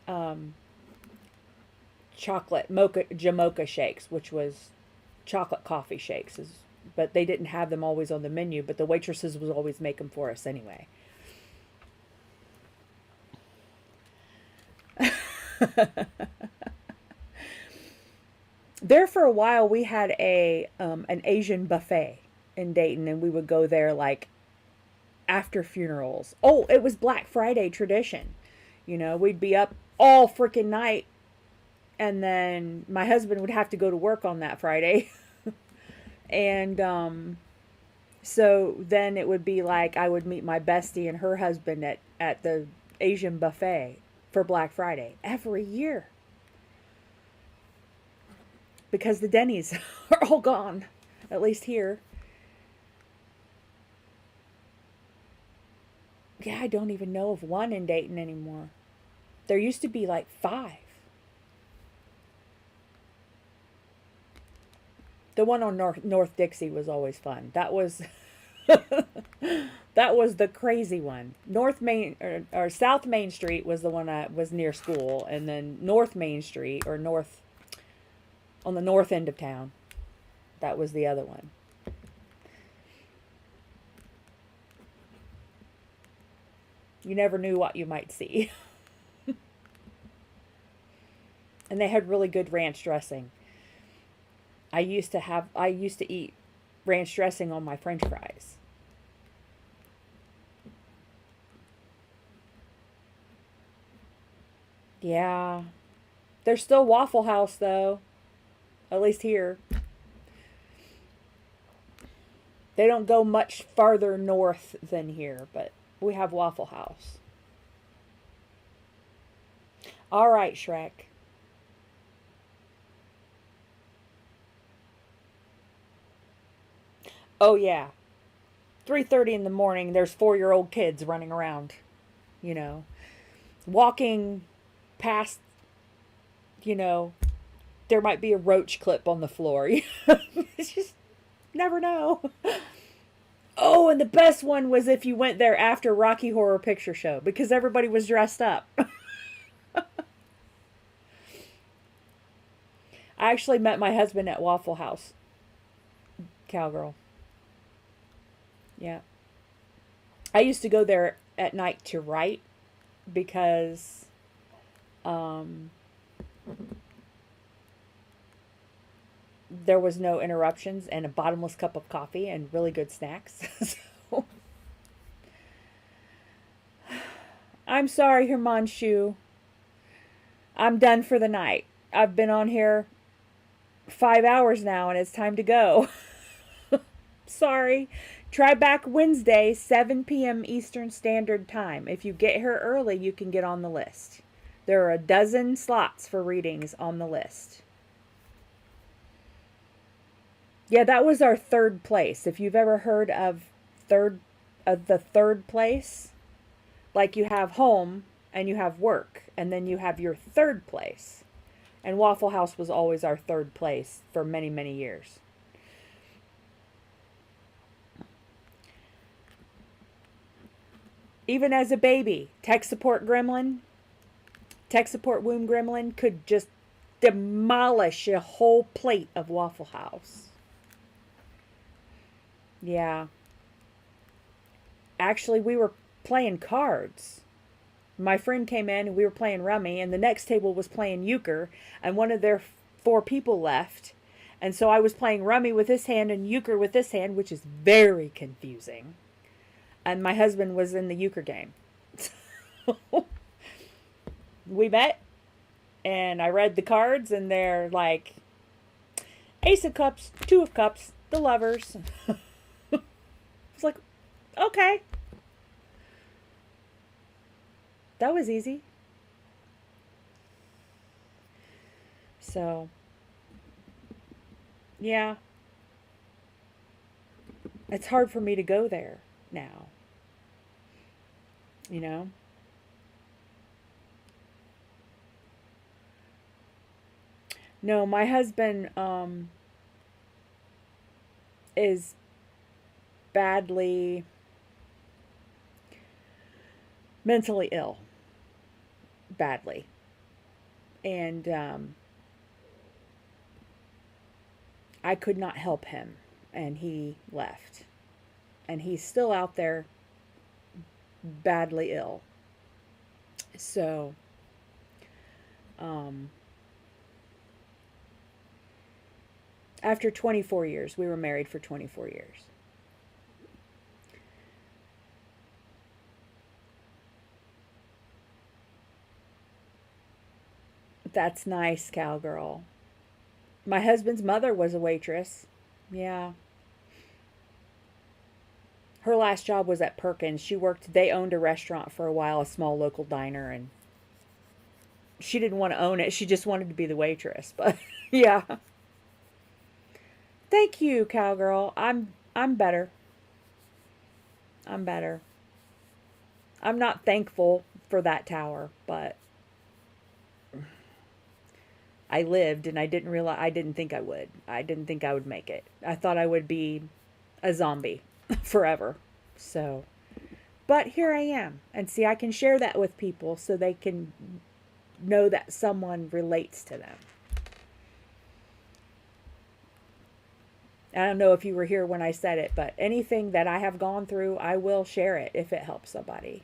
chocolate jamocha shakes, which was chocolate coffee shakes. But they didn't have them always on the menu, but the waitresses would always make them for us anyway. There for a while we had an Asian buffet in Dayton, and we would go there like after funerals. Oh, it was Black Friday tradition. You know, we'd be up all freaking night, and then my husband would have to go to work on that Friday. And so then it would be like I would meet my bestie and her husband at the Asian buffet for Black Friday every year. Because the Denny's are all gone, at least here. Yeah, I don't even know of one in Dayton anymore. There used to be like 5. The one on North Dixie was always fun. That was that was the crazy one. North Main or South Main Street was the one that was near school, and then North Main Street or north on the north end of town, that was the other one. You never knew what you might see. And they had really good ranch dressing. I used to eat ranch dressing on my French fries. Yeah. There's still Waffle House though. At least here. They don't go much farther north than here, but we have Waffle House. All right, Shrek. Oh yeah. 3:30 in the morning, there's 4-year-old kids running around, you know. walking past, you know, there might be a roach clip on the floor. It's just never know. Oh, and the best one was if you went there after Rocky Horror Picture Show because everybody was dressed up. I actually met my husband at Waffle House. Cowgirl. Yeah. I used to go there at night to write because there was no interruptions and a bottomless cup of coffee and really good snacks. So, I'm sorry, Himanshu. I'm done for the night. I've been on here 5 hours now and it's time to go. Sorry. Try back Wednesday, 7 p.m. Eastern Standard Time. If you get here early, you can get on the list. There are a dozen slots for readings on the list. Yeah, that was our third place. If you've ever heard of the third place, like you have home and you have work, and then you have your third place. And Waffle House was always our third place for many, many years. Even as a baby, tech support womb gremlin could just demolish a whole plate of Waffle House. Yeah. Actually, we were playing cards. My friend came in and we were playing rummy, and the next table was playing euchre, and one of their 4 people left. And so I was playing rummy with this hand and euchre with this hand, which is very confusing. And my husband was in the euchre game. So we met, and I read the cards, and they're like, Ace of Cups, 2 of Cups, the lovers. It's like, okay. That was easy. So, yeah. It's hard for me to go there now. You know? No, my husband is badly mentally ill. Badly. And I could not help him, and he left. And he's still out there badly ill. So after 24 years, we were married for 24 years. That's nice, cowgirl. My husband's mother was a waitress. Yeah. Her last job was at Perkins. They owned a restaurant for a while, a small local diner, and she didn't want to own it. She just wanted to be the waitress. But yeah. Thank you, cowgirl. I'm better. I'm better. I'm not thankful for that tower, but I lived, and I didn't think I would. I didn't think I would make it. I thought I would be a zombie forever. So, but here I am. And see, I can share that with people so they can know that someone relates to them. I don't know if you were here when I said it, but anything that I have gone through, I will share it if it helps somebody.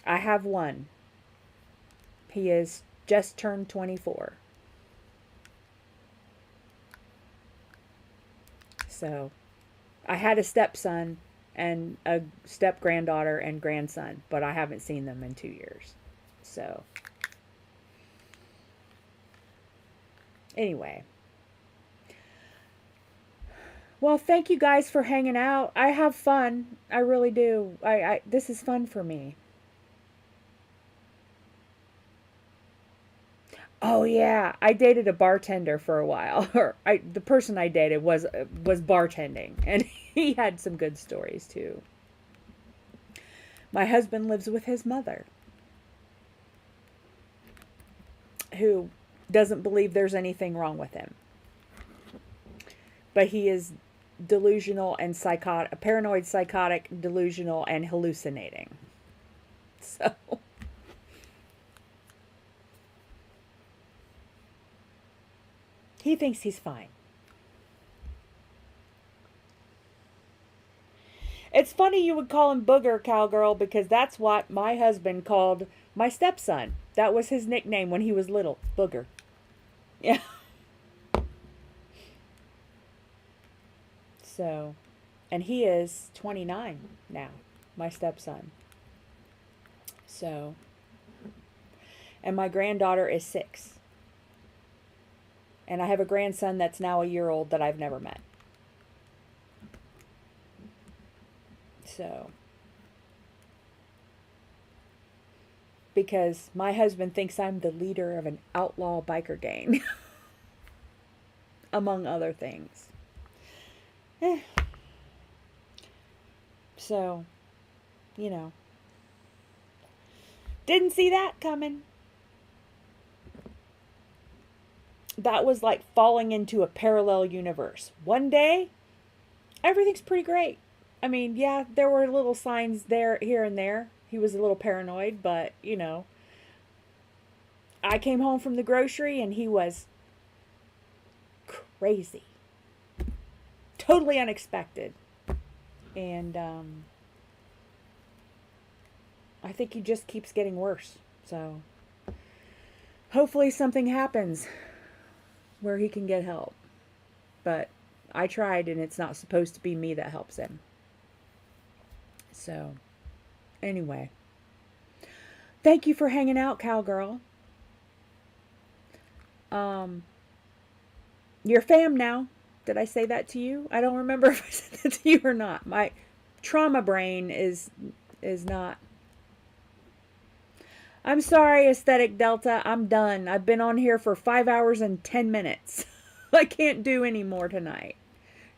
I have one. He is just turned 24. So, I had a stepson and a step granddaughter and grandson, but I haven't seen them in 2 years. So, anyway. Well, thank you guys for hanging out. I have fun. I really do. This is fun for me. Oh yeah, I dated a bartender for a while. The person I dated was bartending, and he had some good stories too. My husband lives with his mother, who doesn't believe there's anything wrong with him. But he is delusional and psychotic, paranoid, psychotic, delusional, and hallucinating. So he thinks he's fine. It's funny you would call him Booger, Cowgirl, because that's what my husband called my stepson. That was his nickname when he was little, Booger. Yeah. So, and he is 29 now, my stepson. So, and my granddaughter is 6. And I have a grandson that's now a year old that I've never met. So, because my husband thinks I'm the leader of an outlaw biker gang, among other things. So, you know, didn't see that coming. That was like falling into a parallel universe. One day, everything's pretty great. I mean, yeah, there were little signs there, here and there. He was a little paranoid, but, you know, I came home from the grocery and he was crazy. Totally unexpected. And I think he just keeps getting worse. So hopefully something happens where he can get help. But I tried, and it's not supposed to be me that helps him. So anyway, thank you for hanging out, Cowgirl. You're fam now. Did I say that to you? I don't remember if I said that to you or not. My trauma brain is not. I'm sorry, Aesthetic Delta. I'm done. I've been on here for 5 hours and 10 minutes. I can't do any more tonight.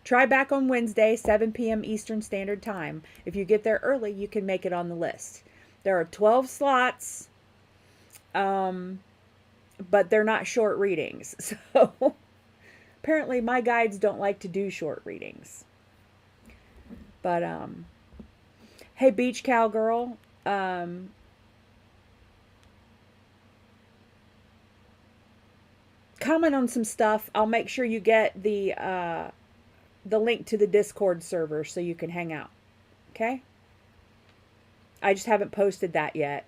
Try back on Wednesday, 7 p.m. Eastern Standard Time. If you get there early, you can make it on the list. There are 12 slots, but they're not short readings. So apparently my guides don't like to do short readings. But, hey, Beach Cowgirl, comment on some stuff. I'll make sure you get the link to the Discord server so you can hang out. Okay? I just haven't posted that yet.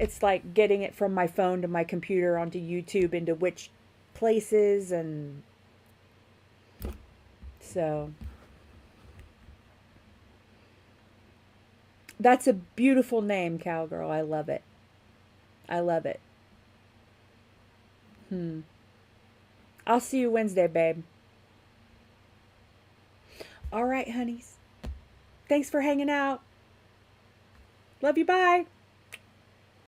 It's like getting it from my phone to my computer onto YouTube into which places, and so that's a beautiful name, Cowgirl. I love it. I love it. I'll see you Wednesday, babe. All right, honeys. Thanks for hanging out. Love you. Bye.